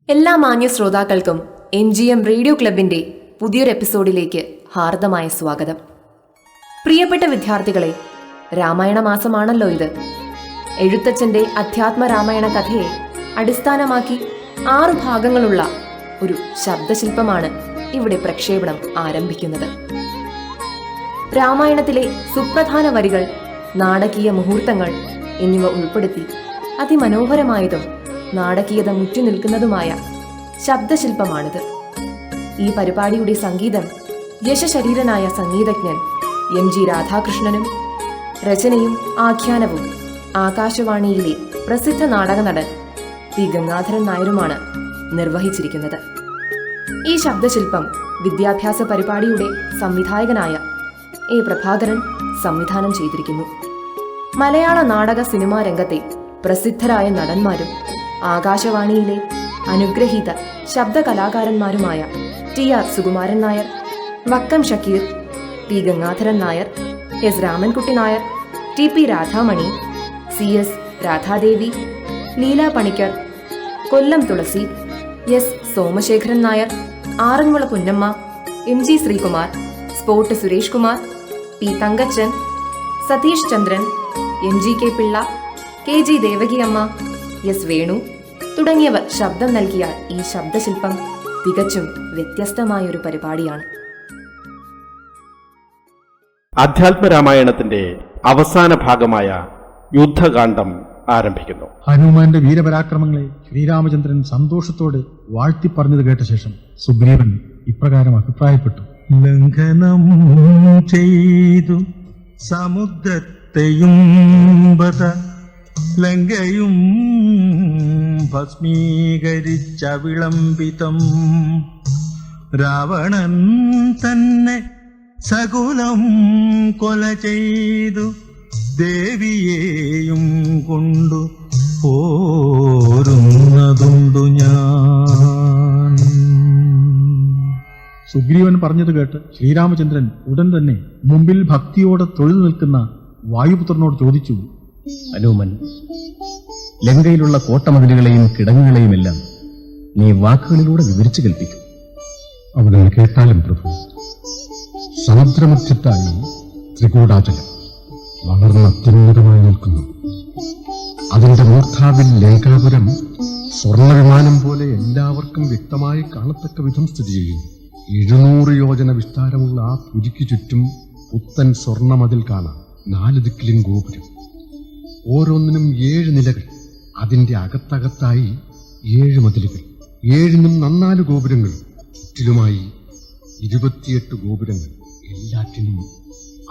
എല്ലാ മാന്യ ശ്രോതാക്കൾക്കും MGM റേഡിയോ ക്ലബിന്റെ പുതിയൊരു എപ്പിസോഡിലേക്ക് ഹാർദമായ സ്വാഗതം. പ്രിയപ്പെട്ട വിദ്യാർത്ഥികളെ, രാമായണ മാസമാണല്ലോ ഇത്. എഴുത്തച്ഛന്റെ അധ്യാത്മ രാമായണ കഥയെ അടിസ്ഥാനമാക്കി 6 ഭാഗങ്ങളുള്ള ഒരു ശബ്ദശില്പമാണ് ഇവിടെ പ്രക്ഷേപണം ആരംഭിക്കുന്നത്. രാമായണത്തിലെ സുപ്രധാന വരികൾ, നാടകീയ മുഹൂർത്തങ്ങൾ എന്നിവ ഉൾപ്പെടുത്തി അതിമനോഹരമായതും നാടകീയത മുറ്റുനിൽക്കുന്നതുമായ ശബ്ദശില്പമാണിത്. ഈ പരിപാടിയുടെ സംഗീതം യശശരീരനായ സംഗീതജ്ഞൻ MG രാധാകൃഷ്ണനും രചനയും ആഖ്യാനവും ആകാശവാണിയിലെ പ്രസിദ്ധ നാടക നടൻ P ഗംഗാധരൻ നായരുമാണ് നിർവഹിച്ചിരിക്കുന്നത്. ഈ ശബ്ദശില്പം വിദ്യാഭ്യാസ പരിപാടിയുടെ സംവിധായകനായ A പ്രഭാകരൻ സംവിധാനം ചെയ്തിരിക്കുന്നു. മലയാള നാടക സിനിമാ രംഗത്തെ പ്രസിദ്ധരായ നടന്മാരും ആകാശവാണിയിലെ അനുഗ്രഹീത ശബ്ദ കലാകാരന്മാരുമായ TR Sukumaran Nair, Vakkam Shakeer, P Gangadharan Nair, S Ramankutty Nair, TP Radhamani, CS Radhadevi, Leela Panicker, Kollam Thulasi, S Somasekharan Nair, Aranmula Punnamma, MG Sreekumar, spot Suresh Kumar, P Thankachan, Satheesh Chandran, MGK Pillai, KG Devakiamma, S Venu തുടങ്ങിയവർ ശബ്ദം നൽകിയ ഈ ശബ്ദശില്പം തികച്ചും വ്യത്യസ്തമായൊരു പരിപാടിയാണ്. അധ്യാത്മരാമായണത്തിന്റെ അവസാന ഭാഗമായ യുദ്ധകാന്ഡം ആരംഭിക്കുന്നു. ഹനുമാന്റെ വീരപരാക്രമങ്ങളെ ശ്രീരാമചന്ദ്രൻ സന്തോഷത്തോടെ വാഴ്ത്തി പറഞ്ഞത് കേട്ട ശേഷം സുഗ്രീവൻ ഇപ്രകാരം അഭിപ്രായപ്പെട്ടു. ലംഘനം ചെയ്തു സമുദ്രത്തെയും ലങ്കയും ഭസ്മീകരിച്ച വിളംബിതം രാവണൻ തന്നെ സകുലം കൊല ചെയ്തു ദേവിയെയും കൊണ്ടു പോരുന്നതുണ്ടു ഞാൻ. സുഗ്രീവൻ പറഞ്ഞത് കേട്ട് ശ്രീരാമചന്ദ്രൻ ഉടൻ തന്നെ മുമ്പിൽ ഭക്തിയോടെ തൊഴുതു നിൽക്കുന്ന വായുപുത്രനോട് ചോദിച്ചു, ഹനുമൻ, ലങ്കയിലുള്ള കോട്ടമതിലുകളെയും കിടങ്ങുകളെയും എല്ലാം നീ വാക്കുകളിലൂടെ വിവരിച്ചു കേൾപ്പിക്കും. അവിടെ കേട്ടാലും പ്രഭു. സമുദ്രമധ്യത്തായി ത്രികൂടാചലം വളർന്ന് അത്യുന്നതമായി നിൽക്കുന്നു. അതിന്റെ മൂർധാവിൽ ലങ്കാപുരം സ്വർണ്ണവിമാനം പോലെ എല്ലാവർക്കും വ്യക്തമായി കാണത്തക്ക വിധം സ്ഥിതി ചെയ്യുന്നു. 700 യോജന വിസ്താരമുള്ള ആ പുരിക്ക് ചുറ്റും പുത്തൻ സ്വർണ്ണമതിൽ കാണാം. 4 ദിക്കിലും ഗോപുരം, ഓരോന്നിനും 7 നിലകൾ. അതിന്റെ അകത്തകത്തായി 7 മതിലുകൾ, 7നും 4 ഗോപുരങ്ങൾ. ചുറ്റിലുമായി 28 ഗോപുരങ്ങൾ. എല്ലാറ്റിനും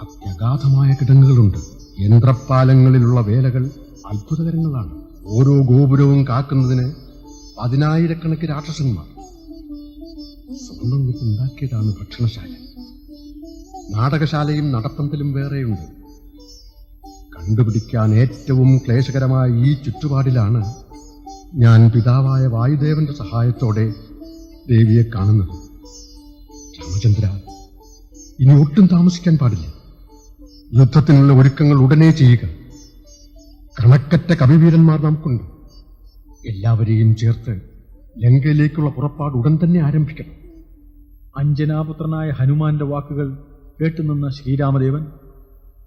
അത്യഗാധമായ കിടങ്ങുകളുണ്ട്. യന്ത്രപ്പാലങ്ങളിലുള്ള വേലകൾ അത്ഭുതകരങ്ങളാണ്. ഓരോ ഗോപുരവും കാക്കുന്നതിന് 10,000 രാക്ഷസന്മാർ. സ്വർണ്ണം ഉണ്ടാക്കിയതാണ് ഭക്ഷണശാല. നാടകശാലയും നടപ്പന്തലും വേറെയുണ്ട്. കണ്ടുപിടിക്കാൻ ഏറ്റവും ക്ലേശകരമായ ഈ ചുറ്റുപാടിലാണ് ഞാൻ പിതാവായ വായുദേവന്റെ സഹായത്തോടെ ദേവിയെ കാണുന്നത്. രാമചന്ദ്ര, ഇനി ഒട്ടും താമസിക്കാൻ പാടില്ല. യുദ്ധത്തിനുള്ള ഒരുക്കങ്ങൾ ഉടനെ ചെയ്യുക. കണക്കറ്റ കവിവീരന്മാർ നമുക്കുണ്ട്. എല്ലാവരെയും ചേർത്ത് ലങ്കയിലേക്കുള്ള പുറപ്പാട് ഉടൻ തന്നെ ആരംഭിക്കണം. അഞ്ജനാപുത്രനായ ഹനുമാന്റെ വാക്കുകൾ കേട്ടുനിന്ന ശ്രീരാമദേവൻ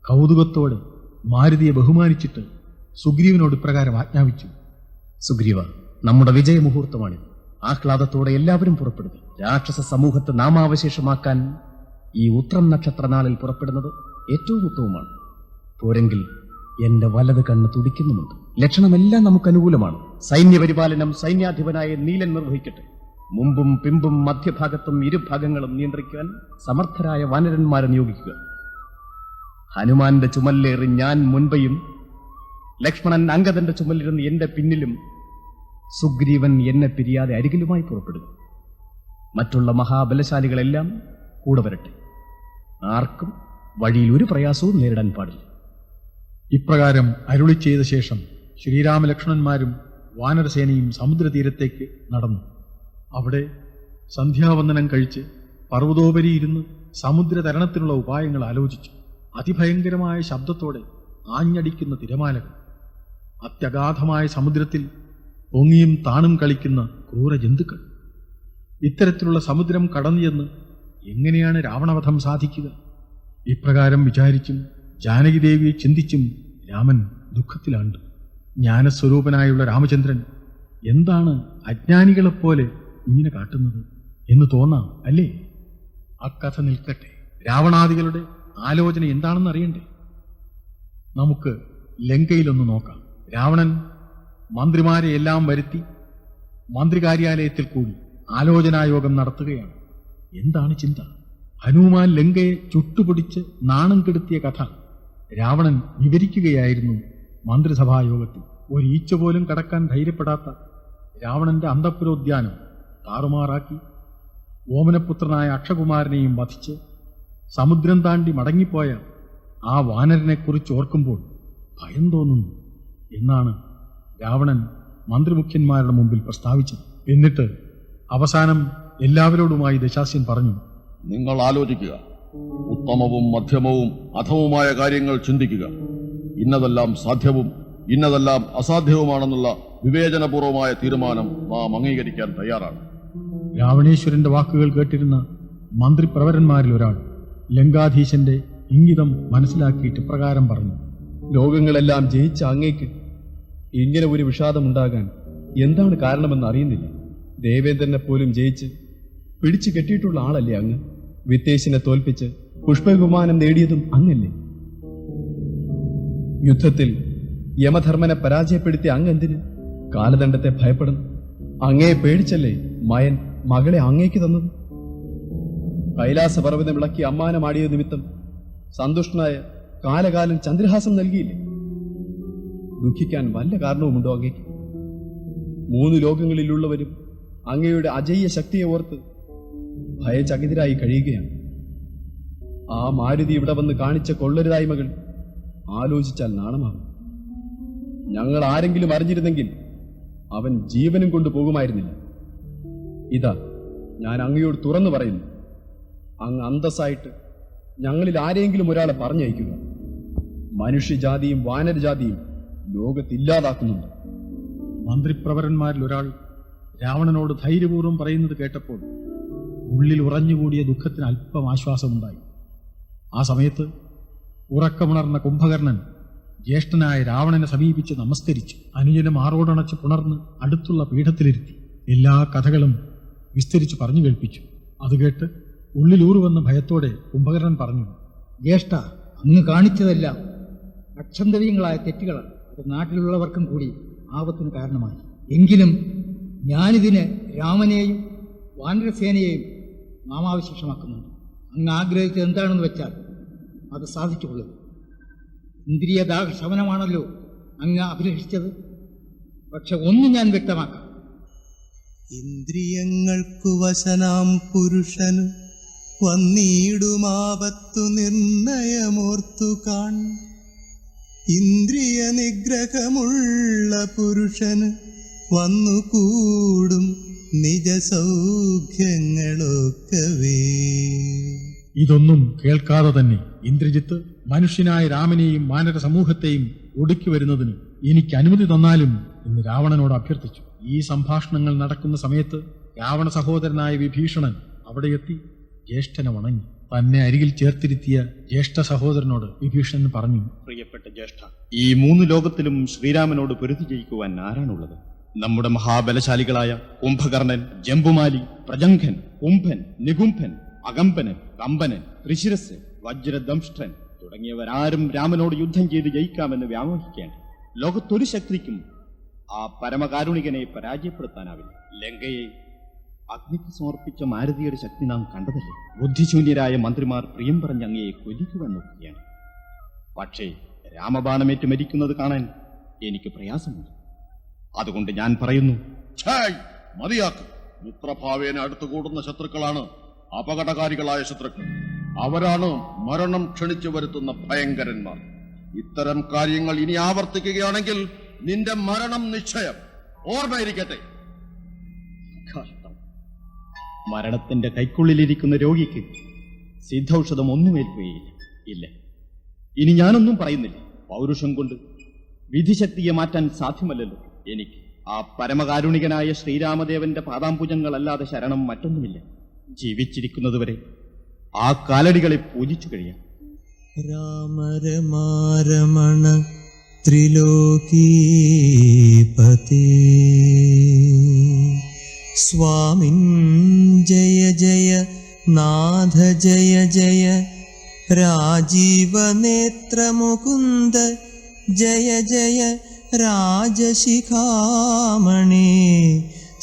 കൗതുകത്തോടെ മാരുതിയെ ബഹുമാനിച്ചിട്ട് സുഗ്രീവനോട് ഇപ്രകാരം ആജ്ഞാപിച്ചു. സുഗ്രീവ, നമ്മുടെ വിജയമുഹൂർത്തമാണിത്. ആഹ്ലാദത്തോടെ എല്ലാവരും പുറപ്പെടുക. രാക്ഷസ സമൂഹത്തെ നാമാവശേഷമാക്കാൻ ഈ ഉത്രം നക്ഷത്രനാളിൽ പുറപ്പെടുന്നത് ഏറ്റവും ഉത്തമമാണ്. പോരെങ്കിൽ എന്റെ വലത് കണ്ണ് തുടിക്കുന്നുമുണ്ട്. ലക്ഷണമെല്ലാം നമുക്ക് അനുകൂലമാണ്. സൈന്യപരിപാലനം സൈന്യാധിപനായ നീലൻ നിർവഹിക്കട്ടെ. മുമ്പും പിമ്പും മധ്യഭാഗത്തും ഇരുഭാഗങ്ങളും നിയന്ത്രിക്കാൻ സമർത്ഥരായ വാനരന്മാരെ നിയോഗിക്കുക. ഹനുമാന്റെ ചുമലിലേറി ഞാൻ മുൻപയും, ലക്ഷ്മണൻ അംഗദന്റെ ചുമലിരുന്ന് എന്റെ പിന്നിലും, സുഗ്രീവൻ എന്നെ പിരിയാതെ അരികിലുമായി പുറപ്പെടുക. മറ്റുള്ള മഹാബലശാലികളെല്ലാം കൂടെ വരട്ടെ. ആർക്കും വഴിയിൽ ഒരു പ്രയാസവും നേരിടാൻ പാടില്ല. ഇപ്രകാരം അരുളി ചെയ്ത ശേഷം ശ്രീരാമലക്ഷ്മണന്മാരും വാനരസേനയും സമുദ്രതീരത്തേക്ക് നടന്നു. അവിടെ സന്ധ്യാവന്ദനം കഴിച്ച് പർവ്വതോപരി ഇരുന്ന് സമുദ്രതരണത്തിനുള്ള ഉപായങ്ങൾ ആലോചിച്ചു. അതിഭയങ്കരമായ ശബ്ദത്തോടെ ആഞ്ഞടിക്കുന്ന തിരമാലകൾ, അത്യഗാധമായ സമുദ്രത്തിൽ പൊങ്ങിയും താണും കളിക്കുന്ന ക്രൂര ജന്തുക്കൾ. ഇത്തരത്തിലുള്ള സമുദ്രം കടന്നു ചെന്ന് എങ്ങനെയാണ് രാവണവധം സാധിക്കുക? ഇപ്രകാരം വിചാരിച്ചും ജാനകിദേവിയെ ചിന്തിച്ചും രാമൻ ദുഃഖത്തിലാണ്ട്. ജ്ഞാനസ്വരൂപനായുള്ള രാമചന്ദ്രൻ എന്താണ് അജ്ഞാനികളെപ്പോലെ ഇങ്ങനെ കാട്ടുന്നത് എന്ന് തോന്നാം, അല്ലേ? അക്കഥ നിൽക്കട്ടെ. രാവണാദികളുടെ ആലോചന എന്താണെന്ന് അറിയണ്ടേ? നമുക്ക് ലങ്കയിലൊന്ന് നോക്കാം. രാവണൻ മന്ത്രിമാരെ എല്ലാം വരുത്തി മന്ത്രികാര്യാലയത്തിൽ കൂടി ആലോചനായോഗം നടത്തുകയാണ്. എന്താണ് ചിന്ത? ഹനുമാൻ ലങ്കയെ ചുട്ടുപിടിച്ച് നാണം കെടുത്തിയ കഥ രാവണൻ വിവരിക്കുകയായിരുന്നു മന്ത്രിസഭായോഗത്തിൽ. ഒരീച്ച പോലും കടക്കാൻ ധൈര്യപ്പെടാത്ത രാവണന്റെ അന്തഃപുരോദ്യാനം താറുമാറാക്കി ഓമനപുത്രനായ അക്ഷകുമാരനെയും വധിച്ച് സമുദ്രം താണ്ടി മടങ്ങിപ്പോയ ആ വാനരനെക്കുറിച്ച് ഓർക്കുമ്പോൾ ഭയം തോന്നുന്നു എന്നാണ് രാവണൻ മന്ത്രിമുഖ്യന്മാരുടെ മുമ്പിൽ പ്രസ്താവിച്ചത്. എന്നിട്ട് അവസാനം എല്ലാവരോടുമായി ദശാസ്യൻ പറഞ്ഞു, നിങ്ങൾ ആലോചിക്കുക, ഉത്തമവും മധ്യമവും അധമവുമായ കാര്യങ്ങൾ ചിന്തിക്കുക. ഇന്നതെല്ലാം സാധ്യവും ഇന്നതെല്ലാം അസാധ്യവുമാണെന്നുള്ള വിവേചനപൂർവമായ തീരുമാനം നാം അംഗീകരിക്കാൻ തയ്യാറാണ്. രാവണേശ്വരന്റെ വാക്കുകൾ കേട്ടിരുന്ന മന്ത്രിപ്രവരന്മാരിൽ ഒരാൾ ലങ്കാധീശന്റെ ഇംഗിതം മനസ്സിലാക്കിയിട്ട് പ്രകാരം പറഞ്ഞു, ലോകങ്ങളെല്ലാം ജയിച്ച അങ്ങേക്ക് ഇങ്ങനെ ഒരു വിഷാദമുണ്ടാകാൻ എന്താണ് കാരണമെന്ന് അറിയുന്നില്ല. ദേവേന്ദ്രനെ പോലും ജയിച്ച് പിടിച്ചു കെട്ടിയിട്ടുള്ള ആളല്ലേ അങ്ങ്? വിത്തേശിനെ തോൽപ്പിച്ച് പുഷ്പവിമാനം നേടിയതും അങ്ങല്ലേ? യുദ്ധത്തിൽ യമധർമ്മനെ പരാജയപ്പെടുത്തിയ അങ്ങെന്തിന് കാലദണ്ഡത്തെ ഭയപ്പെടുന്നു? അങ്ങയെ പേടിച്ചല്ലേ മയൻ മകളെ അങ്ങേക്ക് തന്നത്? കൈലാസ പർവ്വതം വിളക്കി അമ്മാനമാടിയ നിമിത്തം സന്തുഷ്ടനായ കാലകാലം ചന്ദ്രഹാസം നൽകിയില്ലേ? ദുഃഖിക്കാൻ വല്ല കാരണവുമുണ്ടോ അങ്ങേക്ക്? 3 ലോകങ്ങളിലുള്ളവരും അങ്ങയുടെ അജയ്യ ശക്തിയെ ഓർത്ത് ഭയചകിതരായി കഴിയുകയാണ്. ആ മാരുതി ഇവിടെ വന്ന് കാണിച്ച കൊള്ളരുതായ്മകൾ ആലോചിച്ചാൽ നാണമാകും. ഞങ്ങൾ ആരെങ്കിലും അറിഞ്ഞിരുന്നെങ്കിൽ അവൻ ജീവനും കൊണ്ടു പോകുമായിരുന്നില്ല. ഇതാ ഞാൻ അങ്ങയോട് തുറന്നു പറയുന്നു, അങ്ങ് അന്തസ്സായിട്ട് ഞങ്ങളിൽ ആരെങ്കിലും ഒരാളെ പറഞ്ഞയക്കുക. മനുഷ്യജാതിയും വാനരജാതിയും ലോകത്തില്ലാതാക്കുന്നുണ്ട്. മന്ത്രിപ്രവരന്മാരിൽ ഒരാൾ രാവണനോട് ധൈര്യപൂർവ്വം പറയുന്നത് കേട്ടപ്പോൾ ഉള്ളിൽ ഉറഞ്ഞുകൂടിയ ദുഃഖത്തിന് അല്പം ആശ്വാസമുണ്ടായി. ആ സമയത്ത് ഉറക്കമുണർന്ന കുംഭകർണൻ ജ്യേഷ്ഠനായ രാവണനെ സമീപിച്ച് നമസ്കരിച്ചു. അനുജനെ മാറോടണച്ച് പുണർന്ന് അടുത്തുള്ള പീഠത്തിലിരുത്തി എല്ലാ കഥകളും വിസ്തരിച്ചു പറഞ്ഞു കേൾപ്പിച്ചു. അത് കേട്ട് ഉള്ളിലൂറുവെന്ന ഭയത്തോടെ കുംഭകർണൻ പറഞ്ഞു, ജ്യേഷ്ഠ, അങ്ങ് കാണിച്ചതെല്ലാം അക്ഷന്തവ്യങ്ങളായ തെറ്റുകളാണ്. അത് നാട്ടിലുള്ളവർക്കും കൂടി ആപത്തിന് കാരണമായി. എങ്കിലും ഞാനിതിന് രാമനെയും വാനരസേനയെയും നാമാവിശേഷമാക്കുന്നുണ്ട്. അങ്ങ് ആഗ്രഹിച്ചത് എന്താണെന്ന് വെച്ചാൽ അത് സാധിച്ചുകൊള്ളും. ഇന്ദ്രിയദാഹ ശമനമാണല്ലോ അങ്ങ് അഭിലഷിച്ചത്. പക്ഷെ ഒന്ന് ഞാൻ വ്യക്തമാക്കാം. ഇന്ദ്രിയങ്ങൾക്കു വശനാം പുരുഷനു വന്നിടുമാപത്തു നിർണയമോർത്തു കാൺ. ഇന്ദ്രിയ നിഗ്രഹമുള്ള പുരുഷന് വന്നുകൂടും നിജസൗഖ്യങ്ങളൊക്കവേ. ഇതൊന്നും കേൾക്കാതെ തന്നെ ഇന്ദ്രജിത്ത് മനുഷ്യനായ രാമനെയും വാനര സമൂഹത്തെയും ഒടുക്കി വരുന്നതിന് എനിക്ക് അനുമതി തന്നാലും എന്ന് രാവണനോട് അഭ്യർത്ഥിച്ചു. ഈ സംഭാഷണങ്ങൾ നടക്കുന്ന സമയത്ത് രാവണ സഹോദരനായ വിഭീഷണൻ അവിടെയെത്തി ജ്യേഷ്ഠനെ വണങ്ങി. തന്നെ അരികിൽ ചേർത്തിരുത്തിയ ജ്യേഷ്ഠ സഹോദരനോട് വിഭീഷണൻ പറഞ്ഞു, പ്രിയപ്പെട്ട ജ്യേഷ്ഠ, ഈ 3 ലോകത്തിലും ശ്രീരാമനോട് പൊരുതി ജയിക്കുവാൻ ആരാണുള്ളത്? നമ്മുടെ മഹാബലശാലികളായ കുംഭകർണൻ, ജംബുമാലി, പ്രജംഘൻ, കുംഭൻ, നികുംഭൻ, അകമ്പനൻ, കമ്പനൻ, ത്രിശിരസ്, വജ്രദംഷ്ട്രൻ തുടങ്ങിയവരാരും രാമനോട് യുദ്ധം ചെയ്ത് ജയിക്കാമെന്ന് വ്യാമോഹിക്കേണ്ട. ലോകത്തൊരു ശക്തിക്കും ആ പരമകാരുണികനെ പരാജയപ്പെടുത്താനാവില്ല. ലങ്കയെ അഗ്നിക്ക് സമർപ്പിച്ച മാരുതിയുടെ ശക്തി നാം കണ്ടതല്ലേ? ബുദ്ധിശൂന്യരായ മന്ത്രിമാർ പ്രിയം പറഞ്ഞ് അങ്ങയെ കൊല്ലിക്കുവാൻ നോക്കുകയാണ്. പക്ഷേ രാമബാണമേറ്റ് മരിക്കുന്നത് കാണാൻ എനിക്ക് പ്രയാസമുണ്ട്. അതുകൊണ്ട് ഞാൻ പറയുന്നു, മതിയാക്ക്. മിത്രഭാവേന അടുത്തുകൂടുന്ന ശത്രുക്കളാണ് അപകടകാരികളായ ശത്രുക്കൾ. അവരാണ് മരണം ക്ഷണിച്ചു വരുത്തുന്ന ഭയങ്കരന്മാർ. ഇത്തരം കാര്യങ്ങൾ ഇനി ആവർത്തിക്കുകയാണെങ്കിൽ നിന്റെ മരണം നിശ്ചയം. ഓർമ്മയിരിക്കട്ടെ. മരണത്തിന്റെ കൈക്കുള്ളിലിരിക്കുന്ന രോഗിക്ക് സിദ്ധൌഷധം ഒന്നും ഏൽക്കുകയില്ല. ഇല്ല, ഇനി ഞാനൊന്നും പറയുന്നില്ല. പൗരുഷം കൊണ്ട് വിധിശക്തിയെ മാറ്റാൻ സാധ്യമല്ലല്ലോ എനിക്ക്. ആ പരമകാരുണികനായ ശ്രീരാമദേവന്റെ പാദാംബുജങ്ങളല്ലാതെ ശരണം മറ്റൊന്നുമില്ല. ജീവിച്ചിരിക്കുന്നതുവരെ ആ കാലടികളെ പൂജിച്ചു കഴിയാം. രാമ രമാരമണ ത്രിലോകീപതി സ്വാമിൻ ജയ ജയ നാഥ ജയ ജയ രാജീവനേത്ര മുകുന്ദ ജയ ജയ രാജശിഖാമണി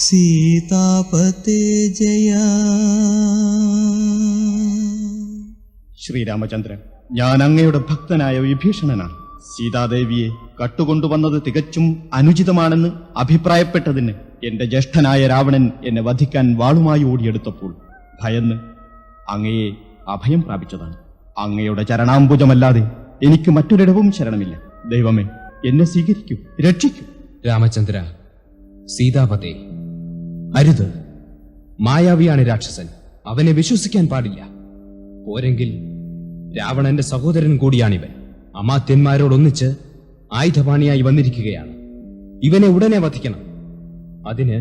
സീതാപതേ ജയ. ശ്രീരാമചന്ദ്രൻ, ഞാൻ അങ്ങയുടെ ഭക്തനായ വിഭീഷണനാണ്. സീതാദേവിയെ കട്ടുകൊണ്ടുവന്നത് തികച്ചും അനുചിതമാണെന്ന് അഭിപ്രായപ്പെട്ടതിന് എന്റെ ജ്യേഷ്ഠനായ രാവണൻ എന്നെ വധിക്കാൻ വാളുമായി ഓടിയെടുത്തപ്പോൾ ഭയന്ന് അങ്ങയെ അഭയം പ്രാപിച്ചതാണ്. അങ്ങയുടെ ചരണാംബുജമല്ലാതെ എനിക്ക് മറ്റൊരിടവും ശരണമില്ല. ദൈവമേ, എന്നെ സ്വീകരിക്കൂ, രക്ഷിക്കൂ. രാമചന്ദ്ര, സീതാപതേ, അരുത്. മായാവിയാണ് രാക്ഷസൻ. അവനെ വിശ്വസിക്കാൻ പാടില്ല. പോരെങ്കിൽ രാവണന്റെ സഹോദരൻ കൂടിയാണിവൻ. അമാത്യന്മാരോടൊന്നിച്ച് ആയുധപാണിയായി വന്നിരിക്കുകയാണ്. ഇവനെ ഉടനെ വധിക്കണം. അതിന്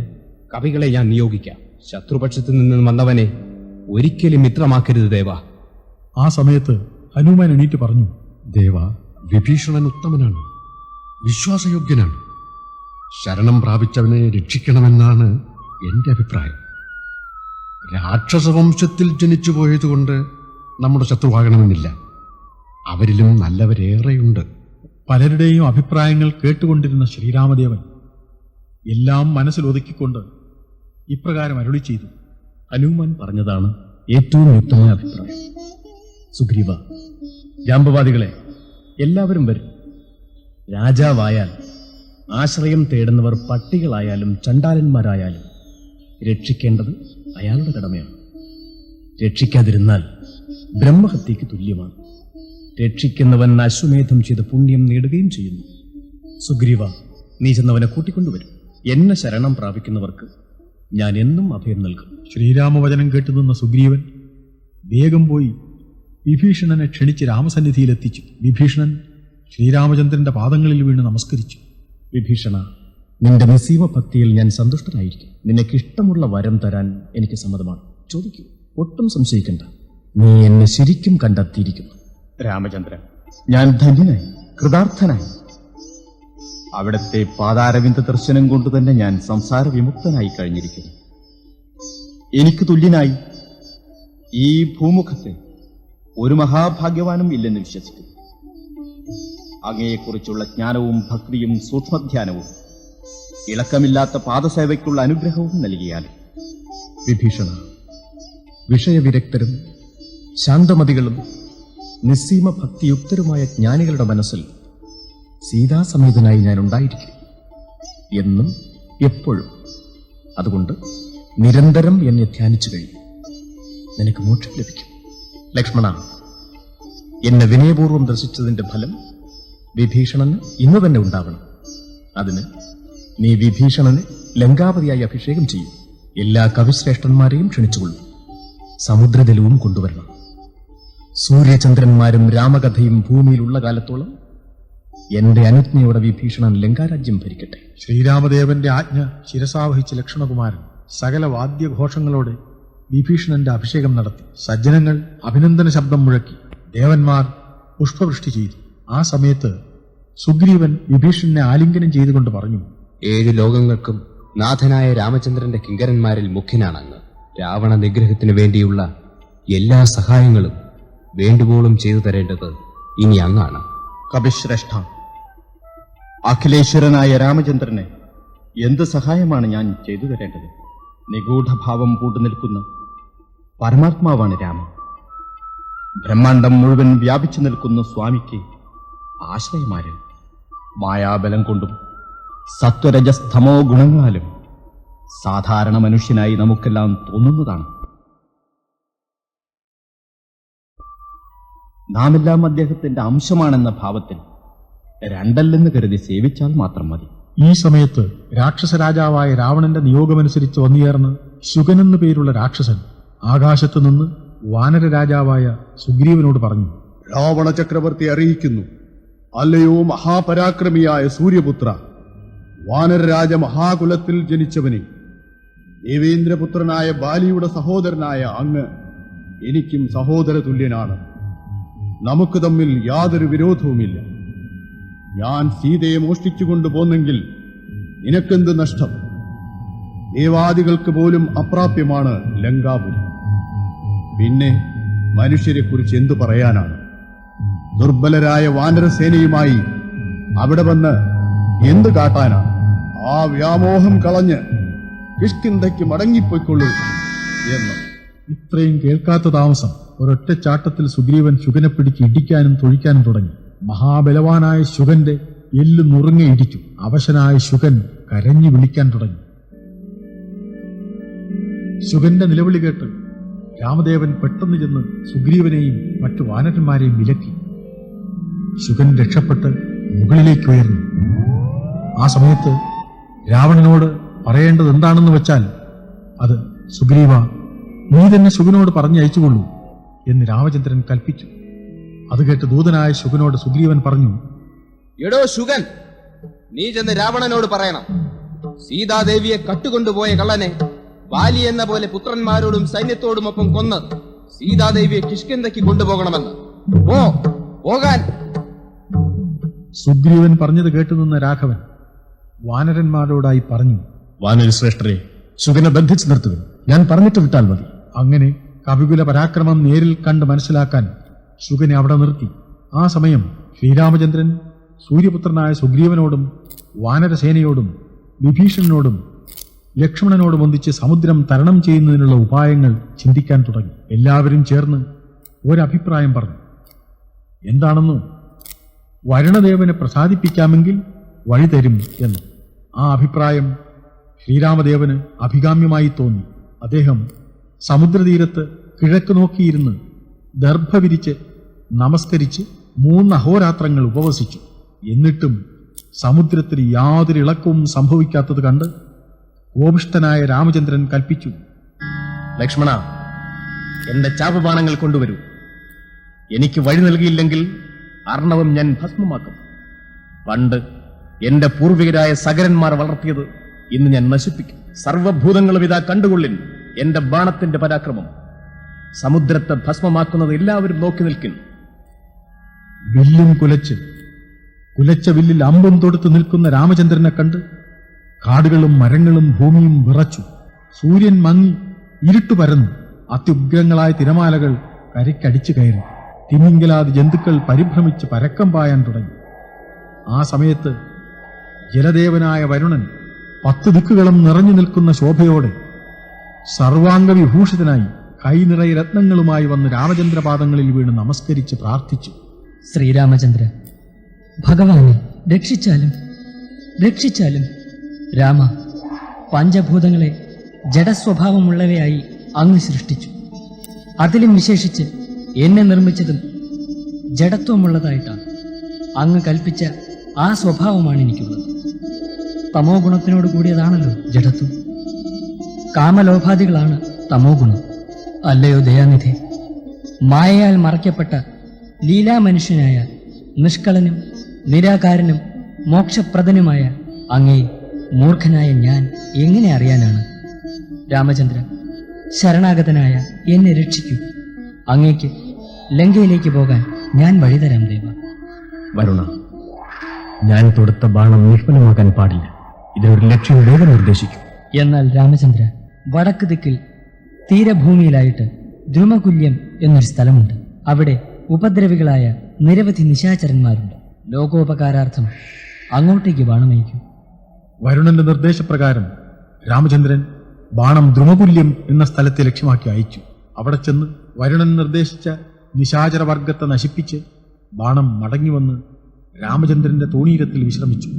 കവികളെ ഞാൻ നിയോഗിക്കാം. ശത്രുപക്ഷത്തു നിന്ന് വന്നവനെ ഒരിക്കലും മിത്രമാക്കരുത് ദേവ. ആ സമയത്ത് ഹനുമാൻ എണീറ്റ് പറഞ്ഞു, ദേവ, വിഭീഷണൻ ഉത്തമനാണ്, വിശ്വാസയോഗ്യനാണ്. ശരണം പ്രാപിച്ചവനെ രക്ഷിക്കണമെന്നാണ് എന്റെ അഭിപ്രായം. രാക്ഷസവംശത്തിൽ ജനിച്ചു പോയതുകൊണ്ട് നമ്മുടെ ശത്രുവാകണമെന്നില്ല. അവരിലും നല്ലവരേറെയുണ്ട്. പലരുടെയും അഭിപ്രായങ്ങൾ കേട്ടുകൊണ്ടിരുന്ന ശ്രീരാമദേവൻ എല്ലാം മനസ്സിലൊതുക്കിക്കൊണ്ട് ഇപ്രകാരം അരുളി ചെയ്തു. ഹനുമാൻ പറഞ്ഞതാണ് ഏറ്റവും യുക്തമായ അഭിപ്രായം. സുഗ്രീവ, ജാമ്പവാദികളെ, എല്ലാവരും വരും. രാജാവായാൽ ആശ്രയം തേടുന്നവർ പട്ടികളായാലും ചണ്ടാലന്മാരായാലും രക്ഷിക്കേണ്ടത് അയാളുടെ കടമയാണ്. രക്ഷിക്കാതിരുന്നാൽ ബ്രഹ്മഹത്യയ്ക്ക് തുല്യമാണ്. രക്ഷിക്കുന്നവൻ അശ്വമേധം ചെയ്ത് പുണ്യം നേടുകയും ചെയ്യുന്നു. സുഗ്രീവ, നീ ചെന്നവനെ കൂട്ടിക്കൊണ്ടുവരും. എന്നെ ശരണം പ്രാപിക്കുന്നവർക്ക് ഞാൻ എന്നും അഭയം നൽകും. ശ്രീരാമവചനം കേട്ടുനിന്ന സുഗ്രീവൻ വേഗം പോയി വിഭീഷണനെ ക്ഷണിച്ച് രാമസന്നിധിയിലെത്തിച്ചു. വിഭീഷണൻ ശ്രീരാമചന്ദ്രന്റെ പാദങ്ങളിൽ വീണ് നമസ്കരിച്ചു. വിഭീഷണ, നിന്റെ നിസ്സീമ ഭക്തിയിൽ ഞാൻ സന്തുഷ്ടനായിരിക്കും. നിനക്കിഷ്ടമുള്ള വരം തരാൻ എനിക്ക് സമ്മതമാണ്. ചോദിക്കൂ, ഒട്ടും സംശയിക്കണ്ട. നീ എന്നെ ശരിക്കും കണ്ടെത്തിയിരിക്കുന്നു. രാമചന്ദ്രൻ, ഞാൻ ധന്യനായി, കൃതാർത്ഥനായി. അവിടുത്തെ പാതാരവിന്ദ ദർശനം കൊണ്ട് തന്നെ ഞാൻ സംസാര വിമുക്തനായി കഴിഞ്ഞിരിക്കുന്നു. എനിക്ക് തുല്യനായി ഈ ഭൂമുഖത്തെ ഒരു മഹാഭാഗ്യവാനും ഇല്ലെന്ന് വിശ്വസിക്കുന്നു. അങ്ങയെക്കുറിച്ചുള്ള ജ്ഞാനവും ഭക്തിയും സൂക്ഷ്മധ്യാനവും ഇളക്കമില്ലാത്ത പാദസേവയ്ക്കുള്ള അനുഗ്രഹവും നൽകിയാൽ. വിഭീഷണ, വിഷയവിരക്തരും ശാന്തമതികളും നിസ്സീമ ഭക്തിയുക്തരുമായ ജ്ഞാനികളുടെ മനസ്സിൽ സീതാസമേതനായി ഞാൻ ഉണ്ടായിരിക്കും, എന്നും എപ്പോഴും. അതുകൊണ്ട് നിരന്തരം എന്നെ ധ്യാനിച്ചു കഴിയും. നിനക്ക് മോക്ഷം ലഭിക്കും. ലക്ഷ്മണ, എന്നെ വിനയപൂർവ്വം ദർശിച്ചതിന്റെ ഫലം വിഭീഷണന് ഇന്ന് തന്നെ ഉണ്ടാവണം. അതിന് നീ വിഭീഷണനെ ലങ്കാപതിയായി അഭിഷേകം ചെയ്യും. എല്ലാ കവിശ്രേഷ്ഠന്മാരെയും ക്ഷണിച്ചുകൊള്ളും. സമുദ്രജലവും കൊണ്ടുവരണം. സൂര്യചന്ദ്രന്മാരും രാമകഥയും ഭൂമിയിലുള്ള കാലത്തോളം എന്റെ അനുജ്ഞയോടെ വിഭീഷണൻ ലങ്കാരാജ്യം ഭരിക്കട്ടെ. ശ്രീരാമദേവന്റെ ആജ്ഞ ശിരസാവഹിച്ച ലക്ഷ്മണകുമാരൻ സകല വാദ്യഘോഷങ്ങളോടെ വിഭീഷണന്റെ അഭിഷേകം നടത്തി. സജ്ജനങ്ങൾ അഭിനന്ദന ശബ്ദം മുഴക്കി. ദേവന്മാർ പുഷ്പവൃഷ്ടി ചെയ്തു. ആ സമയത്ത് സുഗ്രീവൻ വിഭീഷണനെ ആലിംഗനം ചെയ്തുകൊണ്ട് പറഞ്ഞു, 7 ലോകങ്ങൾക്കും നാഥനായ രാമചന്ദ്രന്റെ കിങ്കരന്മാരിൽ മുഖ്യനാണ് അങ്ങ്. രാവണ നിഗ്രഹത്തിന് വേണ്ടിയുള്ള എല്ലാ സഹായങ്ങളും വേണ്ടുവോളം ചെയ്തു തരേണ്ടത് ഇനി അങ്ങാണ്. കവിശ്രേഷ്ഠ, അഖിലേശ്വരനായ രാമചന്ദ്രനെ എന്ത് സഹായമാണ് ഞാൻ ചെയ്തു തരേണ്ടത്? നിഗൂഢഭാവം പൂണ്ടു നിൽക്കുന്ന പരമാത്മാവാണ് രാമൻ. ബ്രഹ്മാണ്ടം മുഴുവൻ വ്യാപിച്ചു നിൽക്കുന്ന സ്വാമിക്ക് ആശ്രയമാര്? മായാബലം കൊണ്ടും സത്വരജസ്തമോ ഗുണങ്ങളാലും സാധാരണ മനുഷ്യനായി നമുക്കെല്ലാം തോന്നുന്നതാണ്. നാമെല്ലാം അദ്ദേഹത്തിന്റെ അംശമാണെന്ന ഭാവത്തിൽ രണ്ടല്ലെന്ന് കരുതി സേവിച്ചാൽ മാത്രം മതി. ഈ സമയത്ത് രാക്ഷസരാജാവായ രാവണന്റെ നിയോഗമനുസരിച്ച് വന്നുചേർന്ന് ശുകനെന്നു പേരുള്ള രാക്ഷസൻ ആകാശത്തു നിന്ന് വാനര രാജാവായ സുഗ്രീവനോട് പറഞ്ഞു, രാവണ ചക്രവർത്തി അറിയിക്കുന്നു, അല്ലയോ മഹാപരാക്രമിയായ സൂര്യപുത്ര, വാനരരാജ മഹാകുലത്തിൽ ജനിച്ചവനെ, ദേവേന്ദ്രപുത്രനായ ബാലിയുടെ സഹോദരനായ അങ്ങ് എനിക്കും സഹോദര തുല്യനാണ്. നമുക്ക് തമ്മിൽ യാതൊരു വിരോധവുമില്ല. ഞാൻ സീതയെ മോഷ്ടിച്ചുകൊണ്ടു പോന്നെങ്കിൽ നിനക്കെന്ത് നഷ്ടം? ദേവാദികൾക്ക് പോലും അപ്രാപ്യമാണ് ലങ്കാപുരി. പിന്നെ മനുഷ്യരെക്കുറിച്ച് എന്തു പറയാനാണ്? ദുർബലരായ വാനരസേനയുമായി അവിടെ വന്ന് എന്ത് കാട്ടാനാണ്? ആ വ്യാമോഹം കളഞ്ഞ് കിഷ്കിന്ധയ്ക്ക് മടങ്ങിപ്പോയിക്കൊള്ളൂ എന്ന്. ഇത്രയും കേൾക്കാത്ത താമസം ഒരൊറ്റ ചാട്ടത്തിൽ സുഗ്രീവൻ ശുകനെ പിടിച്ച് ഇടിക്കാനും തൊഴിക്കാനും തുടങ്ങി. മഹാബലവാനായ ശുകന്റെ എല്ല് നുറുങ്ങി ഇടിച്ചു. അവശനായ ശുകൻ കരഞ്ഞു വിളിക്കാൻ തുടങ്ങി. ശുകന്റെ നിലവിളി കേട്ട് രാമദേവൻ പെട്ടെന്ന് ചെന്ന് സുഗ്രീവനെയും മറ്റു വാനരന്മാരെയും വിലക്കി. ശുകൻ രക്ഷപ്പെട്ട് മുകളിലേക്ക് ഉയർന്നു. ആ സമയത്ത് രാവണനോട് പറയേണ്ടത് എന്താണെന്ന് വെച്ചാൽ അത് സുഗ്രീവ, നീ തന്നെ ശുകനോട് പറഞ്ഞയച്ചുകൊള്ളൂ എന്ന് രാമചന്ദ്രൻ കൽപ്പിച്ചു. അത് കേട്ട് ദൂതനായ ശുകനോട് സുഗ്രീവൻ പറഞ്ഞു, എടോ ശുകൻ, നീ ചെന്ന് രാവണനോട് പറയണം, സീതാദേവിയെ കട്ടുകൊണ്ടുപോയ കള്ളനെ ബാലി എന്ന പോലെ പുത്രന്മാരോടും സൈന്യത്തോടുമൊപ്പം കൊന്ന് സീതാദേവിയെ കിഷ്കിന്ധയ്ക്ക് കൊണ്ടുപോകണമെന്ന്. പോകാൻ. സുഗ്രീവൻ പറഞ്ഞത് കേട്ടുനിന്ന രാഘവൻ വാനരന്മാരോടായി പറഞ്ഞു, വാനരശ്രേഷ്ഠരെ, ശുകനെ ബന്ധിച്ചു നിർത്തുക. ഞാൻ പറഞ്ഞിട്ട് വിട്ടാൽ മതി. അങ്ങനെ കവികുല പരാക്രമം നേരിൽ കണ്ട് മനസ്സിലാക്കാൻ ശുകനെ അവിടെ നിർത്തി. ആ സമയം ശ്രീരാമചന്ദ്രൻ സൂര്യപുത്രനായ സുഗ്രീവനോടും വാനരസേനയോടും വിഭീഷണനോടും ലക്ഷ്മണനോടും ഒന്നിച്ച് സമുദ്രം തരണം ചെയ്യുന്നതിനുള്ള ഉപായങ്ങൾ ചിന്തിക്കാൻ തുടങ്ങി. എല്ലാവരും ചേർന്ന് ഒരഭിപ്രായം പറഞ്ഞു. എന്താണെന്നോ, വരുണദേവനെ പ്രസാദിപ്പിക്കാമെങ്കിൽ വഴി തരും എന്ന്. ആ അഭിപ്രായം ശ്രീരാമദേവന് അഭികാമ്യമായി തോന്നി. അദ്ദേഹം സമുദ്രതീരത്ത് കിഴക്ക് നോക്കിയിരുന്ന് ദർഭ വിരിച്ച് നമസ്കരിച്ച് 3 അഹോരാത്രങ്ങൾ ഉപവസിച്ചു. എന്നിട്ടും സമുദ്രത്തിന് യാതൊരു ഇളക്കവും സംഭവിക്കാത്തത് കണ്ട് കോപിഷ്ഠനായ രാമചന്ദ്രൻ കൽപ്പിച്ചു, ലക്ഷ്മണ, എന്റെ ചാപബാണങ്ങൾ കൊണ്ടുവരൂ. എനിക്ക് വഴി നൽകിയില്ലെങ്കിൽ അർണവം ഞാൻ ഭസ്മമാക്കും. പണ്ട് എന്റെ പൂർവികരായ സകരന്മാർ വളർത്തിയത് ഇന്ന് ഞാൻ നശിപ്പിക്കും. സർവഭൂതങ്ങളും ഇതാ കണ്ടുകൊള്ളിൻ എന്റെ ബാണത്തിന്റെ പരാക്രമം. സമുദ്രത്തെ ഭസ്മമാക്കുന്നത് എല്ലാവരും നോക്കി നിൽക്കുന്നു. വില്ലും കുലച്ച വില്ലിൽ അമ്പും തൊടുത്ത് നിൽക്കുന്ന രാമചന്ദ്രനെ കണ്ട് കാടുകളും മരങ്ങളും ഭൂമിയും വിറച്ചു. സൂര്യൻ മങ്ങി ഇരുട്ടു പരന്നു. അത്യുഗ്രങ്ങളായ തിരമാലകൾ കരയ്ക്കടിച്ചു കയറി. തിമിംഗലാദി ജന്തുക്കൾ പരിഭ്രമിച്ച് പരക്കം പായാൻ തുടങ്ങി. ആ സമയത്ത് ജലദേവനായ വരുണൻ 10 ദിക്കുകളും നിറഞ്ഞു നിൽക്കുന്ന ശോഭയോടെ സർവാംഗ വിഭൂഷിതനായി കൈനിറയ രത്നങ്ങളുമായി വന്ന് രാമചന്ദ്രപാദങ്ങളിൽ വീണ് നമസ്കരിച്ച് പ്രാർത്ഥിച്ചു. ശ്രീരാമചന്ദ്ര ഭഗവാനെ, രക്ഷിച്ചാലും രാമ, പഞ്ചഭൂതങ്ങളെ ജഡസ്വഭാവമുള്ളവയായി അങ്ങ് സൃഷ്ടിച്ചു. അതിലും വിശേഷിച്ച് എന്നെ നിർമ്മിച്ചതും ജഡത്വമുള്ളതായിട്ടാണ്. അങ്ങ് കൽപ്പിച്ച ആ സ്വഭാവമാണ് എനിക്കുള്ളത്. തമോ ഗുണത്തിനോട് കൂടിയതാണല്ലോ ജഡത്വം. കാമലോഭാദികളാണ് തമോ ഗുണം. അല്ലയോ ദയാനിധി, മായയാൽ മറയ്ക്കപ്പെട്ട ലീലാമനുഷ്യനായ നിഷ്കളനും നിരാകാരനും മോക്ഷപ്രദനുമായ അങ്ങേ മൂർഖനായ ഞാൻ എങ്ങനെ അറിയാനാണ്? രാമചന്ദ്ര, ശരണാഗതനായ എന്നെ രക്ഷിക്കൂ. അങ്ങേക്ക് ലങ്കയിലേക്ക് പോകാൻ ഞാൻ വഴിതരാം ദേവ. വരുണ, ഞാൻ തൊടുത്ത ബാണം നിഷ്ഫലമാക്കാൻ പാടില്ല. ഇതിനൊരു ലക്ഷ്യം വേഗം നിർദ്ദേശിക്കും. എന്നാൽ രാമചന്ദ്ര, വടക്ക് ദിക്കിൽ തീരഭൂമിയിലായിട്ട് ദ്രുമകുല്യം എന്നൊരു സ്ഥലമുണ്ട്. അവിടെ ഉപദ്രവികളായ നിരവധി നിശാചരന്മാരുണ്ട്. ലോകോപകാരാർത്ഥം അങ്ങോട്ടേക്ക് ബാണമയക്കൂ. വരുണന്റെ നിർദ്ദേശപ്രകാരം രാമചന്ദ്രൻ ബാണം ദ്രുമകുല്യം എന്ന സ്ഥലത്തെ ലക്ഷ്യമാക്കി അയച്ചു. അവിടെ ചെന്ന് വരുണൻ നിർദ്ദേശിച്ച നിശാചരവർഗത്തെ നശിപ്പിച്ച് ബാണം മടങ്ങിവന്ന് രാമചന്ദ്രന്റെ തോണീരത്തിൽ വിശ്രമിച്ചു.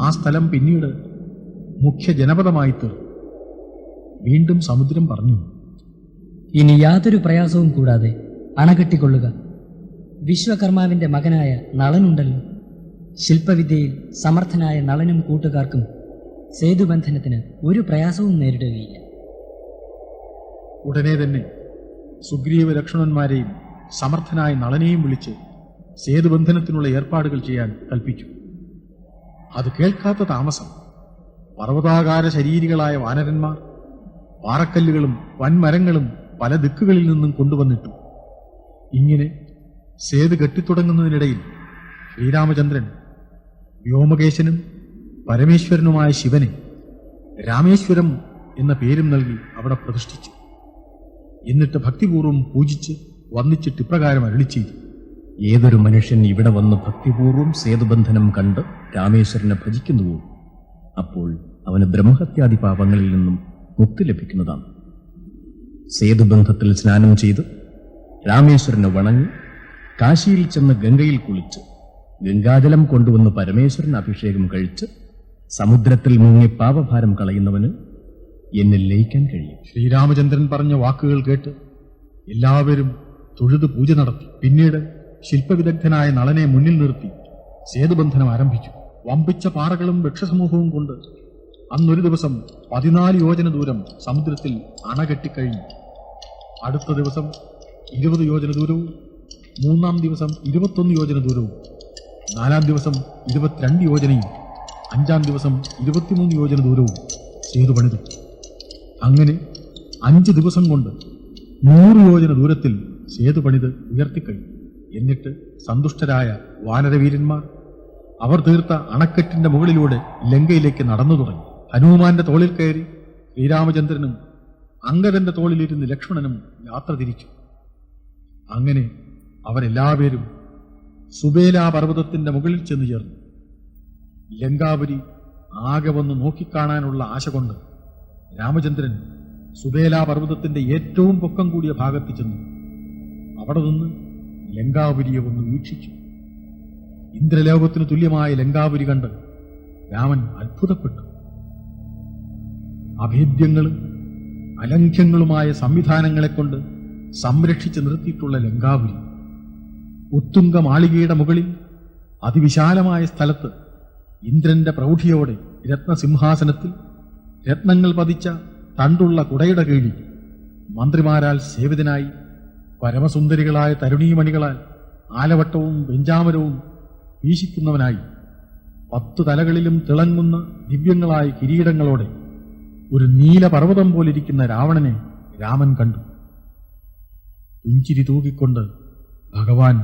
ആ സ്ഥലം പിന്നീട് മുഖ്യ ജനപദമായി തീർന്നു. വീണ്ടും സമുദ്രം പറഞ്ഞു, ഇനി യാതൊരു പ്രയാസവും കൂടാതെ അണകെട്ടിക്കൊള്ളുക. വിശ്വകർമാവിന്റെ മകനായ നളനുണ്ടല്ലോ. ശില്പവിദ്യയിൽ സമർത്ഥനായ നളനും കൂട്ടുകാർക്കും സേതുബന്ധനത്തിന് ഒരു പ്രയാസവും നേരിടുകയില്ല. ഉടനെ തന്നെ സുഗ്രീവ ലക്ഷ്മണന്മാരെയും സമർത്ഥനായ നളനെയും വിളിച്ച് സേതുബന്ധനത്തിനുള്ള ഏർപ്പാടുകൾ ചെയ്യാൻ കൽപ്പിച്ചു. അത് കേൾക്കാത്ത താമസം പർവ്വതാകാര ശരീരികളായ വാനരന്മാർ പാറക്കല്ലുകളും വൻമരങ്ങളും പല ദിക്കുകളിൽ നിന്നും കൊണ്ടുവന്നിട്ടു. ഇങ്ങനെ സേതു കെട്ടിത്തുടങ്ങുന്നതിനിടയിൽ ശ്രീരാമചന്ദ്രൻ വ്യോമകേശനും പരമേശ്വരനുമായ ശിവനെ രാമേശ്വരം എന്ന പേരും നൽകി അവിടെ പ്രതിഷ്ഠിച്ചു. എന്നിട്ട് ഭക്തിപൂർവ്വം പൂജിച്ച് വന്നിച്ചിട്ട് ഇപ്രകാരം അരുളി ചെയ്തു: ഏതൊരു മനുഷ്യൻ ഇവിടെ വന്ന് ഭക്തിപൂർവ്വം സേതുബന്ധനം കണ്ട് രാമേശ്വരനെ ഭജിക്കുന്നുവോ അപ്പോൾ അവന് ബ്രഹ്മഹത്യാദി പാപങ്ങളിൽ നിന്നും മുക്തി ലഭിക്കുന്നതാണ്. സേതുബന്ധത്തിൽ സ്നാനം ചെയ്ത് രാമേശ്വരനെ വണങ്ങി കാശിയിൽ ചെന്ന് ഗംഗയിൽ കുളിച്ച് ഗംഗാജലം കൊണ്ടുവന്ന് പരമേശ്വരൻ അഭിഷേകം കഴിച്ച് സമുദ്രത്തിൽ മുങ്ങി പാപഭാരം കളയുന്നവന് എന്നിൽ ലയിക്കാൻ കഴിയും. ശ്രീരാമചന്ദ്രൻ പറഞ്ഞ വാക്കുകൾ കേട്ട് എല്ലാവരും തൊഴുത് പൂജ നടത്തി. പിന്നീട് ശില്പവിദഗ്ധനായ നളനെ മുന്നിൽ നിർത്തി സേതുബന്ധനം ആരംഭിച്ചു. വമ്പിച്ച പാറകളും വൃക്ഷസമൂഹവും കൊണ്ട് അന്നൊരു ദിവസം 14 യോജന ദൂരം സമുദ്രത്തിൽ അണ കെട്ടിക്കഴിഞ്ഞു. അടുത്ത ദിവസം 20 യോജന ദൂരവും, 3-ാം ദിവസം 21 യോജന ദൂരവും, 4-ാം ദിവസം 22 യോജനയും, 5-ാം ദിവസം 23 യോജന ദൂരവും സേതു പണിതു. അങ്ങനെ 5 ദിവസം കൊണ്ട് 100 യോജന ദൂരത്തിൽ സേതു പണിത് ഉയർത്തിക്കഴിഞ്ഞു. എന്നിട്ട് സന്തുഷ്ടരായ വാനരവീരന്മാർ അവർ തീർത്ത അണക്കെട്ടിന്റെ മുകളിലൂടെ ലങ്കയിലേക്ക് നടന്നു തുടങ്ങി. ഹനുമാന്റെ തോളിൽ കയറി ശ്രീരാമചന്ദ്രനും അംഗദന്റെ തോളിലിരുന്ന് ലക്ഷ്മണനും യാത്ര തിരിച്ചു. അങ്ങനെ അവരെല്ലാവരും സുബേല പർവ്വതത്തിന്റെ മുകളിൽ ചെന്ന് ചേർന്നു. ലങ്കാപുരി ആകെ വന്ന് നോക്കിക്കാണാനുള്ള ആശ കൊണ്ട് രാമചന്ദ്രൻ സുബേല പർവ്വതത്തിന്റെ ഏറ്റവും പൊക്കം കൂടിയ ഭാഗത്ത് ചെന്നു. അവിടെ നിന്ന് ലങ്കാപുരിയെ ഒന്ന് വീക്ഷിച്ചു. ഇന്ദ്രലോകത്തിനു തുല്യമായ ലങ്കാപുരി കണ്ട് രാമൻ അത്ഭുതപ്പെട്ടു. അഭേദ്യങ്ങളും അലംഘ്യങ്ങളുമായ സംവിധാനങ്ങളെക്കൊണ്ട് സംരക്ഷിച്ചു നിർത്തിയിട്ടുള്ള ലങ്കാപുരി, ഉത്തുംഗ മാളികയുടെ മുകളിൽ അതിവിശാലമായ സ്ഥലത്ത് ഇന്ദ്രന്റെ പ്രൗഢിയോടെ രത്നസിംഹാസനത്തിൽ രത്നങ്ങൾ പതിച്ച തണ്ടുള്ള കുടയുടെ കീഴിൽ മന്ത്രിമാരാൽ സേവിതനായി പരമസുന്ദരികളായ തരുണീമണികളാൽ ആലവട്ടവും വെഞ്ചാമരവും വീശിക്കുന്നവനായി 10 തലകളിലും തിളങ്ങുന്ന ദിവ്യങ്ങളായ കിരീടങ്ങളോടെ ഒരു നീലപർവ്വതം പോലിരിക്കുന്ന രാവണനെ രാമൻ കണ്ടു. പുഞ്ചിരി തൂകിക്കൊണ്ട് ഭഗവാൻ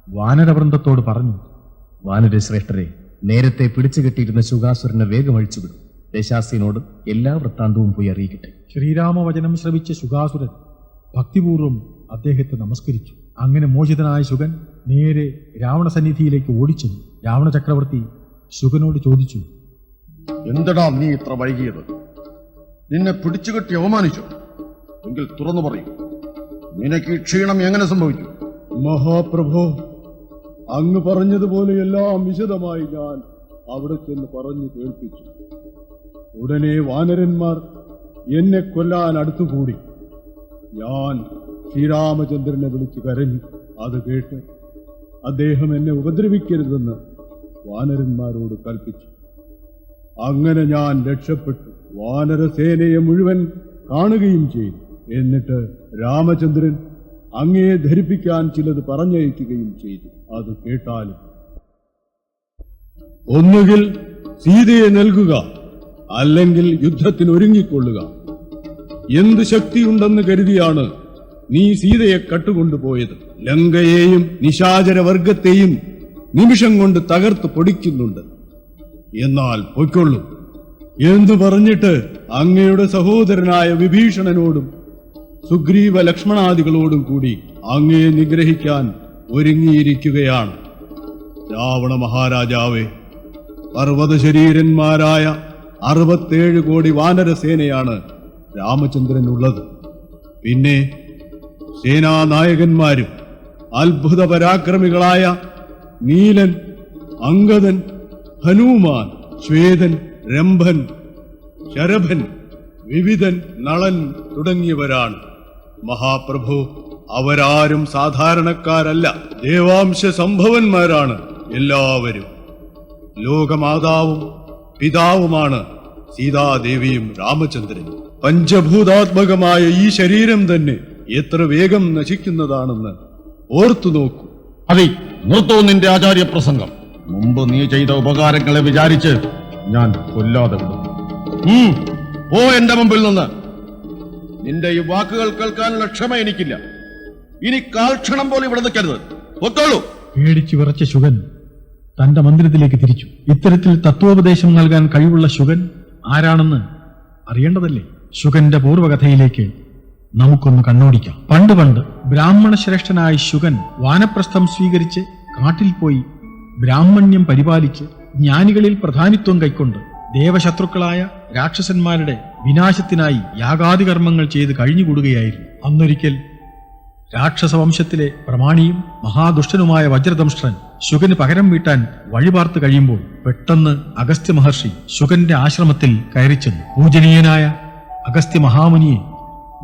വാനരവൃന്ദത്തോട് പറഞ്ഞു: വാനരശ്രേഷ്ഠരെ, നേരത്തെ പിടിച്ചുകെട്ടിയിരുന്ന ശുകാസുരനെ വേഗം അഴിച്ചുവിടും. ദശാസ്യനോട് എല്ലാ വൃത്താന്തവും പോയി അറിയിക്കട്ടെ. ശ്രീരാമവചനം ശ്രവിച്ച ശുകാസുരൻ ഭക്തിപൂർവ്വം അദ്ദേഹത്തെ നമസ്കരിച്ചു. അങ്ങനെ മോചിതനായ ശുകൻ നേരെ രാവണസന്നിധിയിലേക്ക് ഓടിച്ചെന്നു. രാവണ ചക്രവർത്തി ശുകനോട് ചോദിച്ചു: എന്തടാ നീ ഇത്ര വൈകിയത്? നിന്നെ പിടിച്ചുകെട്ടി അവമാനിച്ചു എങ്കിൽ തുറന്നു പറയൂ, നിനക്ക് ഈ ക്ഷീണം എങ്ങനെ സംഭവിച്ചു? മഹാപ്രഭു, അങ്ങ് പറഞ്ഞതുപോലെ എല്ലാം വിശദമായി ഞാൻ അവിടെ ചെന്ന് പറഞ്ഞു കേൾപ്പിച്ചു. ഉടനെ വാനരന്മാർ എന്നെ കൊല്ലാൻ അടുത്തുകൂടി. ഞാൻ ശ്രീരാമചന്ദ്രനെ വിളിച്ച് കരഞ്ഞു. അത് കേട്ട് അദ്ദേഹം എന്നെ ഉപദ്രവിക്കരുതെന്ന് വാനരന്മാരോട് കൽപ്പിച്ചു. അങ്ങനെ ഞാൻ രക്ഷപ്പെട്ടു. വാനരസേനയെ മുഴുവൻ കാണുകയും ചെയ്തു. എന്നിട്ട് രാമചന്ദ്രൻ അങ്ങയെ ധരിപ്പിക്കാൻ ചിലത് പറഞ്ഞയക്കുകയും ചെയ്തു. അത് കേട്ടാലും ഒന്നുകിൽ സീതയെ നൽകുക, അല്ലെങ്കിൽ യുദ്ധത്തിന് ഒരുങ്ങിക്കൊള്ളുക. എന്ത് ശക്തിയുണ്ടെന്ന് കരുതിയാണ് നീ സീതയെ കട്ടുകൊണ്ടുപോയത്? ലങ്കയെയും നിശാചരവർഗത്തെയും നിമിഷം കൊണ്ട് തകർത്ത് പൊടിക്കുന്നുണ്ട്. എന്നാൽ പൊയ്ക്കൊള്ളു എന്ന് പറഞ്ഞിട്ട് അങ്ങയുടെ സഹോദരനായ വിഭീഷണനോടും സുഗ്രീവ ലക്ഷ്മണാദികളോടും കൂടി അങ്ങയെ നിഗ്രഹിക്കാൻ ഒരുങ്ങിയിരിക്കുകയാണ്. രാവണ മഹാരാജാവേ, പർവ്വതശരീരന്മാരായ 67 കോടി വാനരസേനയാണ് രാമചന്ദ്രനുള്ളത്. പിന്നെ സേനാനായകന്മാരും അത്ഭുത പരാക്രമികളായ നീലൻ, അംഗദൻ, ഹനുമാൻ, ശ്വേതൻ, രംഭൻ, ശരഭൻ, വിവിധൻ, നളൻ തുടങ്ങിയവരാണ്. മഹാപ്രഭു, അവരാരും സാധാരണക്കാരല്ല, ദേവാംശ സംഭവന്മാരാണ് എല്ലാവരും. ലോകമാതാവും പിതാവുമാണ് സീതാദേവിയും രാമചന്ദ്രനും. പഞ്ചഭൂതാത്മകമായ ഈ ശരീരം തന്നെ എത്ര വേഗം നശിക്കുന്നതാണെന്ന് ഓർത്തു നോക്കൂ. അതെ, നിർത്തോ നിന്റെ ആചാര്യപ്രസംഗം. മുമ്പ് നീ ചെയ്ത ഉപകാരങ്ങളെ വിചാരിച്ച് ഞാൻ കൊല്ലാതെ വിടും. ഓ എന്റെ മുമ്പിൽ നിന്ന്. നിന്റെ ഈ വാക്കുകൾ കേൾക്കാനുള്ള ക്ഷമ എനിക്കില്ല. ഇനി കാൽക്ഷണം പോലും ഇവിടെ നിൽക്കരുത്. ഒത്തോളൂ. പേടിച്ചു വിറച്ച ശുഗൻ തന്റെ മന്ദിരത്തിലേക്ക് തിരിച്ചു. ഇത്തരത്തിൽ തത്വോപദേശം നൽകാൻ കഴിവുള്ള ശുഗൻ ആരാണെന്ന് അറിയേണ്ടതല്ലേ? ശുഗന്റെ പൂർവ്വകഥയിലേക്ക് നമുക്കൊന്ന് കണ്ണോടിക്കാം. പണ്ട് ബ്രാഹ്മണ ശ്രേഷ്ഠനായ ശുഗൻ വാനപ്രസ്ഥം സ്വീകരിച്ച് കാട്ടിൽ പോയി ബ്രാഹ്മണ്യം പരിപാലിച്ച് ജ്ഞാനികളിൽ പ്രധാനിത്വം കൈക്കൊണ്ട് ദേവശത്രുക്കളായ രാക്ഷസന്മാരുടെ വിനാശത്തിനായി യാഗാദികർമ്മങ്ങൾ ചെയ്ത് കഴിഞ്ഞുകൂടുകയായിരുന്നു. അന്നൊരിക്കൽ രാക്ഷസവംശത്തിലെ പ്രമാണിയും മഹാദുഷ്ടനുമായ വജ്രദംഷ്ട്രൻ ശുഗന് പകരം വീട്ടാൻ വഴിപാർത്ത് കഴിയുമ്പോൾ പെട്ടെന്ന് അഗസ്ത്യ മഹർഷി ശുഗന്റെ ആശ്രമത്തിൽ കയറിച്ചെന്നു. പൂജനീയനായ അഗസ്ത്യ മഹാമുനിയെ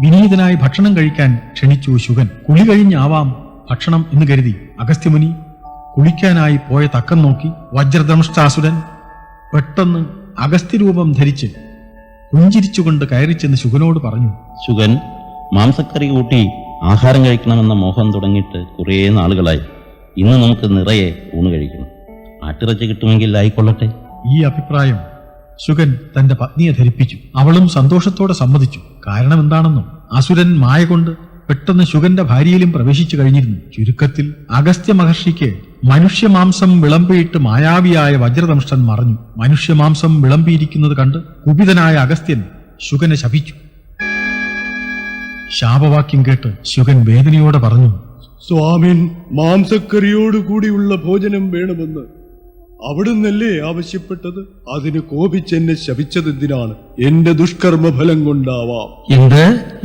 വിനീതനായി ഭക്ഷണം കഴിക്കാൻ ക്ഷണിച്ചു ശുഗൻ. കുളി കഴിഞ്ഞാവാം ഭക്ഷണം എന്ന് കരുതി അഗസ്ത്യമുനി കുളിക്കാനായി പോയ തക്കം നോക്കി വജ്രദംഷ്ട്രാസുരൻ പെട്ടെന്ന് അഗസ്ത്യരൂപം ധരിച്ച് പുഞ്ചിരിച്ചുകൊണ്ട് കയറിച്ചെന്ന് ശുഗനോട് പറഞ്ഞു. ശുഗൻ, മാംസക്കറി കൂട്ടി ആഹാരം കഴിക്കണമെന്ന മോഹം തുടങ്ങിയിട്ട് കുറേ നാളുകളായി. ഇന്ന് നമുക്ക് നിറയെ ഊണ് കഴിക്കണം. ആട്ടിറച്ചി കിട്ടുമെങ്കിൽ ആയിക്കൊള്ളട്ടെ. ഈ അഭിപ്രായം ശുഗൻ തന്റെ പത്നിയെ ധരിപ്പിച്ചു. അവളും സന്തോഷത്തോടെ സമ്മതിച്ചു. കാരണം എന്താണെന്നോ, അസുരൻ മായ കൊണ്ട് പെട്ടെന്ന് ശുഗന്റെ ഭാര്യയിലും പ്രവേശിച്ചു കഴിഞ്ഞിരുന്നു. ചുരുക്കത്തിൽ അഗസ്ത്യ മഹർഷിക്ക് മനുഷ്യമാംസം വിളമ്പിയിട്ട് മായാവിയായ വജ്രദംഷ്ട്രൻ മറഞ്ഞു. മനുഷ്യമാംസം വിളമ്പിയിരിക്കുന്നത് കണ്ട് കുപിതനായ അഗസ്ത്യൻ ശുഗനെ ശപിച്ചു. ശാപവാക്യം കേട്ട് ശുഗൻ വേദനയോടെ പറഞ്ഞു, സ്വാമിൻ മാംസക്കറിയോടുകൂടിയുള്ള ഭോജനം വേണമെന്ന് അവിടുന്നല്ലേ ആവശ്യപ്പെട്ടത്? അതിന് കോപിച്ചെന്നെ ശപിച്ചതെന്തിനാണ്? എന്റെ ദുഷ്കർമ്മ ഫലം കൊണ്ടാവാം.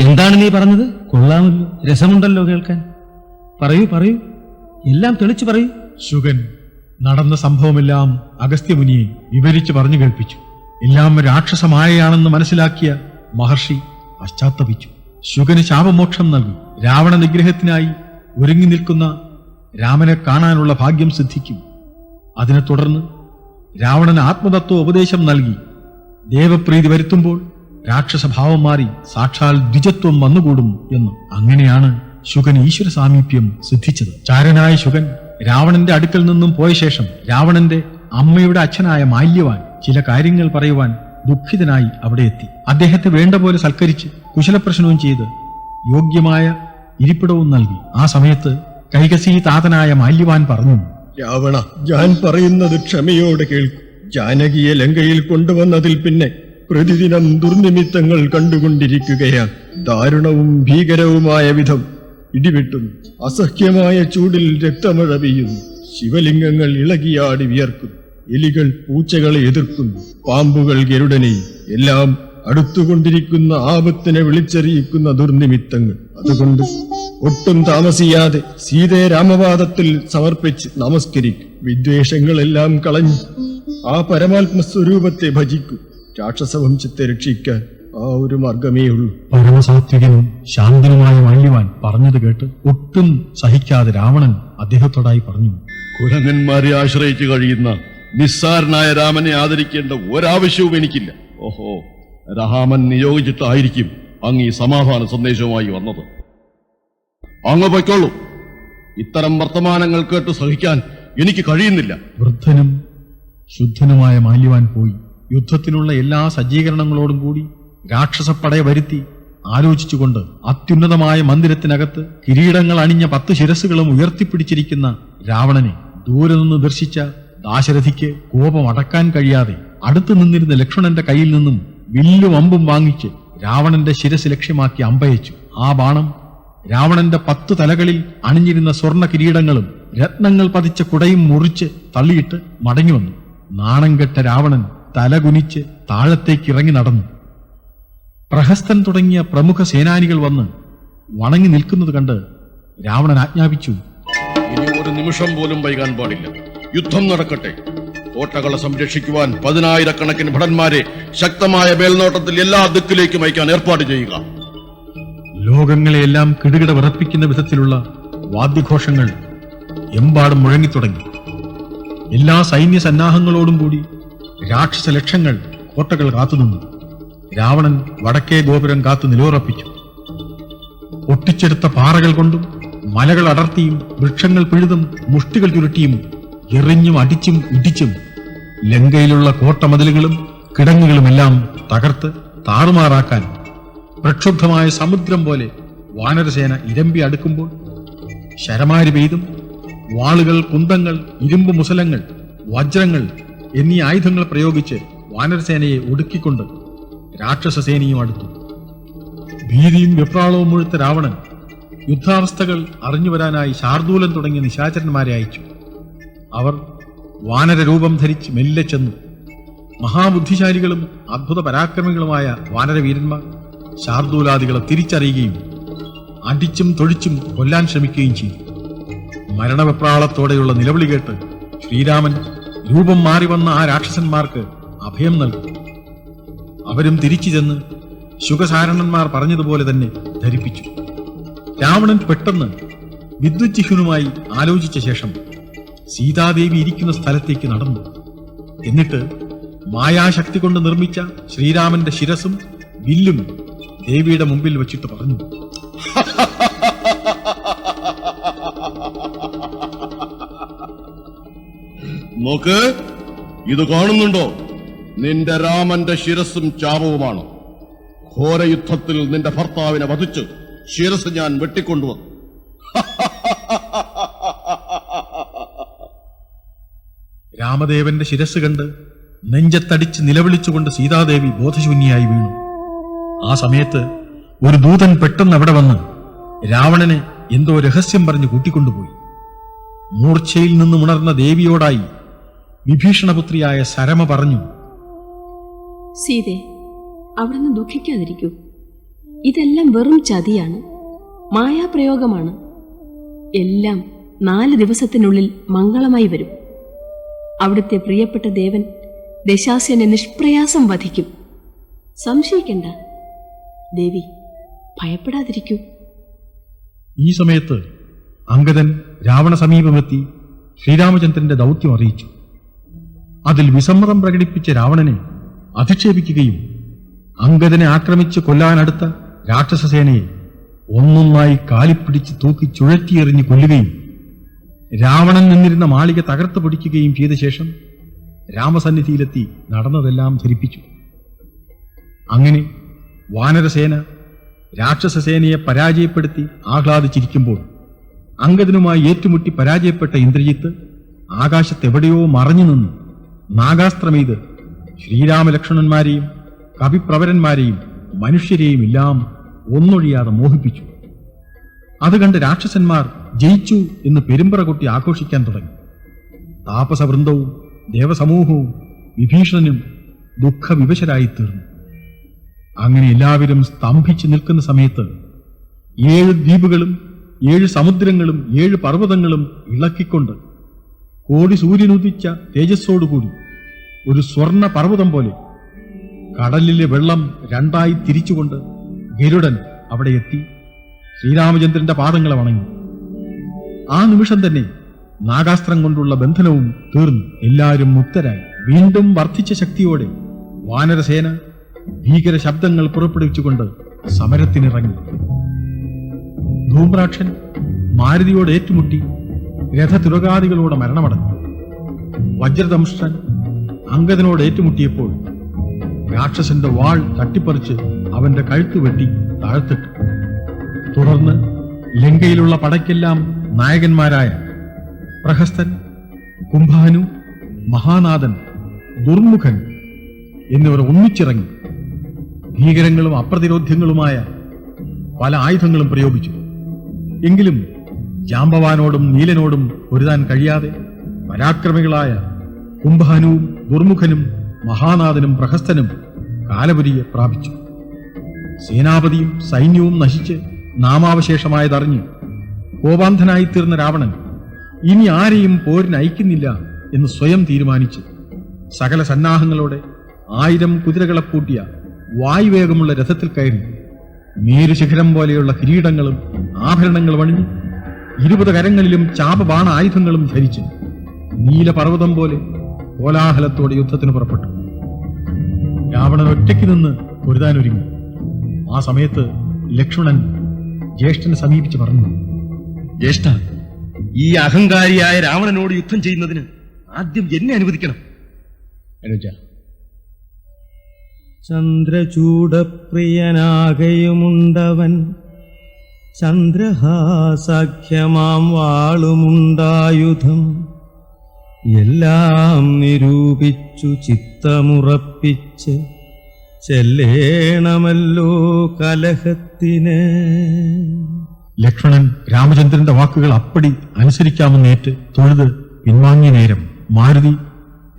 എന്താണ് നീ പറഞ്ഞത്? കൊള്ളാമല്ലോ, രസമുണ്ടല്ലോ കേൾക്കാൻ. പറയൂ, എല്ലാം തെളിച്ചു പറയൂ. ശുഗൻ നടന്ന സംഭവമെല്ലാം അഗസ്ത്യമുനിയെ വിവരിച്ചു പറഞ്ഞു കേൾപ്പിച്ചു. എല്ലാം രാക്ഷസമായയാണെന്ന് മനസ്സിലാക്കിയ മഹർഷി പശ്ചാത്തപിച്ചു. ശുഗന് ശാപമോക്ഷം നൽകി. രാവണ നിഗ്രഹത്തിനായി ഒരുങ്ങി നിൽക്കുന്ന രാമനെ കാണാനുള്ള ഭാഗ്യം സിദ്ധിക്കും. അതിനെ തുടർന്ന് രാവണന് ആത്മതത്വ ഉപദേശം നൽകി. ദേവപ്രീതി വരുത്തുമ്പോൾ രാക്ഷസഭാവം മാറി സാക്ഷാൽ ദ്വിജത്വം വന്നുകൂടും എന്ന്. അങ്ങനെയാണ് ശുഗൻ ഈശ്വര സാമീപ്യം സിദ്ധിച്ചത്. ചാരനായ ശുഗൻ രാവണന്റെ അടുക്കൽ നിന്നും പോയ ശേഷം രാവണന്റെ അമ്മയുടെ അച്ഛനായ മാല്യവാൻ ചില കാര്യങ്ങൾ പറയുവാൻ ദുഃഖിതനായി അവിടെ എത്തി. അദ്ദേഹത്തെ വേണ്ട പോലെ സൽക്കരിച്ച് കുശലപ്രശ്നവും ചെയ്ത് യോഗ്യമായ ഇരിപ്പിടവും നൽകി. ആ സമയത്ത് കൈകസീ താതനായ മാല്യവാൻ പറഞ്ഞു, രാവണ, ഞാൻ പറയുന്നത് ക്ഷമയോടെ കേൾക്കൂ. ജാനകിയെ ലങ്കയിൽ കൊണ്ടുവന്നതിൽ പിന്നെ പ്രതിദിനം ദുർനിമിത്തങ്ങൾ കണ്ടുകൊണ്ടിരിക്കുകയാണ്. ദാരുണവും ഭീകരവുമായ വിധം ഇടിവെട്ടുന്നു. അസഹ്യമായ ചൂടിൽ രക്തമഴ പെയ്യുന്നു. ശിവലിംഗങ്ങൾ ഇളകിയാടി വിയർക്കുന്നു. എലികൾ പൂച്ചകളെ എതിർക്കുന്നു. പാമ്പുകൾ ഗരുഡനെയും. എല്ലാം അടുത്തുകൊണ്ടിരിക്കുന്ന ആപത്തിനെ വിളിച്ചറിയിക്കുന്ന ദുർനിമിത്തങ്ങൾ. അതുകൊണ്ട് ഒട്ടും താമസിയാതെ സീതയെ രാമപാദത്തിൽ സമർപ്പിച്ച് നമസ്കരിക്കും. വിദ്വേഷങ്ങളെല്ലാം കളഞ്ഞ് ആ പരമാത്മസ്വരൂപത്തെ ഭജിക്കും. രാക്ഷസവംശത്തെ രക്ഷിക്കാൻ ആ ഒരു മാർഗമേ ഉള്ളൂ. പരമസാത്വികനും ശാന്തനുമായ മാല്യവാൻ പറഞ്ഞത് കേട്ട് ഒട്ടും സഹിക്കാതെ രാവണൻ അദ്ദേഹത്തോടായി പറഞ്ഞു, കുരങ്ങന്മാരെ ആശ്രയിച്ചു കഴിയുന്ന നിസ്സാരനായ രാമനെ ആദരിക്കേണ്ട ഒരാവശ്യവും എനിക്കില്ല. ഓഹോ, രാമൻ നിയോഗിച്ചിട്ടായിരിക്കും അങ്ങ് ഈ സമാധാന സന്ദേശവുമായി വന്നത്. അങ്ങ് പൊയ്ക്കോളൂ. ഇത്തരം വർത്തമാനങ്ങൾ കേട്ട് സഹിക്കാൻ എനിക്ക് കഴിയുന്നില്ല. വൃദ്ധനും ശുദ്ധനുമായ മാല്യവാൻ പോയി. യുദ്ധത്തിനുള്ള എല്ലാ സജ്ജീകരണങ്ങളോടും കൂടി രാക്ഷസപ്പടയെ വരുത്തി ആലോചിച്ചുകൊണ്ട് അത്യുന്നതമായ മന്ദിരത്തിനകത്ത് കിരീടങ്ങൾ അണിഞ്ഞ 10 ശിരസ്സുകളും ഉയർത്തിപ്പിടിച്ചിരിക്കുന്ന രാവണനെ ദൂരെ നിന്ന് ദർശിച്ച ദാശരഥിക്ക് കോപം അടക്കാൻ കഴിയാതെ അടുത്തു നിന്നിരുന്ന ലക്ഷ്മണന്റെ കയ്യിൽ നിന്നും വില്ലും അമ്പും വാങ്ങിച്ച് രാവണന്റെ ശിരസ് ലക്ഷ്യമാക്കി അമ്പയച്ചു. ആ ബാണം രാവണന്റെ 10 തലകളിൽ അണിഞ്ഞിരുന്ന സ്വർണ്ണ കിരീടങ്ങളും രത്നങ്ങൾ പതിച്ച കുടയും മുറിച്ച് തള്ളിയിട്ട് മടങ്ങി വന്നു. നാണം കെട്ട രാവണൻ തലകുനിച്ച് താഴത്തേക്ക് ഇറങ്ങി നടന്നു. പ്രഹസ്തൻ തുടങ്ങിയ പ്രമുഖ സേനാനികൾ വന്ന് വണങ്ങി നിൽക്കുന്നത് കണ്ട് രാവണൻ ആജ്ഞാപിച്ചു, ഇനി ഒരു നിമിഷം പോലും വൈകാൻ പാടില്ല. യുദ്ധം നടക്കട്ടെ. കോട്ടകളെ സംരക്ഷിക്കുവാൻ 10,000-കണക്കിന് ഭടന്മാരെ ശക്തമായ മേൽനോട്ടത്തിൽ എല്ലാ ദിക്കിലേക്കും അയക്കാൻ ഏർപ്പാട് ചെയ്യുക. ലോകങ്ങളെയെല്ലാം കിടുകിട വിറപ്പിക്കുന്ന വിധത്തിലുള്ള വാദ്യഘോഷങ്ങൾ എമ്പാടും മുഴങ്ങിത്തുടങ്ങി. എല്ലാ സൈന്യ സന്നാഹങ്ങളോടും കൂടി രാക്ഷസ ലക്ഷങ്ങൾ കോട്ടകൾ കാത്തുനിന്നു. രാവണൻ വടക്കേ ഗോപുരം കാത്തു നിലയുറപ്പിച്ചു. ഒട്ടിച്ചെടുത്ത പാറകൾ കൊണ്ടും മലകൾ അടർത്തിയും വൃക്ഷങ്ങൾ പിഴുതും മുഷ്ടികൾ ചുരുട്ടിയും എറിഞ്ഞും അടിച്ചും ഇടിച്ചും ലങ്കയിലുള്ള കോട്ടമതിലുകളും കിടങ്ങുകളുമെല്ലാം തകർത്ത് താറുമാറാക്കാൻ പ്രക്ഷുബ്ധമായ സമുദ്രം പോലെ വാനരസേന ഇരമ്പി അടുക്കുമ്പോൾ ശരമാരി പെയ്തും വാളുകൾ, കുന്തങ്ങൾ, ഇരുമ്പ് മുസലങ്ങൾ, വജ്രങ്ങൾ എന്നീ ആയുധങ്ങൾ പ്രയോഗിച്ച് വാനരസേനയെ ഒടുക്കിക്കൊണ്ട് രാക്ഷസസേനയും അടുത്തു. ഭീതിയും വെപ്രാളവും മുഴുത്ത രാവണൻ യുദ്ധാവസ്ഥകൾ അറിഞ്ഞുവരാനായി ശാർദൂലൻ തുടങ്ങിയ നിശാചരന്മാരെ അയച്ചു. അവർ വാനര രൂപം ധരിച്ച് മെല്ലെ ചെന്നു. മഹാബുദ്ധിശാലികളും അദ്ഭുത പരാക്രമികളുമായ വാനരവീരന്മാർ ശാർദൂലാദികളെ തിരിച്ചറിയുകയും അടിച്ചും തൊഴിച്ചും കൊല്ലാൻ ശ്രമിക്കുകയും ചെയ്തു. മരണവെപ്രാളത്തോടെയുള്ള നിലവിളി കേട്ട് ശ്രീരാമൻ രൂപം മാറി വന്ന ആ രാക്ഷസന്മാർക്ക് അഭയം നൽകി. അവരും തിരിച്ചു ചെന്ന് ശുഖസാരണന്മാർ പറഞ്ഞതുപോലെ തന്നെ ധരിപ്പിച്ചു. രാവണൻ പെട്ടെന്ന് വിദ്യുജ്ജിഹ്വനുമായി ആലോചിച്ച ശേഷം സീതാദേവി ഇരിക്കുന്ന സ്ഥലത്തേക്ക് നടന്നു. എന്നിട്ട് മായാശക്തി കൊണ്ട് നിർമ്മിച്ച ശ്രീരാമന്റെ ശിരസും വില്ലും ദേവിയുടെ മുമ്പിൽ വെച്ചിട്ട് പറഞ്ഞു: നോക്ക്, ഇത് കാണുന്നുണ്ടോ? നിന്റെ രാമന്റെ ശിരസും ചാപവുമാണ്. ഘോരയുദ്ധത്തിൽ നിന്റെ ഭർത്താവിനെ വധിച്ച് ശിരസ് ഞാൻ വെട്ടിക്കൊണ്ടുവന്നു. രാമദേവന്റെ ശിരസ് കണ്ട് നെഞ്ചത്തടിച്ച് നിലവിളിച്ചുകൊണ്ട് സീതാദേവി ബോധശൂന്യായി വീണു. ആ സമയത്ത് ഒരു ദൂതൻ പെട്ടെന്ന് അവിടെ വന്ന് രാവണനെ എന്തോ രഹസ്യം പറഞ്ഞ് കൂട്ടിക്കൊണ്ടുപോയി. മൂർച്ഛയിൽ നിന്നും ഉണർന്ന ദേവിയോടായി വിഭീഷണപുത്രിയായ സരമ പറഞ്ഞു: സീതേ, അവിടുന്ന് ദുഃഖിക്കാതിരിക്കൂ. ഇതെല്ലാം വെറും ചതിയാണ്, മായാപ്രയോഗമാണ്. എല്ലാം 4 ദിവസത്തിനുള്ളിൽ മംഗളമായി വരും. അവിടുത്തെ പ്രിയപ്പെട്ട ദേവൻ ദശാസ്യനെ നിഷ്പ്രയാസം വധിക്കും. സംശയിക്കണ്ട ദേവി, ഭയപ്പെടാതിരിക്കൂ. ഈ സമയത്ത് അംഗദൻ രാവണ സമീപമെത്തി ശ്രീരാമചന്ദ്രന്റെ ദൗത്യം അറിയിച്ചു. അതിൽ വിസമ്മതം പ്രകടിപ്പിച്ച രാവണനെ അധിക്ഷേപിക്കുകയും അംഗദനെ ആക്രമിച്ച് കൊല്ലാനടുത്ത രാക്ഷസസേനയെ ഒന്നൊന്നായി കാലിപ്പിടിച്ച് തൂക്കി ചുഴറ്റിയെറിഞ്ഞ് കൊല്ലുകയും രാവണൻ നിന്നിരുന്ന മാളിക തകർത്ത് പിടിക്കുകയും ചെയ്ത ശേഷം രാമസന്നിധിയിലെത്തി നടന്നതെല്ലാം ധരിപ്പിച്ചു. അങ്ങനെ വാനരസേന രാക്ഷസസേനയെ പരാജയപ്പെടുത്തി ആഹ്ലാദിച്ചിരിക്കുമ്പോൾ അംഗദനുമായി ഏറ്റുമുട്ടി പരാജയപ്പെട്ട ഇന്ദ്രജിത്ത് ആകാശത്തെവിടെയോ മറഞ്ഞു നിന്ന് നാഗാസ്ത്രമെയ്ത് ശ്രീരാമലക്ഷ്മണന്മാരെയും കവിപ്രവരന്മാരെയും മനുഷ്യരെയും എല്ലാം ഒന്നൊഴിയാതെ മോഹിപ്പിച്ചു. അത് കണ്ട് രാക്ഷസന്മാർ ജയിച്ചു എന്ന് പെരുമ്പറ കൊട്ടി ആഘോഷിക്കാൻ തുടങ്ങി. താപസവൃന്ദവും ദേവസമൂഹവും വിഭീഷണനും ദുഃഖവിവശരായിത്തീർന്നു. അങ്ങനെ എല്ലാവരും സ്തംഭിച്ചു നിൽക്കുന്ന സമയത്ത് 7 ദ്വീപുകളും 7 സമുദ്രങ്ങളും 7 പർവ്വതങ്ങളും ഇളക്കിക്കൊണ്ട് കോടി സൂര്യനുദിച്ച തേജസ്സോടുകൂടി ഒരു സ്വർണ്ണ പർവ്വതം പോലെ കടലിലെ വെള്ളം 2ആയി തിരിച്ചുകൊണ്ട് ഗരുഡൻ അവിടെ എത്തി ശ്രീരാമചന്ദ്രന്റെ പാദങ്ങളെ വണങ്ങി. ആ നിമിഷം തന്നെ നാഗാസ്ത്രം കൊണ്ടുള്ള ബന്ധനവും തീർന്നു. എല്ലാവരും മുക്തരായി. വീണ്ടും വർദ്ധിച്ച ശക്തിയോടെ വാനരസേന ഭീകര ശബ്ദങ്ങൾ പുറപ്പെടുവിച്ചുകൊണ്ട് സമരത്തിനിറങ്ങി. ധൂമ്രാക്ഷൻ മാരുതിയോട് ഏറ്റുമുട്ടി രഥതുരകാദികളോടെ മരണമടഞ്ഞു. വജ്രദംഷ്ടൻ അംഗദനോട് ഏറ്റുമുട്ടിയപ്പോൾ രാക്ഷസന്റെ വാൾ തട്ടിപ്പറിച്ച് അവന്റെ കഴുത്ത് വെട്ടി താഴ്ത്തിട്ടു. തുടർന്ന് ലങ്കയിലുള്ള പടയ്ക്കെല്ലാം നായകന്മാരായ പ്രഹസ്തൻ, കുംഭാനു, മഹാനാഥൻ, ദുർമുഖൻ എന്നിവർ ഒന്നിച്ചിറങ്ങി ഭീകരങ്ങളും അപ്രതിരോധ്യങ്ങളുമായ പല ആയുധങ്ങളും പ്രയോഗിച്ചു. എങ്കിലും ജാംബവാനോടും നീലനോടും പൊരുതാൻ കഴിയാതെ പരാക്രമികളായ കുംഭാനുവും ദുർമുഖനും മഹാനാഥനും പ്രഹസ്തനും കാലപുരിയെ പ്രാപിച്ചു. സേനാപതിയും സൈന്യവും നശിച്ച് നാമാവശേഷമായതറിഞ്ഞ് കോപാന്ധനായിത്തീർന്ന രാവണൻ ഇനി ആരെയും പോരിന് അയക്കുന്നില്ല എന്ന് സ്വയം തീരുമാനിച്ച് സകല സന്നാഹങ്ങളോടെ 1000 കുതിരകളെ പൂട്ടിയ വായുവേഗമുള്ള രഥത്തിൽ കയറി മേരുശിഖരം പോലെയുള്ള കിരീടങ്ങളും ആഭരണങ്ങളും അണിഞ്ഞ് 20 കരങ്ങളിലും ചാപബാണ ആയുധങ്ങളും ധരിച്ച് നീലപർവ്വതം പോലെ കോലാഹലത്തോടെ യുദ്ധത്തിന് പുറപ്പെട്ടു. രാവണൻ ഒറ്റയ്ക്ക് നിന്ന് പൊരുതാനൊരുങ്ങി. ആ സമയത്ത് ലക്ഷ്മണൻ ജ്യേഷ്ഠനെ സമീപിച്ച് പറഞ്ഞു: ജ്യേഷ്ഠ, ഈ അഹങ്കാരിയായ രാവണനോട് യുദ്ധം ചെയ്യുന്നതിന് ആദ്യം എന്നെ അനുവദിക്കണം. അനുജ, ചന്ദ്രചൂടപ്രിയനാകയുമുണ്ടവൻ, ചന്ദ്രഹാസാഖ്യമാം വാളുമുണ്ടായുധം, എല്ലാം നിരൂപിച്ചു ചിത്തമുറപ്പിച്ച് ചെല്ലേണമല്ലോ കലഹത്തിന്. ലക്ഷ്മണൻ രാമചന്ദ്രന്റെ വാക്കുകൾ അപ്പടി അനുസരിക്കാമെന്നേറ്റ് തൊഴുത് പിൻവാങ്ങിയ നേരം മാരുതി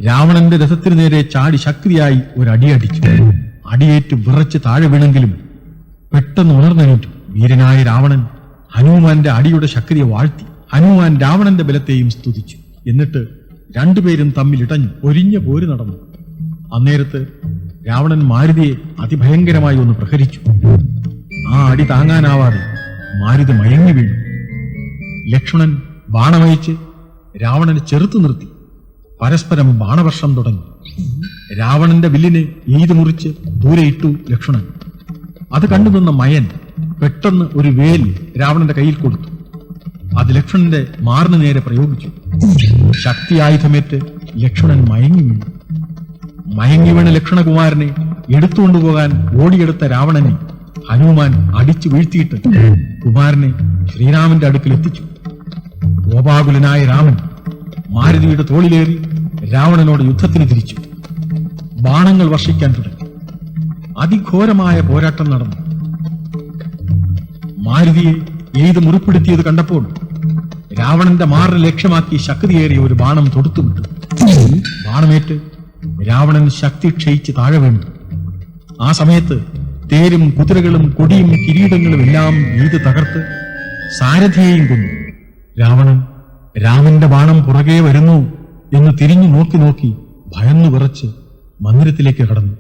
രാവണന്റെ രഥത്തിനു നേരെ ചാടി ശക്തിയായി ഒരടിയടിച്ചു. അടിയേറ്റ് വിറച്ച് താഴെ വീണെങ്കിലും പെട്ടെന്ന് ഉണർന്നെണീറ്റു. വീരനായ രാവണൻ ഹനുമാന്റെ അടിയുടെ ശക്തിയെ വാഴ്ത്തി. ഹനുമാൻ രാവണന്റെ ബലത്തെയും സ്തുതിച്ചു. എന്നിട്ട് രണ്ടുപേരും തമ്മിൽ ഇടഞ്ഞു ഒരിഞ്ഞ പോര് നടന്നു. അന്നേരത്ത് രാവണൻ മാരുതിയെ അതിഭയങ്കരമായി ഒന്ന് പ്രഹരിച്ചു. ആ അടി താങ്ങാനാവാതെ മാരുതി മയങ്ങി വീണു. ലക്ഷ്മണൻ ബാണമയച്ച് രാവണനെ ചെറുത്തു നിർത്തി. പരസ്പരം ബാണവർഷം തുടങ്ങി. രാവണന്റെ വില്ലിനെ ഈത് മുറിച്ച് ദൂരെ ഇട്ടു ലക്ഷ്മണൻ. അത് കണ്ടുനിന്ന മയൻ പെട്ടെന്ന് ഒരു വേൽ രാവണന്റെ കയ്യിൽ കൊടുത്തു. അത് ലക്ഷ്മണന്റെ മാറിന് നേരെ പ്രയോഗിച്ചു. ശക്തിയായുധമേറ്റ് ലക്ഷ്മണൻ മയങ്ങി വീണു. മയങ്ങി വീണ ലക്ഷ്മണകുമാരനെ എടുത്തുകൊണ്ടുപോകാൻ ഓടിയെടുത്ത രാവണനെ ഹനുമാൻ അടിച്ചു വീഴ്ത്തിയിട്ട് കുമാരനെ ശ്രീരാമന്റെ അടുക്കൽ എത്തിച്ചു. കോപാകുലനായ രാമൻ മാരുതിയുടെ തോളിലേറി രാവണനോട് യുദ്ധത്തിന് തിരിച്ചു. ബാണങ്ങൾ വർഷിക്കാൻ തുടങ്ങി. അതിഘോരമായ പോരാട്ടം നടന്നു. മാരുതിയെ എയ്ത് മുറിപ്പെടുത്തിയത് കണ്ടപ്പോൾ രാവണന്റെ മാറിനെ ലക്ഷ്യമാക്കി ശക്തിയേറിയ ഒരു ബാണം തൊടുത്തുവിട്ടു. ബാണമേറ്റ് രാവണൻ ശക്തി ക്ഷയിച്ച് താഴെ വീണു. ആ സമയത്ത് തേരും കുതിരകളും കൊടിയും കിരീടങ്ങളും എല്ലാം ഈത് തകർത്ത് സാരഥിയെയും കൊന്നു. രാവണൻ രാമന്റെ ബാണം പുറകെ വരുന്നു എന്ന് തിരിഞ്ഞു നോക്കി ഭയന്നു വിറച്ച് മന്ദിരത്തിലേക്ക് കടന്നു.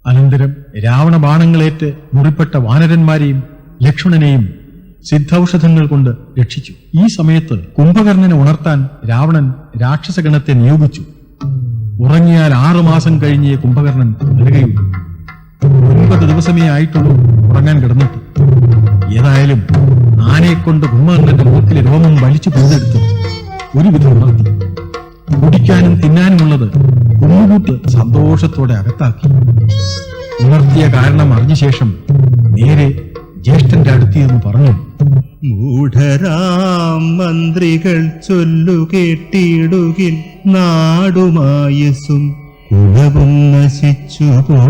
അനന്തരം രാവണ ബാണങ്ങളേറ്റ് മുറിപ്പെട്ട വാനരന്മാരെയും ലക്ഷ്മണനെയും സിദ്ധൌഷധങ്ങൾ കൊണ്ട് രക്ഷിച്ചു. ഈ സമയത്ത് കുംഭകർണനെ ഉണർത്താൻ രാവണൻ രാക്ഷസഗണത്തെ നിയോഗിച്ചു. ഉറങ്ങിയാൽ 6 മാസം കഴിഞ്ഞേ കുംഭകർണൻ നൽകുകയുള്ളൂ. 9 ദിവസമേ ആയിട്ടുള്ളൂ ഉറങ്ങാൻ കിടന്നിട്ട്. ഏതായാലും ആനയെക്കൊണ്ട് കുംഭകർണന്റെ മൂക്കിലെ രോമം വലിച്ചു പിഴുതെടുത്ത് ഒരുവിധം ഉണർത്തി. കുടിക്കാനും തിന്നാനുമുള്ളത് കുമ്മുകൂട്ട് സന്തോഷത്തോടെ അകത്താക്കി. ഉണർത്തിയ കാരണം അറിഞ്ഞ ശേഷം നേരെ ജ്യേഷ്ഠന്റെ അടുത്തിയെന്ന് പറഞ്ഞു. മൂഢരാം മന്ത്രികൾ ചൊല്ലുകേട്ടിടുകിൽ നാടുമായസും കുലവും നശിച്ചുപോ.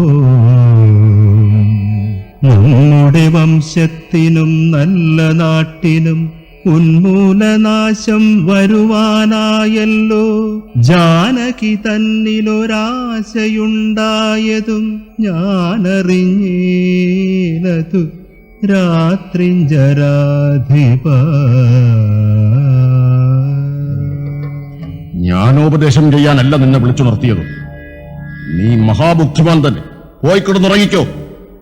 നമ്മുടെ വംശത്തിനും നല്ല നാട്ടിനും ഉന്മൂലനാശം വരുവാനായല്ലോ. ജാനകി തന്നിലൊരാശയുണ്ടായതും ഞാനറിഞ്ഞേനതു രാത്രിഞ്ചരാധിപ. ജ്ഞാനോപദേശം ചെയ്യാനല്ല നിന്നെ വിളിച്ചു നിർത്തിയത്. നീ മഹാബുദ്ധിമാൻ തന്നെ. പോയി കിടന്നുറങ്ങിക്കോ.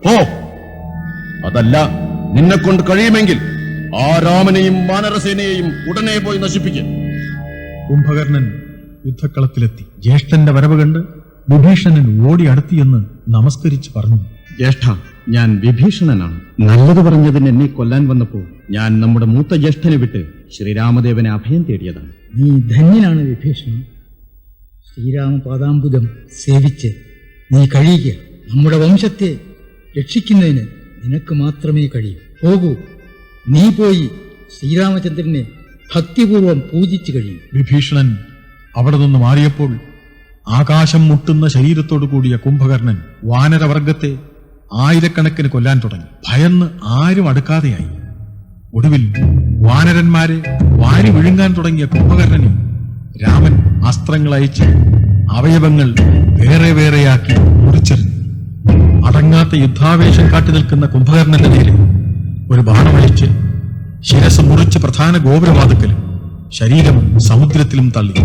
പോ. അതല്ല, നിന്നെക്കൊണ്ട് കഴിയുമെങ്കിൽ ആ രാമനെയും വാനരസേനയെയും ഉടനെ പോയി നശിപ്പിക്കും. കുംഭകർണൻ യുദ്ധക്കളത്തിലെത്തി. ജ്യേഷ്ഠന്റെ വരവ് കണ്ട് വിഭീഷണൻ ഓടി അടുത്തിയെന്ന് നമസ്കരിച്ച് പറഞ്ഞു. ജ്യേഷ്ഠ, ഞാൻ വിഭീഷണനാണ്. നല്ലത് പറഞ്ഞതിന് എന്നെ കൊല്ലാൻ വന്നപ്പോൾ ഞാൻ നമ്മുടെ മൂത്ത ജ്യേഷ്ഠനെ വിട്ട് ശ്രീരാമദേവനെ അഭയം തേടിയതാണ്. നീ ധന്യനാണ് വിഭീഷണ. ശ്രീരാമപാദാംബുജം സേവിച്ച് നീ കഴിയുക. നമ്മുടെ വംശത്തെ രക്ഷിക്കുന്നതിന് നിനക്ക് മാത്രമേ കഴിയൂ. പോകൂ, നീ പോയി ശ്രീരാമചന്ദ്രനെ ഭക്തിപൂർവം പൂജിച്ചു കഴിയും. വിഭീഷണൻ അവിടെ നിന്ന് മാറിയപ്പോൾ ആകാശം മുട്ടുന്ന ശരീരത്തോടു കൂടിയ കുംഭകർണൻ വാനരവർഗത്തെ ആയിരക്കണക്കിന് കൊല്ലാൻ തുടങ്ങി. ഭയന്ന് ആരും അടുക്കാതെയായി. ഒടുവിൽ വാനരന്മാരെ വാരി വിഴുങ്ങാൻ തുടങ്ങിയ കുംഭകർണനെ രാമൻ അസ്ത്രങ്ങൾ അയച്ച് അവയവങ്ങൾ വേറെ വേറെയാക്കി മുറിച്ചെറിഞ്ഞു. അടങ്ങാത്ത യുദ്ധാവേശം കാട്ടി നിൽക്കുന്ന കുംഭകർണന്റെ നേരെ ഒരു ബാണമഴിച്ച് ശിരസ് മുറിച്ച് പ്രധാന ഗോപുരവാതുക്കലും ശരീരം സമുദ്രത്തിലും തള്ളി.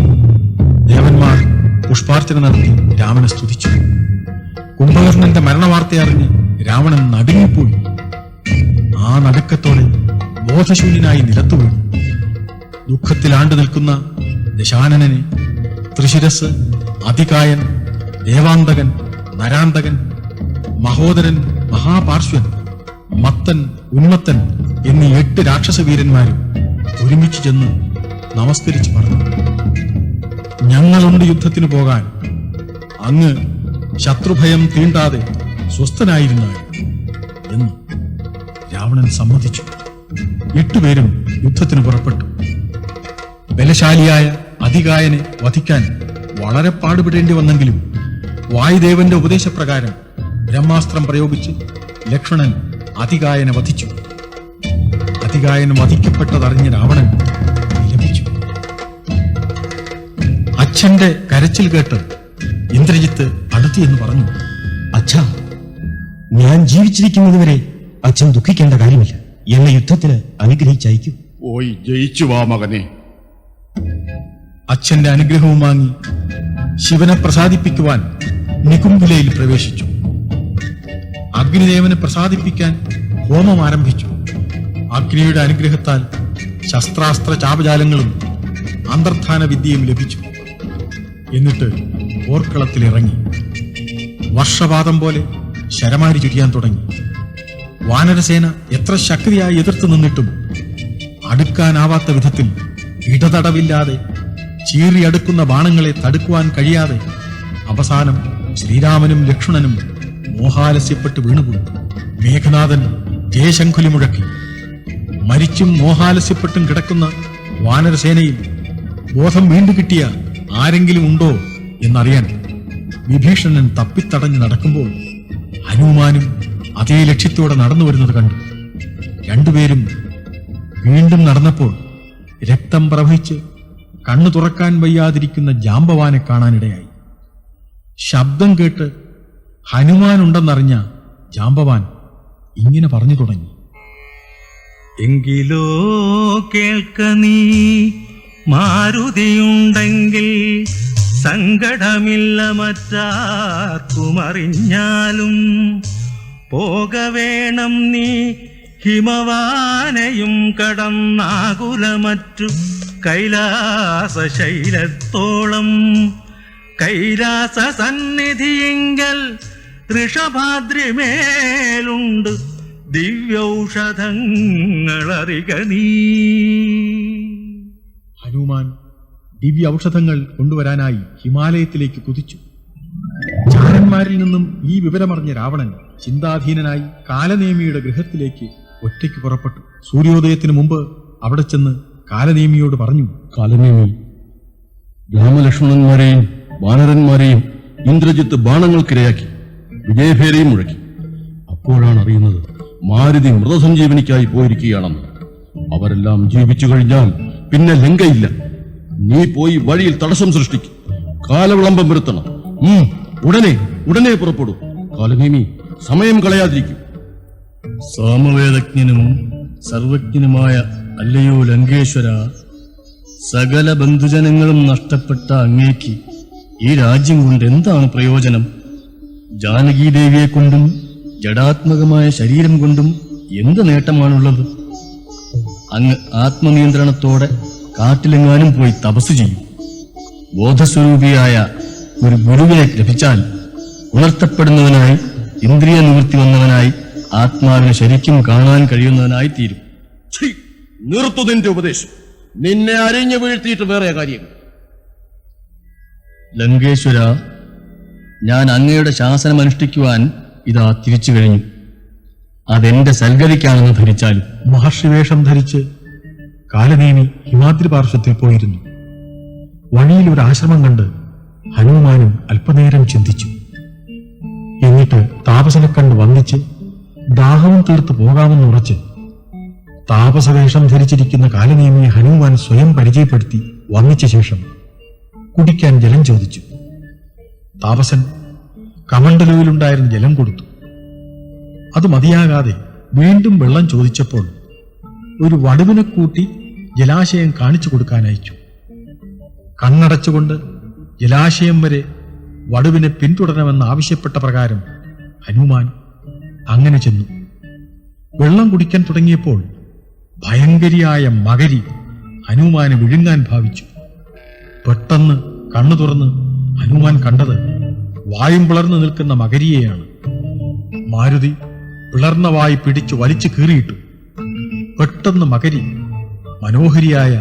ദേവന്മാർ പുഷ്പാർച്ചന നടത്തി രാമനെ സ്തുതിച്ചു. കുംഭകർണന്റെ മരണവാർത്തയറിഞ്ഞ് രാവണൻ നടുങ്ങിപ്പോയി. ആ നടുക്കത്തോടെ ബോധശൂന്യനായി നിലത്തു വീണു. ദുഃഖത്തിലാണ്ടു നിൽക്കുന്ന ദശാനനനെ ത്രിശിരസ്, അതികായൻ, ദേവാന്തകൻ, നരാന്തകൻ, മഹോദരൻ, മഹാപാർശ്വൻ, മത്തൻ, ഉന്മത്തൻ എന്നീ 8 രാക്ഷസ വീരന്മാരും ഒരുമിച്ച് ചെന്ന് നമസ്കരിച്ച് പറഞ്ഞു. ഞങ്ങളുണ്ട് യുദ്ധത്തിന് പോകാൻ. അങ്ങ് ശത്രുഭയം തീണ്ടാതെ സ്വസ്ഥനായിരുന്നാൽ എന്ന് രാവണൻ സമ്മതിച്ചു. 8 പേരും യുദ്ധത്തിന് പുറപ്പെട്ടു. ബലശാലിയായ അതികായനെ വധിക്കാൻ വളരെ പാടുപെടേണ്ടി വന്നെങ്കിലും വായുദേവന്റെ ഉപദേശപ്രകാരം ബ്രഹ്മാസ്ത്രം പ്രയോഗിച്ച് ലക്ഷ്മണൻ അതികായനെ വധിച്ചു. അതികായൻ വധിക്കപ്പെട്ടതറിഞ്ഞ രാവണൻ വിലപിച്ചു. അച്ഛന്റെ കരച്ചിൽ കേട്ട് ഇന്ദ്രജിത്ത് അടുത്തു എന്ന് പറഞ്ഞു, അച്ഛാ, ഞാൻ ജീവിച്ചിരിക്കുന്നതുവരെ അച്ഛൻ ദുഃഖിക്കേണ്ട കാര്യമില്ല. എന്നെ യുദ്ധത്തിന് അനുഗ്രഹിച്ചയക്കൂ. പോയി ജയിച്ചു വാ മകനെ. അച്ഛന്റെ അനുഗ്രഹവും വാങ്ങി ശിവനെ പ്രസാദിപ്പിക്കുവാൻ നികുംബിലയിൽ പ്രവേശിച്ചു. അഗ്നിദേവനെ പ്രസാദിപ്പിക്കാൻ ഹോമം ആരംഭിച്ചു. അഗ്നിയുടെ അനുഗ്രഹത്താൽ ശസ്ത്രാസ്ത്ര ചാപജാലങ്ങളും അന്തർധാന വിദ്യയും ലഭിച്ചു. എന്നിട്ട് പോർക്കളത്തിലിറങ്ങി. വർഷപാതം പോലെ ശരമാരി ചുരിയാൻ തുടങ്ങി. വാനരസേന എത്ര ശക്തിയായി എതിർത്തു നിന്നിട്ടും അടുക്കാനാവാത്ത വിധത്തിൽ ഇടതടവില്ലാതെ ചീറിയടുക്കുന്ന ബാണങ്ങളെ തടുക്കുവാൻ കഴിയാതെ അവസാനം ശ്രീരാമനും ലക്ഷ്മണനും മോഹാലസ്യപ്പെട്ട് വീണുപോയി. മേഘനാഥൻ ജയശംഖുലി മുഴക്കി. മരിച്ചും മോഹാലസ്യപ്പെട്ടും കിടക്കുന്ന വാനരസേനയിൽ ബോധം വീണ്ടു കിട്ടിയ ആരെങ്കിലും ഉണ്ടോ എന്നറിയാൻ വിഭീഷണൻ തപ്പിത്തടഞ്ഞ് നടക്കുമ്പോൾ ഹനുമാനും അതേ ലക്ഷ്യത്തോടെ നടന്നു വരുന്നത് കണ്ടു. 2 പേരും വീണ്ടും നടന്നപ്പോൾ രക്തം പ്രവഹിച്ച് കണ്ണു തുറക്കാൻ വയ്യാതിരിക്കുന്ന ജാമ്പവാനെ കാണാനിടയായി. ശബ്ദം കേട്ട് ഹനുമാനുണ്ടെന്നറിഞ്ഞ ജാമ്പവാൻ ഇങ്ങനെ പറഞ്ഞു തുടങ്ങി: എങ്കിലോ കേൾക്ക നീ, മാരുതിയുണ്ടെങ്കിൽ സങ്കടമില്ല മറ്റാർക്കും അറിഞ്ഞാലും. പോകവേണം നീ ഹിമവാനയും കടന്നാകുലമറ്റു കൈലാസശൈലത്തോളം. കൈലാസ സന്നിധിയെങ്കിൽ ഋഷഭാദ്രിമേലുണ്ട് ദിവ്യൌഷധങ്ങളറിക നീ. ഹനുമാൻ ദിവ്യ ഔഷധങ്ങൾ കൊണ്ടുവരാനായി ഹിമാലയത്തിലേക്ക് കുതിച്ചു. ചാരന്മാരിൽ നിന്നും ഈ വിവരമറിഞ്ഞ രാവണൻ ചിന്താധീനനായി കാലനേമിയുടെ ഗൃഹത്തിലേക്ക് ഒറ്റയ്ക്ക് പുറപ്പെട്ടു. സൂര്യോദയത്തിനു മുമ്പ് അവിടെ ചെന്ന് കാലനേമിയോട് പറഞ്ഞു: കാലനേമി, രാമലക്ഷ്മണന്മാരെയും വാനരന്മാരെയും ഇന്ദ്രജിത്ത് ബാണങ്ങൾക്കിരയാക്കി വിജയഭേരയും മുഴക്കി. അപ്പോഴാണ് അറിയുന്നത് മാരുതി മൃതസഞ്ജീവനിക്കായി പോയിരിക്കുകയാണെന്ന്. അവരെല്ലാം ജീവിച്ചു കഴിഞ്ഞാൽ പിന്നെ ലങ്കയില്ല. നീ പോയി വഴിയിൽ തടസ്സം സൃഷ്ടിക്കും, കാലവിളംബം വരുത്തണം. ഉടനെ പുറപ്പെടൂ. കാലനേമി, സമയം കളയാതിരിക്കും. സാമവേദജ്ഞനും സർവജ്ഞനുമായ അല്ലയോ ലങ്കേശ്വര, സകല ബന്ധുജനങ്ങളും നഷ്ടപ്പെട്ട അങ്ങേക്ക് ഈ രാജ്യം കൊണ്ട് എന്താണ് പ്രയോജനം? ജാനകീദേവിയെ കൊണ്ടും ജഡാത്മകമായ ശരീരം കൊണ്ടും എന്ത് നേട്ടമാണുള്ളത്? അങ്ങ് ആത്മനിയന്ത്രണത്തോടെ കാട്ടിലെങ്ങാനും പോയി തപസ് ചെയ്യും. ബോധസ്വരൂപിയായ ഒരു ഗുരുവിനെ ലഭിച്ചാൽ ഉണർത്തപ്പെടുന്നവനായി, ഇന്ദ്രിയ നിവൃത്തി വന്നവനായി, ആത്മാവിനെ ശരിക്കും കാണാൻ കഴിയുന്നവനായി തീരും. നിർത്തു നിന്റെ ഉപദേശം. നിന്നെ അരിഞ്ഞു വീഴ്ത്തിയിട്ട് വേറെ കാര്യം. ലങ്കേശ്വര, ഞാൻ അങ്ങയുടെ ശാസനം അനുഷ്ഠിക്കുവാൻ ഇതാ തിരിച്ചു കഴിഞ്ഞു. അതെന്റെ സൽഗതിക്കാണെന്ന് ധരിച്ചാലും. മഹർഷിവേഷം ധരിച്ച് കാലനേമി ഹിമാദ്രി പാർശ്വത്തിൽ പോയിരുന്നു. വഴിയിൽ ഒരു ആശ്രമം കണ്ട് ഹനുമാനും അല്പനേരം ചിന്തിച്ചു. എന്നിട്ട് താപസനെ കണ്ട് വന്ദിച്ച് ദാഹവും തീർത്ത് പോകാമെന്ന് ഉറച്ച് താപസവേഷം ധരിച്ചിരിക്കുന്ന കാലനേമിയെ ഹനുമാൻ സ്വയം പരിചയപ്പെടുത്തി വന്ദിച്ച ശേഷം കുടിക്കാൻ ജലം ചോദിച്ചു. താപസൻ കമണ്ഡലുവിലുണ്ടായിരുന്ന ജലം കൊടുത്തു. അത് മതിയാകാതെ വീണ്ടും വെള്ളം ചോദിച്ചപ്പോൾ ഒരു വടുവിനെ കൂട്ടി ജലാശയം കാണിച്ചു കൊടുക്കാൻ അയച്ചു. കണ്ണടച്ചുകൊണ്ട് ജലാശയം വരെ വടുവിനെ പിന്തുടരണമെന്ന് ആവശ്യപ്പെട്ട പ്രകാരം ഹനുമാൻ അങ്ങനെ ചെന്നു. വെള്ളം കുടിക്കാൻ തുടങ്ങിയപ്പോൾ ഭയങ്കരിയായ മകരി ഹനുമാനെ വിഴുങ്ങാൻ ഭാവിച്ചു. പെട്ടെന്ന് കണ്ണു തുറന്ന് ഹനുമാൻ കണ്ടത് വായും പിളർന്നു നിൽക്കുന്ന മകരിയെയാണ്. മാരുതി പിളർന്ന വായി പിടിച്ചു വലിച്ചു കീറിയിട്ടു. പെട്ടെന്ന് മകരി മനോഹരിയായ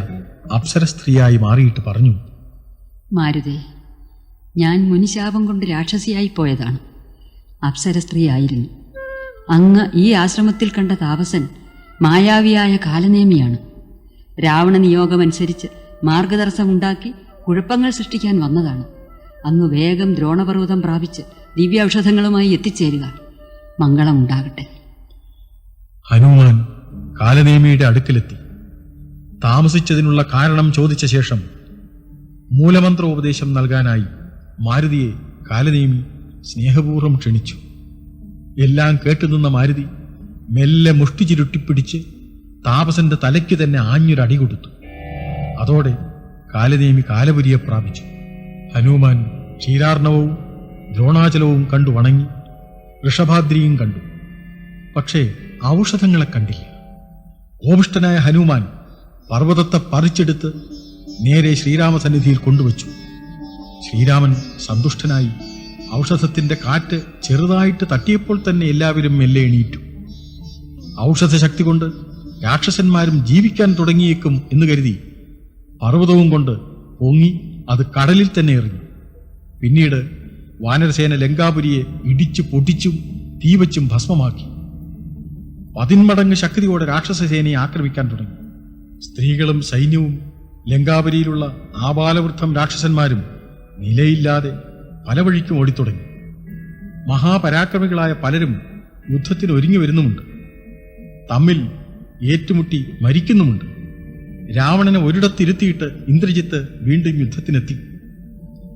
അപ്സരസ്ത്രീയായി മാറിയിട്ട് പറഞ്ഞു: മാരുതേ, ഞാൻ മുനിശാപം കൊണ്ട് രാക്ഷസിയായി പോയതാണ്. അപ്സര സ്ത്രീയായിരുന്നു. അങ്ങ് ഈ ആശ്രമത്തിൽ കണ്ട താപസൻ മായാവിയായ കാലനേമിയാണ്. രാവണ നിയോഗമനുസരിച്ച് മാർഗതടസ്സമുണ്ടാക്കി കുഴപ്പങ്ങൾ സൃഷ്ടിക്കാൻ വന്നതാണ്. അങ്ങ് വേഗം ദ്രോണപർവ്വതം പ്രാപിച്ച് ദിവ്യൌഷധങ്ങളുമായി എത്തിച്ചേരുക. മംഗളമുണ്ടാകട്ടെ. ഹനുമാൻ കാലനേമിയുടെ അടുക്കലെത്തി താമസിച്ചതിനുള്ള കാരണം ചോദിച്ച ശേഷം മൂലമന്ത്രോപദേശം നൽകാനായി മാരുതിയെ കാലനേമി സ്നേഹപൂർവ്വം ക്ഷണിച്ചു. എല്ലാം കേട്ടുനിന്ന മാരുതി മെല്ലെ മുഷ്ടി ചുരുട്ടിപ്പിടിച്ച് താപസന്റെ തലയ്ക്ക് തന്നെ ആഞ്ഞൊരടി കൊടുത്തു. അതോടെ കാലനേമി കാലപുരിയെ പ്രാപിച്ചു. ഹനുമാൻ ക്ഷീരാർണവവും ദ്രോണാചലവും കണ്ടു വണങ്ങി. ഋഷഭാദ്രിയും കണ്ടു. പക്ഷേ ഔഷധങ്ങളെ കണ്ടില്ല. കോപിഷ്ഠനായ ഹനുമാൻ പർവ്വതത്തെ പറിച്ചെടുത്ത് നേരെ ശ്രീരാമസന്നിധിയിൽ കൊണ്ടുവച്ചു. ശ്രീരാമൻ സന്തുഷ്ടനായി ഔഷധത്തിന്റെ കാറ്റ് ചെറുതായിട്ട് തട്ടിയപ്പോൾ തന്നെ എല്ലാവരും മെല്ലെ എണീറ്റു. ഔഷധശക്തി കൊണ്ട് രാക്ഷസന്മാരും ജീവിക്കാൻ തുടങ്ങിയേക്കും എന്ന് കരുതി പർവ്വതവും കൊണ്ട് പൊങ്ങി അത് കടലിൽ തന്നെ എറിഞ്ഞു. പിന്നീട് വാനരസേന ലങ്കാപുരിയെ ഇടിച്ചു പൊട്ടിച്ചും തീവച്ചും ഭസ്മമാക്കി. 10 മടങ്ങ് ശക്തിയോടെ രാക്ഷസസേനയെ ആക്രമിക്കാൻ തുടങ്ങി. സ്ത്രീകളും സൈന്യവും ലങ്കാപുരിയിലുള്ള ആബാലവൃദ്ധം രാക്ഷസന്മാരും നിലയില്ലാതെ പല വഴിക്കും ഓടിത്തുടങ്ങി. മഹാപരാക്രമികളായ പലരും യുദ്ധത്തിന് ഒരുങ്ങി വരുന്നുമുണ്ട്. തമ്മിൽ ഏറ്റുമുട്ടി മരിക്കുന്നുമുണ്ട്. രാവണനെ ഒരിടത്തിരുത്തിയിട്ട് ഇന്ദ്രജിത്ത് വീണ്ടും യുദ്ധത്തിനെത്തി.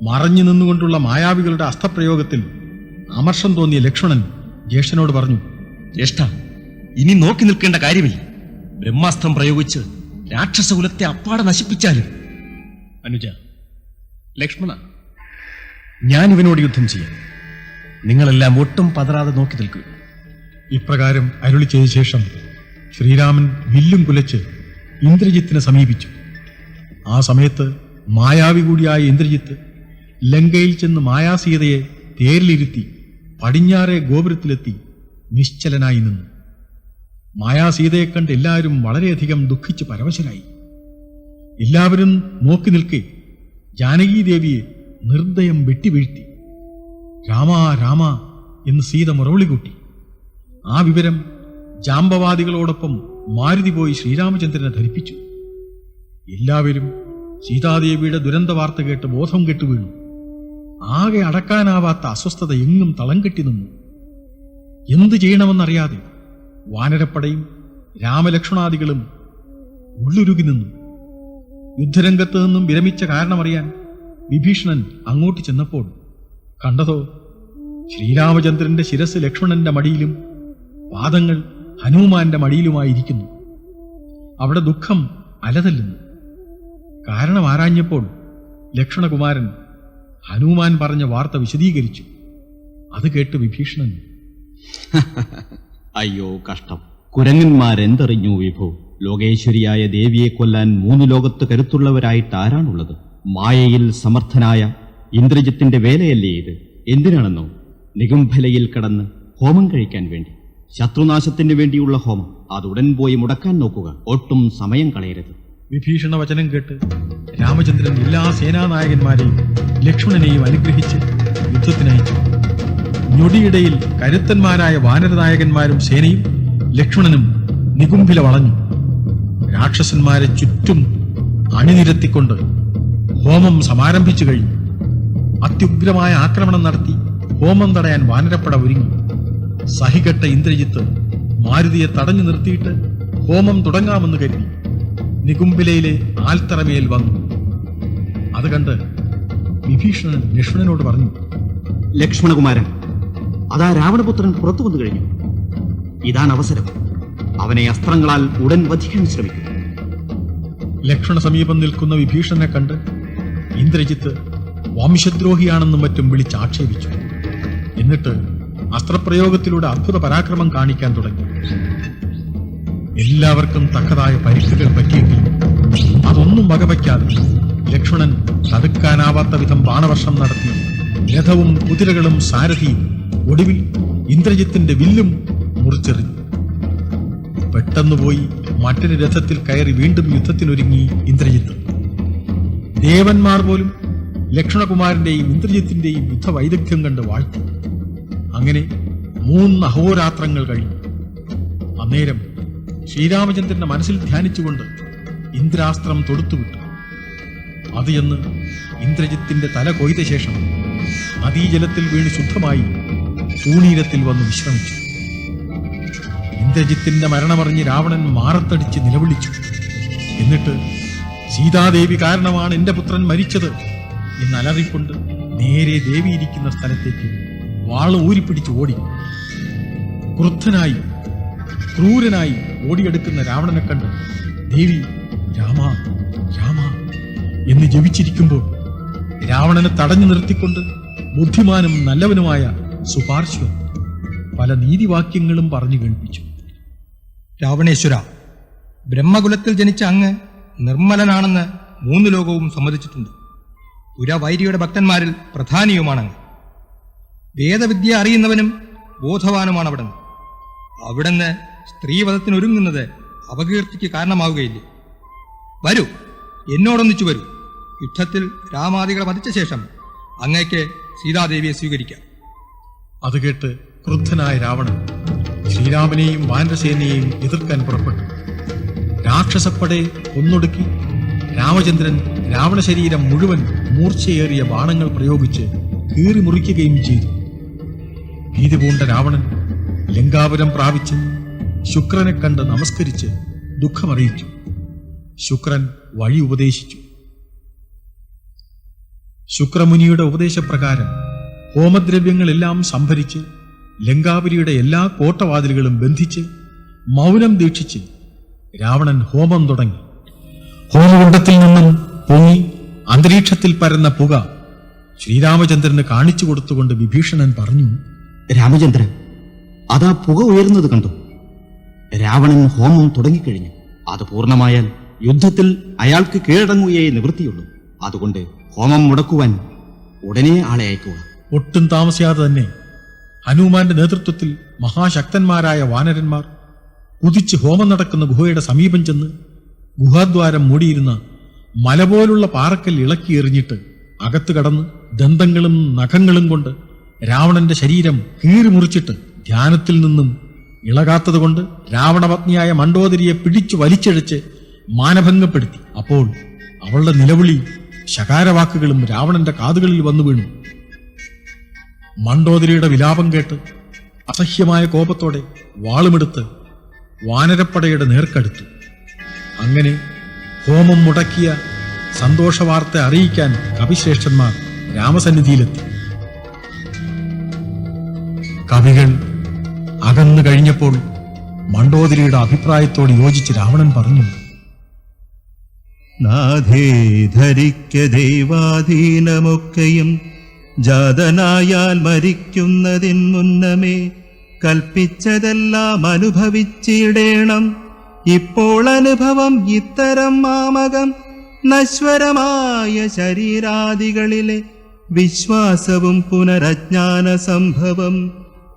മറഞ്ഞു നിന്നുകൊണ്ടുള്ള മായാവികളുടെ അസ്ത്രപ്രയോഗത്തിൽ അമർഷം തോന്നിയ ലക്ഷ്മണൻ ജ്യേഷ്ഠനോട് പറഞ്ഞു, ജ്യേഷ്ഠ, ഇനി നോക്കി നിൽക്കേണ്ട കാര്യമില്ല. ബ്രഹ്മാസ്ത്രം പ്രയോഗിച്ച് രാക്ഷസകുലത്തെ അപ്പാടെ നശിപ്പിച്ചാലും. അനുജ, ലക്ഷ്മണ, ഞാൻ ഇവനോട് യുദ്ധം ചെയ്യാം. നിങ്ങളെല്ലാം ഒട്ടും പതറാതെ നോക്കി നിൽക്കുക. ഇപ്രകാരം അരുളി ചെയ്ത ശേഷം ശ്രീരാമൻ വില്ലും കുലച്ച് ഇന്ദ്രജിത്തിനെ സമീപിച്ചു. ആ സമയത്ത് മായാവി കൂടിയായ ഇന്ദ്രജിത്ത് ലങ്കയിൽ ചെന്ന് മായാസീതയെ തേരിലിരുത്തി പടിഞ്ഞാറേ ഗോപുരത്തിലെത്തി നിശ്ചലനായി നിന്നു. മായാസീതയെ കണ്ട് എല്ലാവരും വളരെയധികം ദുഃഖിച്ച് പരവശരായി. എല്ലാവരും നോക്കി നിൽക്കെ ജാനകീദേവിയെ നിർദ്ദയം വെട്ടിവീഴ്ത്തി. രാമാ രാമ എന്ന് സീത മുറവിളി കൂട്ടി. ആ വിവരം ജാമ്പവാദികളോടൊപ്പം മാരുതി പോയി ശ്രീരാമചന്ദ്രനെ ധരിപ്പിച്ചു. എല്ലാവരും സീതാദേവിയുടെ ദുരന്ത വാർത്ത കേട്ട് ബോധം കെട്ടു വീണു. ആകെ അടക്കാനാവാത്ത അസ്വസ്ഥത എങ്ങും തളം കെട്ടി നിന്നു. എന്തു ചെയ്യണമെന്നറിയാതെ വാനരപ്പടയും രാമലക്ഷ്മണാദികളും ഉള്ളുരുകി നിന്നു. യുദ്ധരംഗത്ത് നിന്നും വിരമിച്ച കാരണമറിയാൻ വിഭീഷണൻ അങ്ങോട്ട് ചെന്നപ്പോൾ കണ്ടതോ ശ്രീരാമചന്ദ്രന്റെ ശിരസ് ലക്ഷ്മണന്റെ മടിയിലും പാദങ്ങൾ ഹനുമാന്റെ മടിയിലുമായിരിക്കുന്നു. അവിടെ ദുഃഖം അലതല്ലുന്നു. കാരണം ആരാഞ്ഞപ്പോൾ ലക്ഷ്മണകുമാരൻ ഹനുമാൻ പറഞ്ഞ വാർത്ത വിശദീകരിച്ചു. അത് കേട്ട് വിഭീഷണൻ, അയ്യോ കഷ്ടം, കുരങ്ങന്മാരെന്തറിഞ്ഞു വിഭോ. ലോകേശ്വരിയായ ദേവിയെ കൊല്ലാൻ 3 ലോകത്ത് കരുത്തുള്ളവരായിട്ട് ആരാണുള്ളത്? മായയിൽ സമർത്ഥനായ ഇന്ദ്രജിത്തിന്റെ വേലയല്ലേ ഇത്? എന്തിനാണെന്നോ? നികുംഭലയിൽ കടന്ന് ഹോമം കഴിക്കാൻ വേണ്ടി. ശത്രുനാശത്തിന് വേണ്ടിയുള്ള ഹോമം. അതുടൻ പോയി മുടക്കാൻ നോക്കുക. ഒട്ടും സമയം കളയരുത്. വിഭീഷണ വചനം കേട്ട് രാമചന്ദ്രൻ എല്ലാ സേനാനായകന്മാരെയും ലക്ഷ്മണനെയും അനുഗ്രഹിച്ച് യുദ്ധത്തിനയച്ചു. ഞൊടിയിടയിൽ കരുത്തന്മാരായ വാനരനായകന്മാരും സേനയും ലക്ഷ്മണനും നികുംഭില വളഞ്ഞു. രാക്ഷസന്മാരെ ചുറ്റും അണിനിരത്തിക്കൊണ്ട് ഹോമം സമാരംഭിച്ചു കഴിഞ്ഞു. അത്യുഗ്രമായ ആക്രമണം നടത്തി ഹോമം തടയാൻ വാനരപ്പട ഒരുങ്ങി. സഹികെട്ട ഇന്ദ്രജിത്ത് മാരുതിയെ തടഞ്ഞു നിർത്തിയിട്ട് ഹോമം തുടങ്ങാമെന്ന് കരുതി നികുംഭിലയിലെ ആൽത്തറമേൽ വന്നു. അത് കണ്ട് വിഭീഷണൻ ലക്ഷ്മണനോട് പറഞ്ഞു, ലക്ഷ്മണകുമാരൻ, അതാ രാവണപുത്രൻ പുറത്തു വന്നു കഴിഞ്ഞു. ഇതാണ് അവസരം. അവനെ അസ്ത്രങ്ങളാൽ ഉടൻ വധിക്കാൻ ശ്രമിക്കും. ലക്ഷ്മണ സമീപം നിൽക്കുന്ന വിഭീഷണനെ കണ്ട് ഇന്ദ്രജിത്ത് വംശദ്രോഹിയാണെന്നും മറ്റും വിളിച്ചാക്ഷേപിച്ചു. എന്നിട്ട് അസ്ത്രപ്രയോഗത്തിലൂടെ അത്ഭുത പരാക്രമം കാണിക്കാൻ തുടങ്ങി. എല്ലാവർക്കും തക്കതായ പരിക്കുകൾ പറ്റിയെങ്കിലും അതൊന്നും വകവയ്ക്കാതെ ലക്ഷ്മണൻ തടുക്കാനാവാത്ത വിധം ബാണവർഷം നടത്തി രഥവും കുതിരകളും സാരഥിയും ഒടുവിൽ ഇന്ദ്രജിത്തിന്റെ വില്ലും മുറിച്ചെറിഞ്ഞു. പെട്ടെന്നുപോയി മറ്റൊരു രഥത്തിൽ കയറി വീണ്ടും യുദ്ധത്തിനൊരുങ്ങി ഇന്ദ്രജിത്ത്. ദേവന്മാർ പോലും ലക്ഷ്മണകുമാരന്റെയും ഇന്ദ്രജിത്തിന്റെയും യുദ്ധവൈദഗ്ധ്യം കണ്ട് വാഴ്ത്തി. അങ്ങനെ 3 അഹോരാത്രങ്ങൾ കഴിഞ്ഞു. അന്നേരം ശ്രീരാമചന്ദ്രന്റെ മനസ്സിൽ ധ്യാനിച്ചുകൊണ്ട് ഇന്ദ്രാസ്ത്രം തൊടുത്തുവിട്ടു. അത് എന്ന് ഇന്ദ്രജിത്തിന്റെ തല കൊയ്ത ശേഷം നദീജലത്തിൽ വീണ് ശുദ്ധമായി തൂണീരത്തിൽ വന്ന് വിശ്രമിച്ചു. ഇന്ദ്രജിത്തിന്റെ മരണമറിഞ്ഞ് രാവണൻ മാറത്തടിച്ച് നിലവിളിച്ചു. എന്നിട്ട് സീതാദേവി കാരണമാണ് എന്റെ പുത്രൻ മരിച്ചത് എന്നലറിക്കൊണ്ട് നേരെ ദേവിയിരിക്കുന്ന സ്ഥലത്തേക്ക് വാള് ഊരിപ്പിടിച്ച് ഓടി. ക്രുദ്ധനായി ക്രൂരനായി ഓടിയെടുക്കുന്ന രാവണനെ കണ്ട് ദേവി രാമ രാമ എന്ന് ജപിച്ചിരിക്കുമ്പോൾ രാവണനെ തടഞ്ഞു നിർത്തിക്കൊണ്ട് ബുദ്ധിമാനും നല്ലവനുമായ സുപാർശ്വൻ പല നീതിവാക്യങ്ങളും പറഞ്ഞു കേൾപ്പിച്ചു. രാവണേശ്വര, ബ്രഹ്മകുലത്തിൽ ജനിച്ച അങ്ങ് നിർമ്മലനാണെന്ന് 3 ലോകവും സമ്മതിച്ചിട്ടുണ്ട്. പുരവൈരിയുടെ ഭക്തന്മാരിൽ പ്രധാനിയുമാണങ്ങ്. വേദവിദ്യ അറിയുന്നവനും ബോധവാനുമാണ് അവിടുന്ന്. അവിടുന്ന് സ്ത്രീവധത്തിനൊരുങ്ങുന്നത് അപകീർത്തിക്ക് കാരണമാവുകയില്ലേ? വരൂ, എന്നോടൊന്നിച്ചു വരൂ. യുദ്ധത്തിൽ രാമാദികളെ വധിച്ച ശേഷം അങ്ങയ്ക്ക് സീതാദേവിയെ സ്വീകരിക്കാം. അത് കേട്ട് ക്രുദ്ധനായ രാവണൻ ശ്രീരാമനെയും വാനരസേനയെയും എതിർക്കാൻ പുറപ്പെട്ടു. രാക്ഷസപ്പടെ കൊന്നൊടുക്കി രാമചന്ദ്രൻ രാവണ ശരീരം മുഴുവൻ മൂർച്ചയേറിയ ബാണങ്ങൾ പ്രയോഗിച്ച് കീറി മുറിക്കുകയും ചെയ്തു. ഭീതി പൂണ്ട രാവണൻ ലങ്കാപുരം പ്രാപിച്ച് ശുക്രനെ കണ്ട് നമസ്കരിച്ച് ദുഃഖമറിയിച്ചു. ശുക്രൻ വഴി ഉപദേശിച്ചു. ശുക്രമുനിയുടെ ഉപദേശപ്രകാരം ഹോമദ്രവ്യങ്ങളെല്ലാം സംഭരിച്ച് ലങ്കാപുരിയുടെ എല്ലാ കോട്ടവാതിലുകളും ബന്ധിച്ച് മൗനം ദീക്ഷിച്ച് രാവണൻ ഹോമം തുടങ്ങി. ഹോമകുണ്ഡത്തിൽ നിന്നും പൊങ്ങി അന്തരീക്ഷത്തിൽ പരന്ന പുക ശ്രീരാമചന്ദ്രന് കാണിച്ചു കൊടുത്തുകൊണ്ട് വിഭീഷണൻ പറഞ്ഞു: രാമചന്ദ്രൻ, അതാ പുക ഉയരുന്നത് കണ്ടു. രാവണൻ ഹോമം തുടങ്ങിക്കഴിഞ്ഞു. അത് പൂർണ്ണമായാൽ യുദ്ധത്തിൽ അയാൾക്ക് കീഴടങ്ങുകയേ നിവൃത്തിയുള്ളൂ. അതുകൊണ്ട് ഹോമം മുടക്കുവാൻ ഉടനെ ആളെ അയക്കുക. ഒട്ടും താമസിയാതെ തന്നെ ഹനുമാന്റെ നേതൃത്വത്തിൽ മഹാശക്തന്മാരായ വാനരന്മാർ കുതിച്ച് ഹോമം നടക്കുന്ന ഗുഹയുടെ സമീപം ചെന്ന് ഗുഹാദ്വാരം മൂടിയിരുന്ന മല പോലുള്ള പാറക്കൽ ഇളക്കി എറിഞ്ഞിട്ട് അകത്ത് കടന്ന് ദന്തങ്ങളും നഖങ്ങളും കൊണ്ട് രാവണന്റെ ശരീരം കീറി മുറിച്ചിട്ട് ധ്യാനത്തിൽ നിന്നും ഇളകാത്തതുകൊണ്ട് രാവണപത്നിയായ മണ്ഡോദരിയെ പിടിച്ചു വലിച്ചഴച്ച് മാനഭംഗപ്പെടുത്തി. അപ്പോൾ അവളുടെ നിലവിളി ശകാരവാക്കുകളും രാവണന്റെ കാതുകളിൽ വന്നു വീണു. മണ്ഡോദരിയുടെ വിലാപം കേട്ട് അസഹ്യമായ കോപത്തോടെ വാളുമെടുത്ത് വാനരപ്പടയുടെ നേർക്കടുത്തു. അങ്ങനെ ഹോമം മുടക്കിയ സന്തോഷവാർത്ത അറിയിക്കാൻ കവിശ്രേഷ്ഠന്മാർ രാമസന്നിധിയിലെത്തി. കവികൾ അകന്നു കഴിഞ്ഞപ്പോൾ മണ്ഡോദരിയുടെ അഭിപ്രായത്തോട് യോജിച്ച് രാവണൻ പറഞ്ഞു: നാഥേ ധരിക്ക ദൈവാധീനമൊക്കെയും ജാതനായാൽ മരിക്കുന്നതിൻ മുന്നമേ കൽപ്പിച്ചതെല്ലാം അനുഭവിച്ചിടേണം. ഇപ്പോൾ അനുഭവം ഇത്തരം മാമകം നശ്വരമായ ശരീരാദികളിലെ വിശ്വാസവും പുനരജ്ഞാന സംഭവം.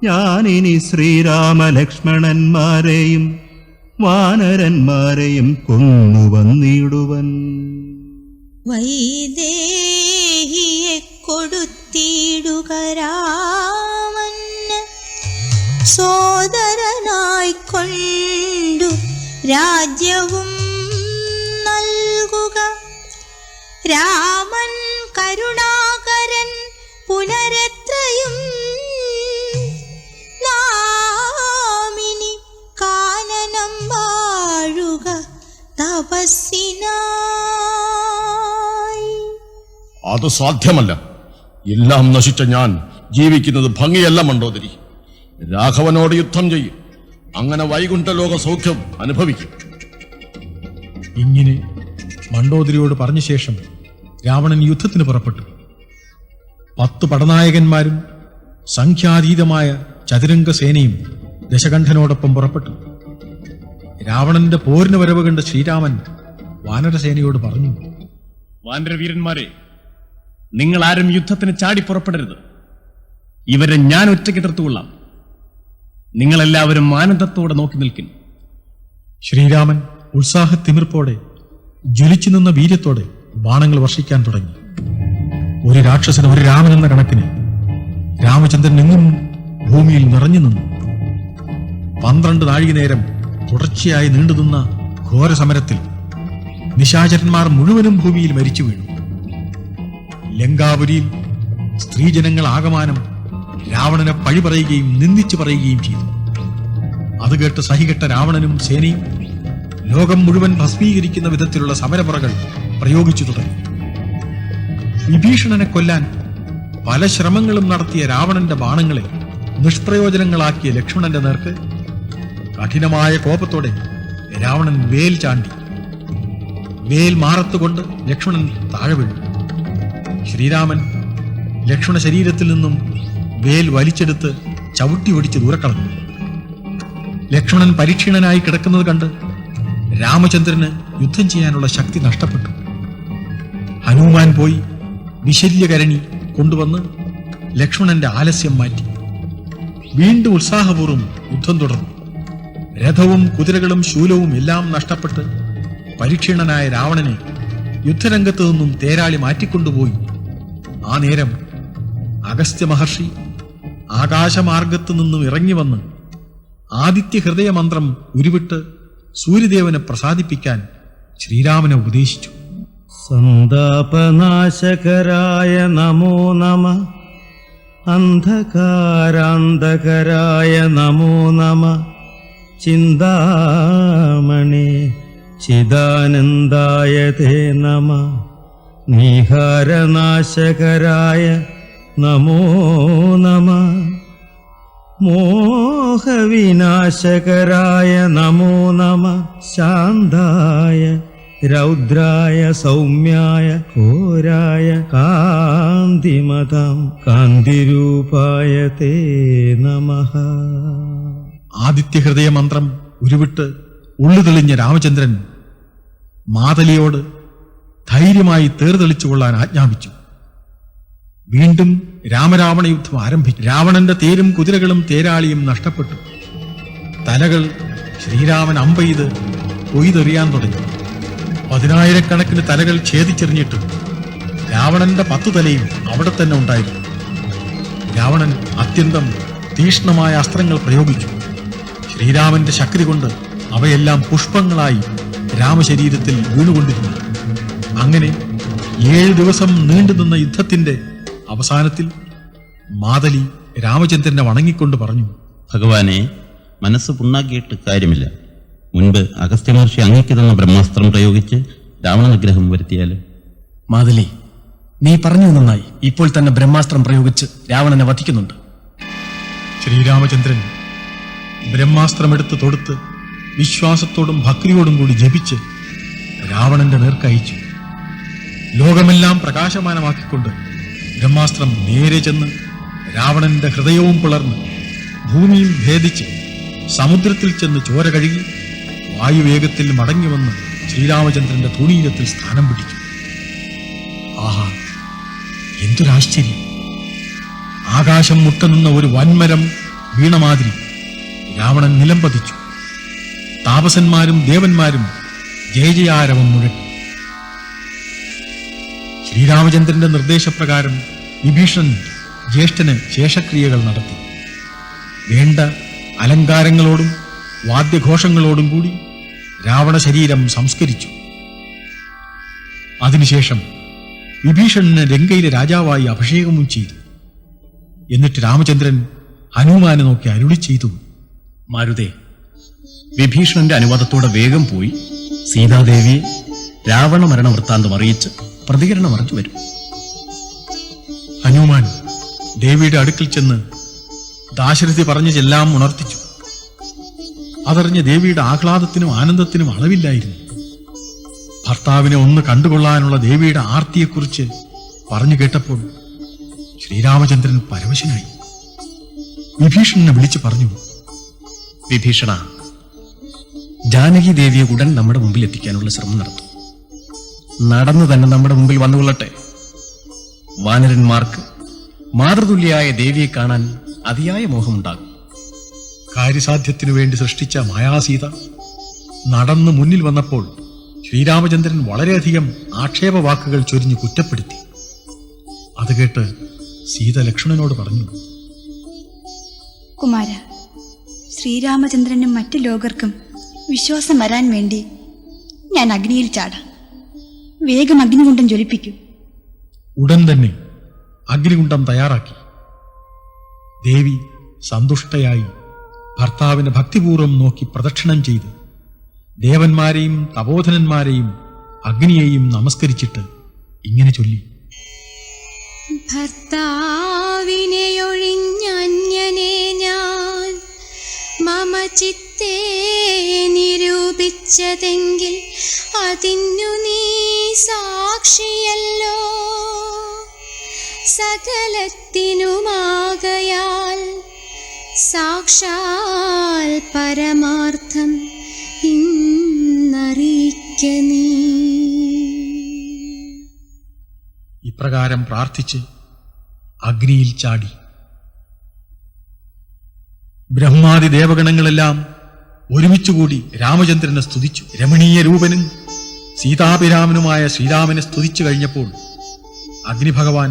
ഞാനിനി ശ്രീരാമലക്ഷ്മണന്മാരെയും വാനരന്മാരെയും കൊന്നുവന്നിടുവൻ. വൈദേഹിയെ കൊടുത്തിടുക രാമന് സോദരനായിക്കൊണ്ടു രാജ്യവും നൽകുക. രാമൻ കരുണാകരൻ പുനരെത്രയും നാമിനി കാനനം വാഴുക തപസ്സിനായി. അത് സാധ്യമല്ല. എല്ലാം നശിച്ച ഞാൻ ജീവിക്കുന്നത് ഭംഗിയല്ല മണ്ഡോദരി. രാഘവനോട് യുദ്ധം ചെയ്യും. അങ്ങനെ വൈകുണ്ഠലോക സൗഖ്യം അനുഭവിക്കും. ഇങ്ങനെ മണ്ഡോദരിയോട് പറഞ്ഞ ശേഷം രാവണൻ യുദ്ധത്തിന് പുറപ്പെട്ടു. 10 പടനായകന്മാരും സംഖ്യാതീതമായ ചതുരംഗ സേനയും ദശകണ്ഠനോടൊപ്പം പുറപ്പെട്ടു. രാവണന്റെ പോരിന് വരവ് കണ്ട ശ്രീരാമൻ വാനരസേനയോട് പറഞ്ഞു: വാനരവീരന്മാരെ, നിങ്ങൾ ആരും യുദ്ധത്തിന് ചാടി പുറപ്പെടരുത്. ഇവരെ ഞാൻ ഒറ്റയ്ക്ക് എതിർത്തുകൊള്ളാം. നിങ്ങളെല്ലാവരും ആനന്ദത്തോടെ നോക്കി നിൽക്കും. ശ്രീരാമൻ ഉത്സാഹത്തിമിർപ്പോടെ ജ്വലിച്ചു നിന്ന വീര്യത്തോടെ ബാണങ്ങൾ വർഷിക്കാൻ തുടങ്ങി. ഒരു രാക്ഷസന് ഒരു രാമൻ എന്ന കണക്കിന് രാമചന്ദ്രൻ എങ്ങും ഭൂമിയിൽ നിറഞ്ഞു നിന്നു. 12 നാഴിക നേരം തുടർച്ചയായി നീണ്ടുനിന്ന ഘോര സമരത്തിൽ നിശാചരന്മാർ മുഴുവനും ഭൂമിയിൽ മരിച്ചു വീണു. ലങ്കാപുരിയിൽ സ്ത്രീജനങ്ങൾ ആകമാനം രാവണനെ പഴി പറയുകയും നിന്ദിച്ചു പറയുകയും ചെയ്തു. അത് കേട്ട് സഹികെട്ട രാവണനും സേനയും ലോകം മുഴുവൻ ഭസ്മീകരിക്കുന്ന വിധത്തിലുള്ള സമരമുറകൾ പ്രയോഗിച്ചു തുടങ്ങി. വിഭീഷണനെ കൊല്ലാൻ പല ശ്രമങ്ങളും നടത്തിയ രാവണന്റെ ബാണങ്ങളെ നിഷ്പ്രയോജനങ്ങളാക്കിയ ലക്ഷ്മണന്റെ നേർക്ക് കഠിനമായ കോപത്തോടെ രാവണൻ വേൽ ചാണ്ടി. വേൽ മാറത്തുകൊണ്ട് ലക്ഷ്മണൻ താഴെ വീണു. ശ്രീരാമൻ ലക്ഷ്മണ ശരീരത്തിൽ നിന്നും വേൽ വലിച്ചെടുത്ത് ചവിട്ടി ഒടിച്ച് ദൂരക്കളഞ്ഞു. ലക്ഷ്മണൻ പരിക്ഷീണനായി കിടക്കുന്നത് കണ്ട് രാമചന്ദ്രന് യുദ്ധം ചെയ്യാനുള്ള ശക്തി നഷ്ടപ്പെട്ടു. ഹനുമാൻ പോയി വിശല്യകരണി കൊണ്ടുവന്ന് ലക്ഷ്മണന്റെ ആലസ്യം മാറ്റി. വീണ്ടും ഉത്സാഹപൂർവ്വം യുദ്ധം തുടർന്നു. രഥവും കുതിരകളും ശൂലവും എല്ലാം നഷ്ടപ്പെട്ട് പരിക്ഷീണനായ രാവണനെ യുദ്ധരംഗത്തു നിന്നും തേരാളി മാറ്റിക്കൊണ്ടുപോയി. ആ നേരം അഗസ്ത്യ മഹർഷി ആകാശമാർഗത്തു നിന്നും ഇറങ്ങി വന്ന് ആദിത്യ ഹൃദയമന്ത്രം ഉരുവിട്ട് സൂര്യദേവനെ പ്രസാദിപ്പിക്കാൻ ശ്രീരാമനെ ഉപദേശിച്ചു. സന്താപനാശകരായ നമോ നമ, അന്ധകാരാന്തകരായ നമോ നമ, ചിന്താമണി ചിദാനന്ദായ തേ നമ, നീഹാരനാശകരായ നമോ നമ, മോഹവിനാശകരായ നമോ നമ, ശാന്തായ രൗദ്രായ സൗമ്യായ ഘോരായ കാന്തിമതാം കാന്തിരൂപായ തേ നമഃ. ആദിത്യ ഹൃദയമന്ത്രം ഉരുവിട്ട് ഉള്ളുതെളിഞ്ഞ രാമചന്ദ്രൻ മാതലിയോട് ധൈര്യമായി തേർതെളിച്ചുകൊള്ളാൻ ആജ്ഞാപിച്ചു. വീണ്ടും രാമരാവണ യുദ്ധം ആരംഭിച്ചു. രാവണന്റെ തേരും കുതിരകളും തേരാളിയും നഷ്ടപ്പെട്ടു. തലകൾ ശ്രീരാമൻ അമ്പെയ്ത് കൊയ്തെറിയാൻ തുടങ്ങി. 10,000-കണക്കിന് തലകൾ ഛേദിച്ചെറിഞ്ഞിട്ട് രാവണന്റെ 10 തലയും അവിടെ തന്നെ ഉണ്ടായിരുന്നു. രാവണൻ അത്യന്തം തീക്ഷ്ണമായ അസ്ത്രങ്ങൾ പ്രയോഗിച്ചു. ശ്രീരാമന്റെ ശക്തി കൊണ്ട് അവയെല്ലാം പുഷ്പങ്ങളായി രാമശരീരത്തിൽ വീണുകൊണ്ടിരുന്നു. അങ്ങനെ 7 ദിവസം നീണ്ടുനിന്ന യുദ്ധത്തിന്റെ അവസാനത്തിൽ മാതലി രാമചന്ദ്രനെ വണങ്ങിക്കൊണ്ട് പറഞ്ഞു, ഭഗവാനെ, മനസ്സ് പുണ്ണാക്കിയിട്ട് കാര്യമില്ല. മുൻപ് അഗസ്ത്യ മഹർഷി അങ്ങേക്ക് തന്ന ബ്രഹ്മാസ്ത്രം പ്രയോഗിച്ച് രാവണ നിഗ്രഹം വരുത്തിയാൽ. മാതലി, നീ പറഞ്ഞു നന്നായി. ഇപ്പോൾ തന്നെ ബ്രഹ്മാസ്ത്രം പ്രയോഗിച്ച് രാവണനെ വധിക്കുന്നുണ്ട്. ശ്രീരാമചന്ദ്രൻ ബ്രഹ്മാസ്ത്രമെടുത്ത് തൊടുത്ത് വിശ്വാസത്തോടും ഭക്തിയോടും കൂടി ജപിച്ച് രാവണന്റെ നേർക്കയച്ചു. ലോകമെല്ലാം പ്രകാശമാനമാക്കിക്കൊണ്ട് ബ്രഹ്മാസ്ത്രം നേരെ ചെന്ന് രാവണന്റെ ഹൃദയവും പിളർന്ന് ഭൂമിയും ഭേദിച്ച് സമുദ്രത്തിൽ ചെന്ന് ചോര കഴുകി വായുവേഗത്തിൽ മടങ്ങി വന്ന് ശ്രീരാമചന്ദ്രന്റെ തുണീരത്തിൽ സ്ഥാനം പിടിച്ചു. ആഹാ, എന്തൊരാശ്ചര്യം! ആകാശം മുട്ടനിന്ന ഒരു വൻമരം വീണമാതിരി രാവണൻ നിലംപതിച്ചു. താപസന്മാരും ദേവന്മാരും ജയജയാരവം മുഴക്കി. ശ്രീരാമചന്ദ്രന്റെ നിർദ്ദേശപ്രകാരം വിഭീഷണൻ ജ്യേഷ്ഠന് ശേഷക്രിയകൾ നടത്തി. വേണ്ട അലങ്കാരങ്ങളോടും വാദ്യഘോഷങ്ങളോടും കൂടി രാവണ ശരീരം സംസ്കരിച്ചു. അതിനുശേഷം വിഭീഷണന് ലങ്കയിലെ രാജാവായി അഭിഷേകവും ചെയ്തു. എന്നിട്ട് രാമചന്ദ്രൻ ഹനുമാനെ നോക്കി അരുളി ചെയ്തു, മാരുതേ, വിഭീഷണന്റെ അനുവാദത്തോടെ വേഗം പോയി സീതാദേവിയെ രാവണ മരണ വൃത്താന്തം അറിയിച്ച് പ്രതികരണം അറിഞ്ഞു വരും. ഹനുമാൻ ദേവിയുടെ അടുക്കൽ ചെന്ന് ദാശരഥി പറഞ്ഞെല്ലാം ഉണർത്തിച്ചു. അതറിഞ്ഞ ദേവിയുടെ ആഹ്ലാദത്തിനും ആനന്ദത്തിനും അളവില്ലായിരുന്നു. ഭർത്താവിനെ ഒന്ന് കണ്ടുകൊള്ളാനുള്ള ദേവിയുടെ ആർത്തിയെക്കുറിച്ച് പറഞ്ഞു കേട്ടപ്പോൾ ശ്രീരാമചന്ദ്രൻ പരവശനായി. വിഭീഷണനെ വിളിച്ചു പറഞ്ഞു, വിഭീഷണ, ജാനകി ദേവിയെ ഉടൻ നമ്മുടെ മുമ്പിൽ എത്തിക്കാനുള്ള ശ്രമം നടത്തും. നടന്നു തന്നെ നമ്മുടെ മുമ്പിൽ വന്നുകൊള്ളട്ടെ. വാനരന്മാർക്ക് മാതൃതുല്യായ ദേവിയെ കാണാൻ അതിയായ മോഹമുണ്ടാകും. കാര്യസാധ്യത്തിനു വേണ്ടി സൃഷ്ടിച്ച മായാസീത നടന്നു മുന്നിൽ വന്നപ്പോൾ ശ്രീരാമചന്ദ്രൻ വളരെയധികം ആക്ഷേപവാക്കുകൾ ചൊരിഞ്ഞു കുറ്റപ്പെടുത്തി. അത് കേട്ട് സീത ലക്ഷ്മണനോട് പറഞ്ഞു, കുമാര, ശ്രീരാമചന്ദ്രനും മറ്റു ലോകർക്കും വിശ്വാസം വരാൻ വേണ്ടി ഞാൻ അഗ്നിയിൽ ചാടാം. വേഗം അഗ്നികുണ്ഡം ജ്വലിപ്പിക്കൂ. ഉടൻ തന്നെ അഗ്നികുണ്ഡം തയ്യാറാക്കി. ദേവി സന്തുഷ്ടയായി ഭർത്താവിനെ ഭക്തിപൂർവ്വം നോക്കി പ്രദക്ഷിണം ചെയ്ത് ദേവന്മാരെയും തപോധനന്മാരെയും അഗ്നിയെയും നമസ്കരിച്ചിട്ട് ഇങ്ങനെ ചൊല്ലി: ഭർത്താവിനെയൊഴിഞ്ഞന്യനെ ഞാൻ മമ ചിത്തേ നിരൂപിച്ചതെങ്കിൽ അതിനു നീ സാക്ഷിയല്ലോ. സകലത്തിനുമാകയാൽ സാക്ഷാൽ പരമാർത്ഥം ഇന്നറിയിക്ക നീ. ഇപ്രകാരം പ്രാർത്ഥിച്ച് അഗ്നിയിൽ ചാടി. ബ്രഹ്മാദി ദേവഗണങ്ങളെല്ലാം ഒരുമിച്ചുകൂടി രാമചന്ദ്രനെ സ്തുതിച്ചു. രമണീയ രൂപനും സീതാഭിരാമനുമായ ശ്രീരാമനെ സ്തുതിച്ചു കഴിഞ്ഞപ്പോൾ അഗ്നിഭഗവാൻ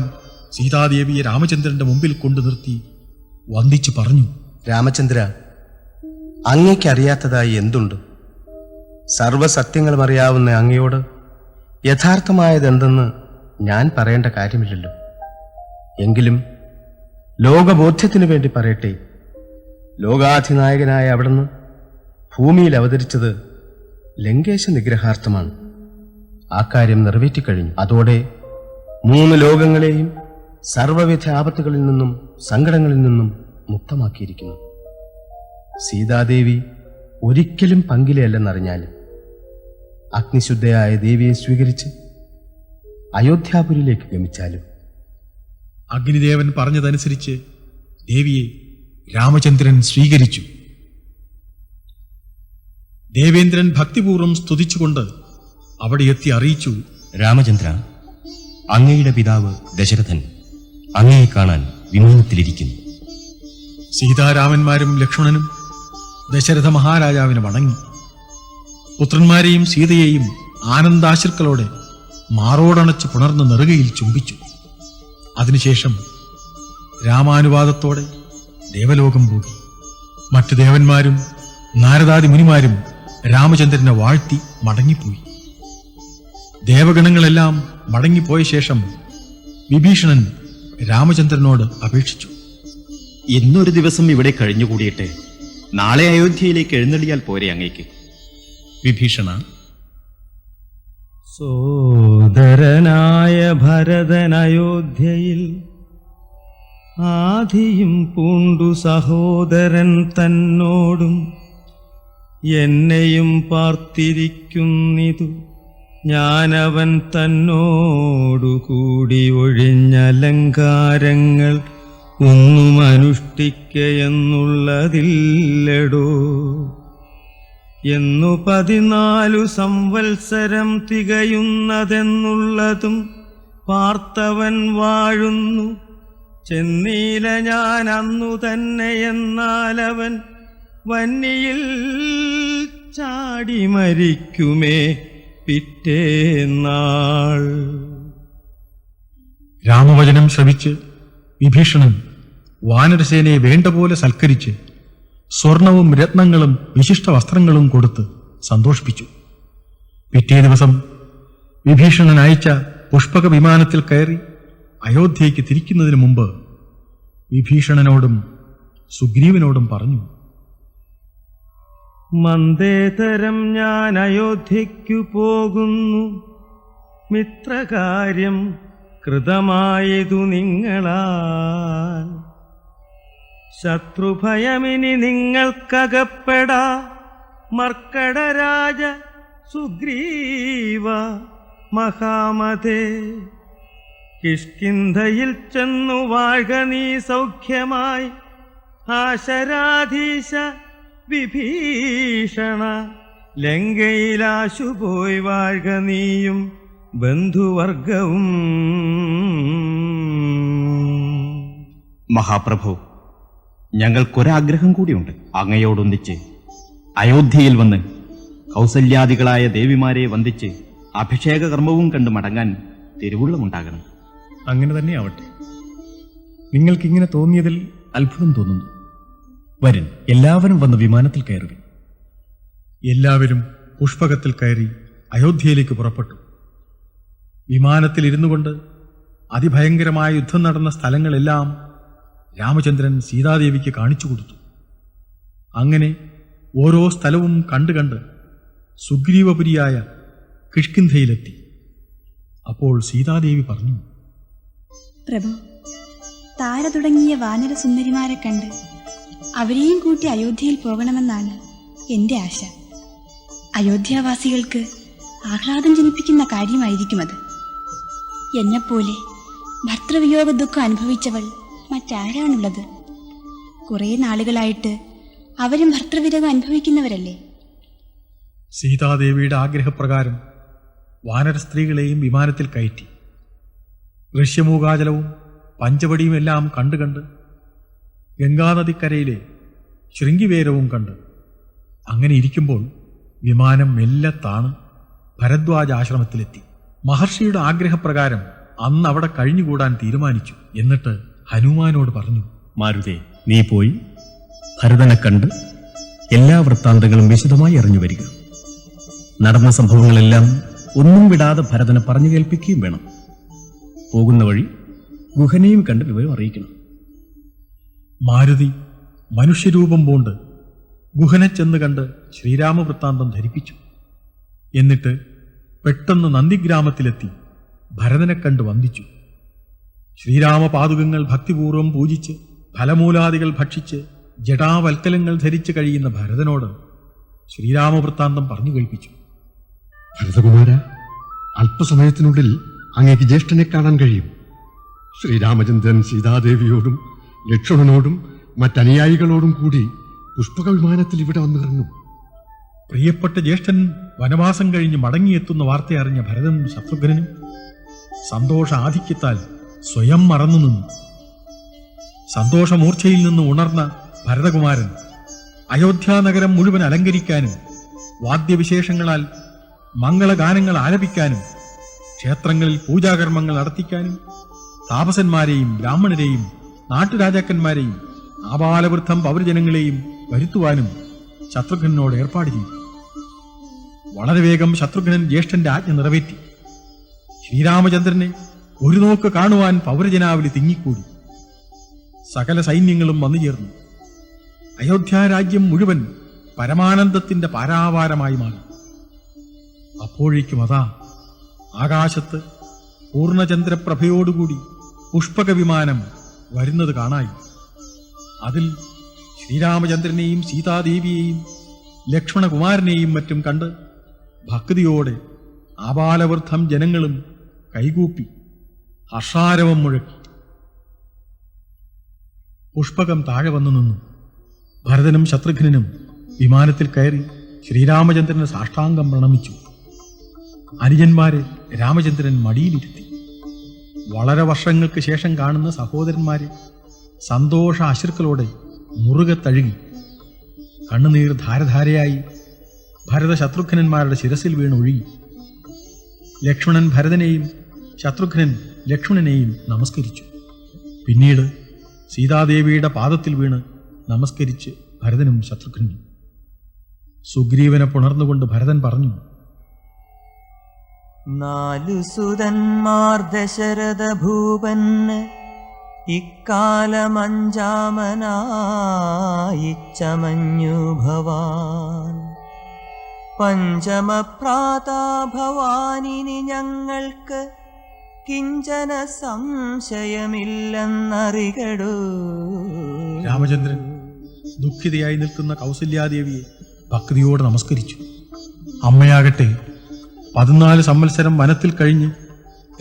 സീതാദേവിയെ രാമചന്ദ്രന്റെ മുമ്പിൽ കൊണ്ടു നിർത്തി വന്ദിച്ചു പറഞ്ഞു: രാമചന്ദ്ര, അങ്ങയ്ക്കറിയാത്തതായി എന്തുണ്ട്? സർവസത്യങ്ങളും അറിയാവുന്ന അങ്ങയോട് യഥാർത്ഥമായതെന്തെന്ന് ഞാൻ പറയേണ്ട കാര്യമില്ലല്ലോ. എങ്കിലും ലോകബോധ്യത്തിനു വേണ്ടി പറയട്ടെ. ലോകാധിനായകനായ അവിടുന്ന് ഭൂമിയിൽ അവതരിച്ചത് ലങ്കേശ നിഗ്രഹാർത്ഥമാണ്. ആ കാര്യം നിറവേറ്റിക്കഴിഞ്ഞു. അതോടെ 3 ലോകങ്ങളെയും സർവ്വവിധ ആപത്തുകളിൽ നിന്നും സങ്കടങ്ങളിൽ നിന്നും മുക്തമാക്കിയിരിക്കുന്നു. സീതാദേവി ഒരിക്കലും പങ്കിലയല്ലെന്നറിഞ്ഞാലും അഗ്നിശുദ്ധയായ ദേവിയെ സ്വീകരിച്ച് അയോധ്യാപുരിയിലേക്ക് ഗമിച്ചാലും. അഗ്നിദേവൻ പറഞ്ഞതനുസരിച്ച് ദേവിയെ രാമചന്ദ്രൻ സ്വീകരിച്ചു. ദേവേന്ദ്രൻ ഭക്തിപൂർവ്വം സ്തുതിച്ചുകൊണ്ട് അവിടെ എത്തി അറിയിച്ചു: രാമചന്ദ്ര, അങ്ങയുടെ പിതാവ് ദശരഥൻ അങ്ങയെ കാണാൻ വിമാനത്തിലിരിക്കുന്നു. സീതാരാമന്മാരും ലക്ഷ്മണനും ദശരഥ മഹാരാജാവിനെ വണങ്ങി. പുത്രന്മാരെയും സീതയെയും ആനന്ദാശ്രുക്കളോടെ മാറോടണച്ച് പുണർന്ന് നെറുകയിൽ ചുംബിച്ചു. അതിനുശേഷം രാമാനുവാദത്തോടെ ദേവലോകം പോയി. മറ്റു ദേവന്മാരും നാരദാദി മുനിമാരും രാമചന്ദ്രനെ വാഴ്ത്തി മടങ്ങിപ്പോയി. ദേവഗണങ്ങളെല്ലാം മടങ്ങിപ്പോയ ശേഷം വിഭീഷണൻ രാമചന്ദ്രനോട് അപേക്ഷിച്ചു: ഇന്നൊരു ദിവസം ഇവിടെ കഴിഞ്ഞുകൂടിയിട്ട് നാളെ അയോധ്യയിലേക്ക് എഴുന്നള്ളിയാൽ പോരെ അങ്ങേക്ക്? വിഭീഷണ, സോദരനായ ഭരതനയോധ്യയിൽ ആധിയും പൂണ്ടു സഹോദരൻ തന്നോടും എന്നെയും പാർത്തിരിക്കുന്നിതു ഞാനവൻ തന്നോടുകൂടി ഒഴിഞ്ഞലങ്കാരങ്ങൾ ഒന്നും അനുഷ്ഠിക്കയെന്നുള്ളതില്ലടോ. എന്നു 14 സംവത്സരം തികയുന്നതെന്നുള്ളതും പാർത്തവൻ വാഴുന്നു. ചെന്നീല ഞാൻ അന്നു തന്നെ, എന്നാലവൻ വന്നിയിൽ ചാടി മരിക്കുമേ പിറ്റേന്നാൾ. രാമവചനം ശ്രവിച്ച് വിഭീഷണൻ വാനരസേനയെ വേണ്ട പോലെ സൽക്കരിച്ച് സ്വർണവും രത്നങ്ങളും വിശിഷ്ട വസ്ത്രങ്ങളും കൊടുത്ത് സന്തോഷിപ്പിച്ചു. പിറ്റേ ദിവസം വിഭീഷണൻ അയച്ച പുഷ്പക വിമാനത്തിൽ കയറി അയോധ്യയ്ക്ക് തിരിക്കുന്നതിന് മുമ്പ് വിഭീഷണനോടും സുഗ്രീവനോടും പറഞ്ഞു: മന്ദേതരം ഞാൻ അയോധ്യയ്ക്കു പോകുന്നു. മിത്രകാര്യം കൃതമായതു നിങ്ങളാൽ. ശത്രുഭയമിനി നിങ്ങൾക്കകപ്പെടാ. മർക്കടരാജ സുഗ്രീവ മഹാമതേ, കിഷ്കിന്ധയിൽ ചെന്നു വാഴ്ക നീ സൗഖ്യമായി. ആശരാധീശ വിഭീഷണ, ലങ്കയിലാശുപോയി വാഴ്ക നീയും ബന്ധുവർഗവും. മഹാപ്രഭു, ഞങ്ങൾക്കൊരാഗ്രഹം കൂടിയുണ്ട്. അങ്ങയോടൊന്നിച്ച് അയോധ്യയിൽ വന്ന് കൗസല്യാദികളായ ദേവിമാരെ വന്ദിച്ച് അഭിഷേക കർമ്മവും കണ്ട് മടങ്ങാൻ തിരുവുള്ളമുണ്ടാകണം. അങ്ങനെ തന്നെ ആവട്ടെ. നിങ്ങൾക്കിങ്ങനെ തോന്നിയതിൽ അത്ഭുതം തോന്നുന്നു. വരൻ, എല്ലാവരും വന്ന് വിമാനത്തിൽ കയറുവിൻ. എല്ലാവരും പുഷ്പകത്തിൽ കയറി അയോധ്യയിലേക്ക് പുറപ്പെട്ടു. വിമാനത്തിൽ ഇരുന്നു കൊണ്ട് അതിഭയങ്കരമായ യുദ്ധം നടന്ന സ്ഥലങ്ങളെല്ലാം രാമചന്ദ്രൻ സീതാദേവിക്ക് കാണിച്ചു കൊടുത്തു. അങ്ങനെ ഓരോ സ്ഥലവും കണ്ട് സുഗ്രീവപുരിയായ കിഷ്കിന്ധയിലെത്തി. അപ്പോൾ സീതാദേവി പറഞ്ഞു, പ്രഭു, താര തുടങ്ങിയ വാനര സുന്ദരിമാരെ കണ്ട് അവരെയും കൂട്ടി അയോധ്യയിൽ പോകണമെന്നാണ് എൻ്റെ ആശ. അയോധ്യാവാസികൾക്ക് ആഹ്ലാദം ജനിപ്പിക്കുന്ന കാര്യമായിരിക്കും അത്. എന്നെപ്പോലെ ഭർത്തൃവിയോഗ ദുഃഖം അനുഭവിച്ചവൾ മറ്റാരാണുള്ളത്? കുറേ നാളുകളായിട്ട് അവരും ഭർത്തൃവിരഹം അനുഭവിക്കുന്നവരല്ലേ. സീതാദേവിയുടെ ആഗ്രഹപ്രകാരം വാനര സ്ത്രീകളെയും വിമാനത്തിൽ കയറ്റി. ഋഷ്യമൂകാചലവും പഞ്ചവടിയും എല്ലാം കണ്ട് ഗംഗാനദിക്കരയിലെ ശൃംഗിവേരവും കണ്ട് അങ്ങനെ ഇരിക്കുമ്പോൾ വിമാനം മെല്ലെ താണ് ഭരദ്വാജ ആശ്രമത്തിലെത്തി. മഹർഷിയുടെ ആഗ്രഹപ്രകാരം അന്ന് അവിടെ കഴിഞ്ഞുകൂടാൻ തീരുമാനിച്ചു. എന്നിട്ട് ഹനുമാനോട് പറഞ്ഞു, മാരുതേ, നീ പോയി ഭരതനെ കണ്ട് എല്ലാ വൃത്താന്തങ്ങളും വിശദമായി അറിഞ്ഞു വരിക. നടന്ന സംഭവങ്ങളെല്ലാം ഒന്നും വിടാതെ ഭരതനെ പറഞ്ഞു കേൾപ്പിക്കുകയും വേണം. പോകുന്ന വഴി ഗുഹനെയും കണ്ട് വിവരം അറിയിക്കണം. മാരുതി മനുഷ്യരൂപം പൂണ്ട് ഗുഹനെ ചെന്ന് കണ്ട് ശ്രീരാമവൃത്താന്തം ധരിപ്പിച്ചു. എന്നിട്ട് പെട്ടെന്ന് നന്ദിഗ്രാമത്തിലെത്തി ഭരതനെ കണ്ട് വന്ദിച്ചു. ശ്രീരാമപാദുകങ്ങൾ ഭക്തിപൂർവം പൂജിച്ച് ഫലമൂലാദികൾ ഭക്ഷിച്ച് ജടാവൽക്കലങ്ങൾ ധരിച്ച് കഴിയുന്ന ഭരതനോട് ശ്രീരാമവൃത്താന്തം പറഞ്ഞു കേൾപ്പിച്ചു. ഭരതകുമാര, അല്പസമയത്തിനുള്ളിൽ അങ്ങേക്ക് ജ്യേഷ്ഠനെ കാണാൻ കഴിയും. ശ്രീരാമചന്ദ്രൻ സീതാദേവിയോടും ലക്ഷ്മണനോടും മറ്റനുയായികളോടും കൂടി പുഷ്പക വിമാനത്തിൽ ഇവിടെ വന്നിറങ്ങും. പ്രിയപ്പെട്ട ജ്യേഷ്ഠൻ വനവാസം കഴിഞ്ഞ് മടങ്ങിയെത്തുന്ന വാർത്ത അറിഞ്ഞ ഭരതനും ശത്രുഘ്നനും സന്തോഷ ആധിക്യത്താൽ സ്വയം മറന്നു നിന്നു. സന്തോഷമൂർച്ഛയിൽ നിന്ന് ഉണർന്ന ഭരതകുമാരൻ അയോധ്യാനഗരം മുഴുവൻ അലങ്കരിക്കാനും വാദ്യവിശേഷങ്ങളാൽ മംഗളഗാനങ്ങൾ ആലപിക്കാനും ക്ഷേത്രങ്ങളിൽ പൂജാകർമ്മങ്ങൾ നടത്തിക്കാനും താപസന്മാരെയും ബ്രാഹ്മണരെയും നാട്ടുരാജാക്കന്മാരെയും ആബാലവൃദ്ധം പൗരജനങ്ങളെയും വരുത്തുവാനും ശത്രുഘ്നനോട് ഏർപ്പാട് ചെയ്തു. വളരെ വേഗം ശത്രുഘ്നൻ ജ്യേഷ്ഠന്റെ ആജ്ഞ നിറവേറ്റി. ശ്രീരാമചന്ദ്രനെ ഒരു നോക്ക് കാണുവാൻ പൗരജനാവലി തിങ്ങിക്കൂടി. സകല സൈന്യങ്ങളും വന്നുചേർന്നു. അയോധ്യാരാജ്യം മുഴുവൻ പരമാനന്ദത്തിന്റെ പാരാവാരമായി മാറി. അപ്പോഴേക്കും അതാ ആകാശത്ത് പൂർണ്ണചന്ദ്രപ്രഭയോടുകൂടി പുഷ്പക വിമാനം വരുന്നത് കാണായി. അതിൽ ശ്രീരാമചന്ദ്രനെയും സീതാദേവിയെയും ലക്ഷ്മണകുമാരനെയും മറ്റും കണ്ട് ഭക്തിയോടെ ആബാലവൃദ്ധം ജനങ്ങളും കൈകൂപ്പി ഹർഷാരവം മുഴക്കി. പുഷ്പകം താഴെ വന്നു നിന്നു. ഭരതനും ശത്രുഘ്നനും വിമാനത്തിൽ കയറി ശ്രീരാമചന്ദ്രന് സാഷ്ടാംഗം പ്രണമിച്ചു. അനുജന്മാരെ രാമചന്ദ്രൻ മടിയിലിരുത്തി. വളരെ വർഷങ്ങൾക്ക് ശേഷം കാണുന്ന സഹോദരന്മാരെ സന്തോഷ അശ്രുക്കളോടെ മുറുകെ തഴുകി. കണ്ണുനീർ ധാരധാരയായി ഭരത ശത്രുഘ്നന്മാരുടെ ശിരസിൽ വീണ് ഒഴുകി. ലക്ഷ്മണൻ ഭരതനെയും ശത്രുഘ്നൻ ലക്ഷ്മണനെയും നമസ്കരിച്ചു. പിന്നീട് സീതാദേവിയുടെ പാദത്തിൽ വീണ് നമസ്കരിച്ച് ഭരതനും ശത്രുഘ്നും. സുഗ്രീവനെ പുണർന്നുകൊണ്ട് ഭരതൻ പറഞ്ഞു, 4 സുതന്മാർ ദശരഥ ഭൂപൻ ഇക്കാലമഞ്ചാമനായി ചമഞ്ഞു ഭവാൻ. പഞ്ചമപ്രാതാ ഭവാനിനി ഞങ്ങൾക്ക് കിഞ്ചന സംശയമില്ലെന്നറികടൂ. രാമചന്ദ്രൻ ദുഃഖിതയായി നിൽക്കുന്ന കൗസല്യാദേവിയെ ഭക്തിയോടെ നമസ്കരിച്ചു. അമ്മയാകട്ടെ 14 സംവത്സരം വനത്തിൽ കഴിഞ്ഞ്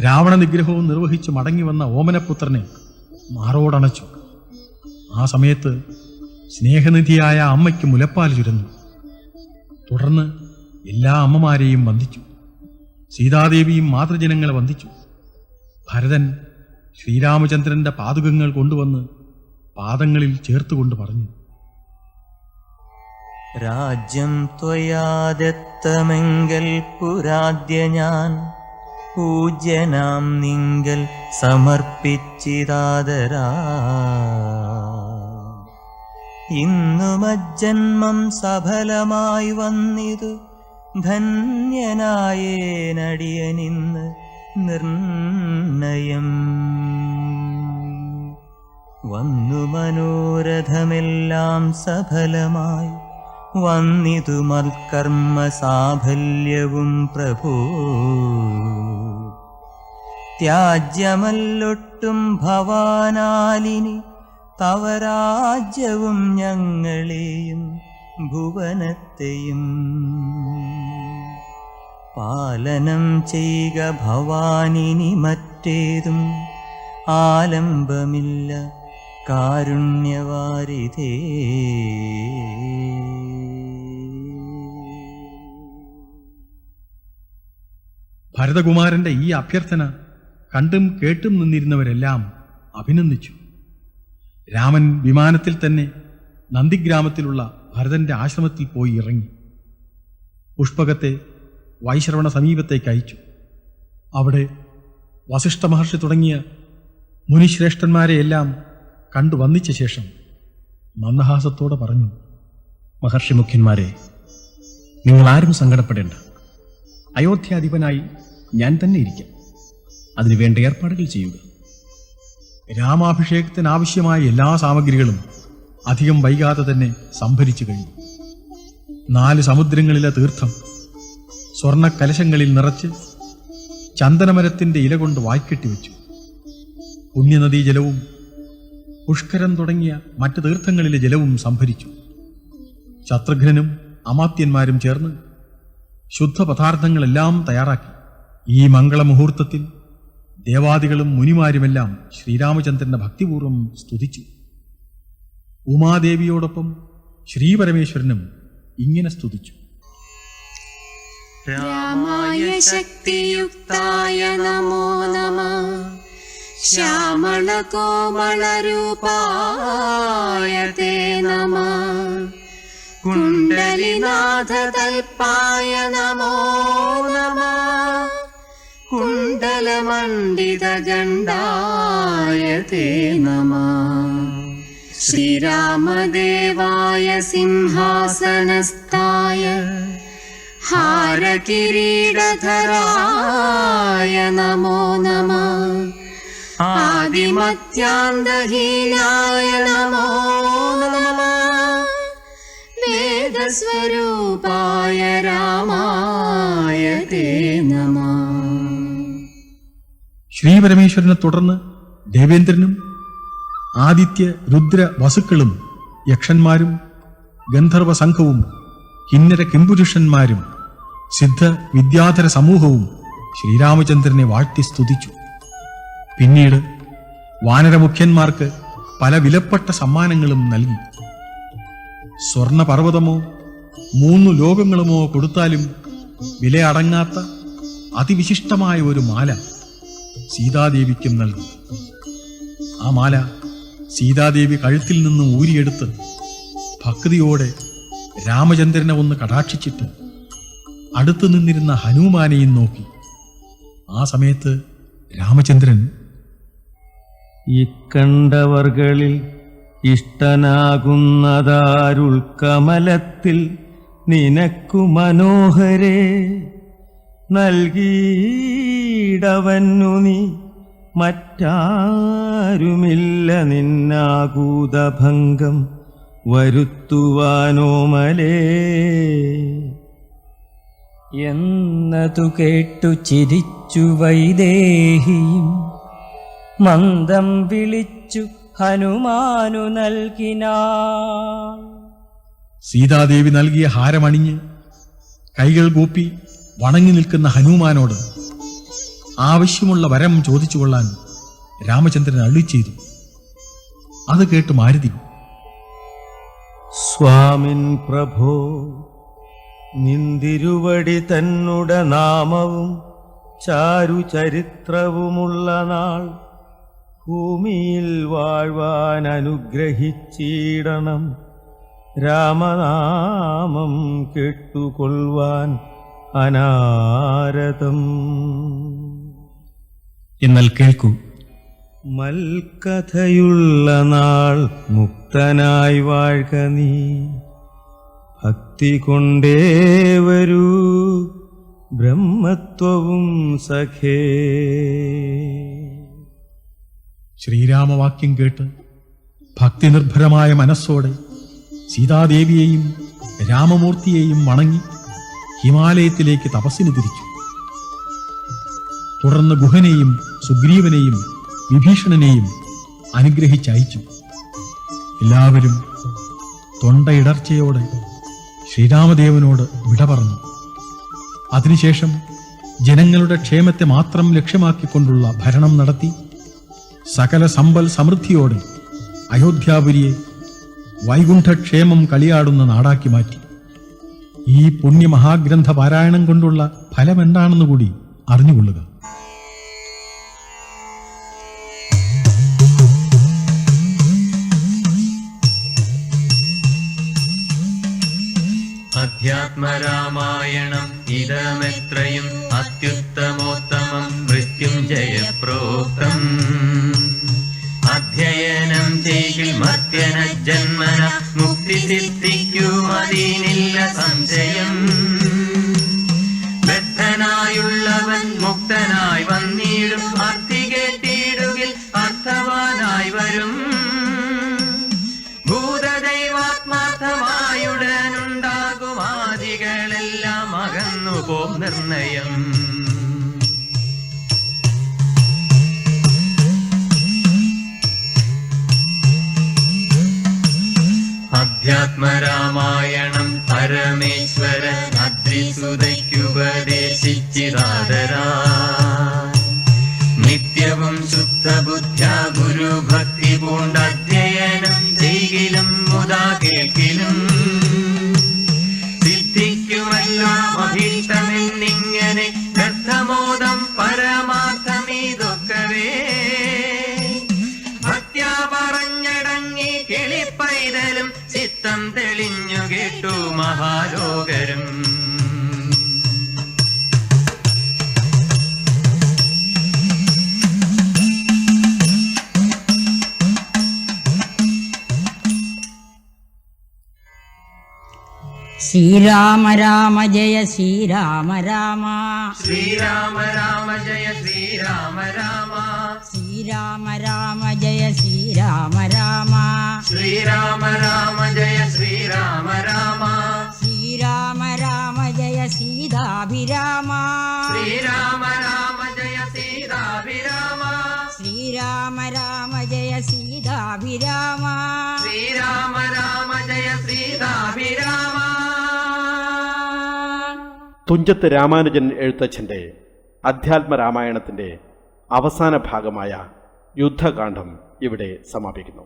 രാവണ നിഗ്രഹവും നിർവഹിച്ച് മടങ്ങി വന്ന ഓമനപുത്രനെ മാറോടണച്ചു. ആ സമയത്ത് സ്നേഹനിധിയായ അമ്മയ്ക്ക് മുലപ്പാൽ ചുരന്നു. തുടർന്ന് എല്ലാ അമ്മമാരെയും വന്ദിച്ചു. സീതാദേവിയും മാതൃജനങ്ങളെ വന്ദിച്ചു. ഭരതൻ ശ്രീരാമചന്ദ്രന്റെ പാദുകങ്ങൾ കൊണ്ടുവന്ന് പാദങ്ങളിൽ ചേർത്തുകൊണ്ട് പറഞ്ഞു, രാജ്യം ത്വയാ ദത്തമെങ്കൽ പുരാദ്യ ഞാൻ പൂജ്യനാം നിങ്കൽ സമർപ്പിച്ചിതാദരാ. ഇന്നു മജ്ജന്മം സഫലമായി വന്നിതു ധന്യനായേനടിയനിന്ന് നിർണയം. വന്നു മനോരഥമെല്ലാം സഫലമായി വന്നിതു മൽക്കർമ്മ സാഫല്യവും പ്രഭോ. ത്യാജ്യമല്ലൊട്ടും ഭവാനാലിനി തവ രാജ്യവും ഞങ്ങളെയും ഭുവനത്തെയും പാലനം ചെയ്യുക ഭവാനിനി മറ്റേതും ആലംബമില്ല കാരുണ്യവാരിധേ. ഭരതകുമാരന്റെ ഈ അഭ്യർത്ഥന കണ്ടും കേട്ടും നിന്നിരുന്നവരെല്ലാം അഭിനന്ദിച്ചു. രാമൻ വിമാനത്തിൽ തന്നെ നന്ദിഗ്രാമത്തിലുള്ള ഭരതന്റെ ആശ്രമത്തിൽ പോയി ഇറങ്ങി. പുഷ്പകത്തെ വൈശ്രവണ സമീപത്തേക്ക് അയച്ചു. അവിടെ വസിഷ്ഠ മഹർഷി തുടങ്ങിയ മുനിശ്രേഷ്ഠന്മാരെയെല്ലാം കണ്ടു വന്നിച്ച ശേഷം മന്ദഹാസത്തോടെ പറഞ്ഞു: മഹർഷി മുഖ്യന്മാരെ, നിങ്ങൾ ആരും സങ്കടപ്പെടേണ്ട. അയോധ്യാധിപനായി ഞാൻ തന്നെ ഇരിക്കാം. അതിനു വേണ്ട ഏർപ്പാടുകൾ ചെയ്യുക. രാമാഭിഷേകത്തിനാവശ്യമായ എല്ലാ സാമഗ്രികളും അധികം വൈകാതെ തന്നെ സംഭരിച്ചു കഴിഞ്ഞു. 4 സമുദ്രങ്ങളിലെ തീർത്ഥം സ്വർണ്ണ കലശങ്ങളിൽ നിറച്ച് ചന്ദനമരത്തിന്റെ ഇല കൊണ്ട് വായ്ക്കെട്ടിവെച്ചു. പുണ്യനദീ ജലവും പുഷ്കരം തുടങ്ങിയ മറ്റ് തീർത്ഥങ്ങളിലെ ജലവും സംഭരിച്ചു. ശത്രുഘ്നനും അമാത്യന്മാരും ചേർന്ന് ശുദ്ധപദാർത്ഥങ്ങളെല്ലാം തയ്യാറാക്കി. ഈ മംഗളമുഹൂർത്തത്തിൽ ദേവാദികളും മുനിമാരുമെല്ലാം ശ്രീരാമചന്ദ്രന്റെ ഭക്തിപൂർവ്വം സ്തുതിച്ചു. ഉമാദേവിയോടൊപ്പം ശ്രീപരമേശ്വരനും ഇങ്ങനെ സ്തുതിച്ചു: രാമായ ശക്തിയുക്തായ നമോ നമഃ. ശ്യാമള കോമള രൂപായ തേ നമഃ. കുണ്ടലിനാഥ തൽപായ നമോ നമഃ. കുണ്ടലമണ്ഡിത ഗണ്ഡായ തേ നമഃ. ശ്രീരാമദേവായ സിംഹാസനസ്ഥായ ഹാരകിരീടധരായ നമോ നമഃ. ആദിമത്യാന്തഹീനായ നമോ നമഃ. വേദസ്വരൂപായ രാമായ തേ നമഃ. ശ്രീപരമേശ്വരനെ തുടർന്ന് ദേവേന്ദ്രനും ആദിത്യ രുദ്ര വസുക്കളും യക്ഷന്മാരും ഗന്ധർവ സംഘവും കിന്നര കിംപുരുഷന്മാരും സിദ്ധ വിദ്യാധര സമൂഹവും ശ്രീരാമചന്ദ്രനെ വാഴ്ത്തി സ്തുതിച്ചു. പിന്നീട് വാനരമുഖ്യന്മാർക്ക് പല വിലപ്പെട്ട സമ്മാനങ്ങളും നൽകി. സ്വർണപർവ്വതമോ 3 ലോകങ്ങളുമോ കൊടുത്താലും വില അടങ്ങാത്ത അതിവിശിഷ്ടമായ ഒരു മാല സീതാദേവിക്കും നൽകി. ആ മാല സീതാദേവി കഴുത്തിൽ നിന്നും ഊരിയെടുത്ത് ഭക്തിയോടെ രാമചന്ദ്രനെ ഒന്ന് കടാക്ഷിച്ചിട്ട് അടുത്തു നിന്നിരുന്ന ഹനുമാനെയും നോക്കി. ആ സമയത്ത് രാമചന്ദ്രൻ: ഇക്കണ്ടവർകളിൽ ഇഷ്ടനാകുന്നതാരുൾക്കമലത്തിൽ നിനക്കു മനോഹരേ നൽകിയിടവന്നു നീ മറ്റാരുമില്ല നിന്നാകൂതഭംഗം വരുത്തുവാനോമലേ. എന്നതു കേട്ടു ചിരിച്ചു വൈദേഹിയും മന്ദം വിളിച്ചു ഹനുമാനു നൽകിനാൾ. സീതാദേവി നൽകിയ ഹാരമണിഞ്ഞ് കൈകൾ കൂപ്പി വണങ്ങി നിൽക്കുന്ന ഹനുമാനോട് ആവശ്യമുള്ള വരം ചോദിച്ചുകൊള്ളാൻ രാമചന്ദ്രൻ അരുളി ചെയ്തു. അത് കേട്ട് മാരുതി: സ്വാമിൻ പ്രഭോ, നിന്തിരുവടി തന്നുട നാമവും ചാരുചരിത്രവുമുള്ള നാൾ ഭൂമിയിൽ വാഴ്വാൻ അനുഗ്രഹിച്ചിടണം. രാമനാമം കേട്ടുകൊള്ളുവാൻ അനാരതം. എന്നാൽ കേൾക്കൂ. മൽക്കഥയുള്ള നാൾ മുക്തനായി വാഴ്ക നീ, ഭക്തി കൊണ്ടേ വരൂ ബ്രഹ്മത്വവും സഖേ. ശ്രീരാമവാക്യം കേട്ട് ഭക്തിനിർഭരമായ മനസ്സോടെ സീതാദേവിയെയും രാമമൂർത്തിയെയും വണങ്ങി ഹിമാലയത്തിലേക്ക് തപസ്സിന് തിരിച്ചു. തുടർന്ന് ഗുഹനെയും സുഗ്രീവനെയും വിഭീഷണനെയും അനുഗ്രഹിച്ചയച്ചു. എല്ലാവരും തൊണ്ടയിടർച്ചയോടെ ശ്രീരാമദേവനോട് വിട പറഞ്ഞു. അതിനുശേഷം ജനങ്ങളുടെ ക്ഷേമത്തെ മാത്രം ലക്ഷ്യമാക്കിക്കൊണ്ടുള്ള ഭരണം നടത്തി സകല സമ്പൽ സമൃദ്ധിയോടെ അയോധ്യാപുരിയെ വൈകുണ്ഠക്ഷേമം കളിയാടുന്ന നാടാക്കി മാറ്റി. ഈ പുണ്യമഹാഗ്രന്ഥ പാരായണം കൊണ്ടുള്ള ഫലമെന്താണെന്ന് കൂടി അറിഞ്ഞുകൊള്ളുക. അധ്യാത്മരാമായണം ഇതമെത്രയും അത്യുത്തമോത്തമം മൃത്യുഞ്ജയപ്രോക്തം. അധ്യയനം ചെയ്യിൽ മർത്യന ജന്മന മുക്തി സിദ്ധിക്കുമതിനില്ല സംശയം. ബദ്ധനായുള്ളവൻ മുക്തനായി വന്നിടും, അർത്ഥി കേട്ടിടുകിൽ അർത്ഥവാനായി വരും. ഭൂതദൈവാത്മാർത്ഥമായുടനുണ്ടാകും ആദികളെല്ലാം അകന്നുപോം നിർണയം. അധ്യാത്മരാമായണം പരമേശ്വരൻ അദ്രിസുതയ്ക്കുപദേശിച്ചിതാദരാ. നിത്യവും ശുദ്ധബുദ്ധ്യാ ഗുരുഭക്തി പൂണ്ടധ്യയനം ചെയ്കിലും മുതാ കേൾക്കിലും സിദ്ധിക്കുമല്ലോ അഭീഷ്ടമെന്നിങ്ങനെ വ്യർത്ഥമോദം പരമാർത്ഥമിതൊക്കവേ. ഭക്ത്യാ പറഞ്ഞടങ്ങി കിളിപ്പൈതലും ചിത്തം തെളിഞ്ഞു കേട്ടു മഹാലോകരും. ശ്രീരാമ രാമ ജയ ശ്രീരാമ രാമ, ശ്രീരാമ രാമ ജയ ശ്രീരാമ രാമ, ശ്രീരാമ രാമ ജയ ശ്രീരാമ രാമ, ശ്രീരാമ രാമ ജയ ശ്രീരാമ രാമ, ശ്രീരാമ രാമ ജയ സീതാഭിരാമ, ശ്രീരാമ രാമ ജയ സീതാഭിരാമ, ശ്രീരാമ രാമ ജയ സീതാഭിരാമ, ശ്രീരാമ രാമ ജയ സീതാഭിരാമ. തുഞ്ചത്ത് രാമാനുജൻ എഴുത്തച്ഛൻ്റെ അധ്യാത്മരാമായണത്തിൻ്റെ അവസാന ഭാഗമായ യുദ്ധകാന്ഡം ഇവിടെ സമാപിക്കുന്നു.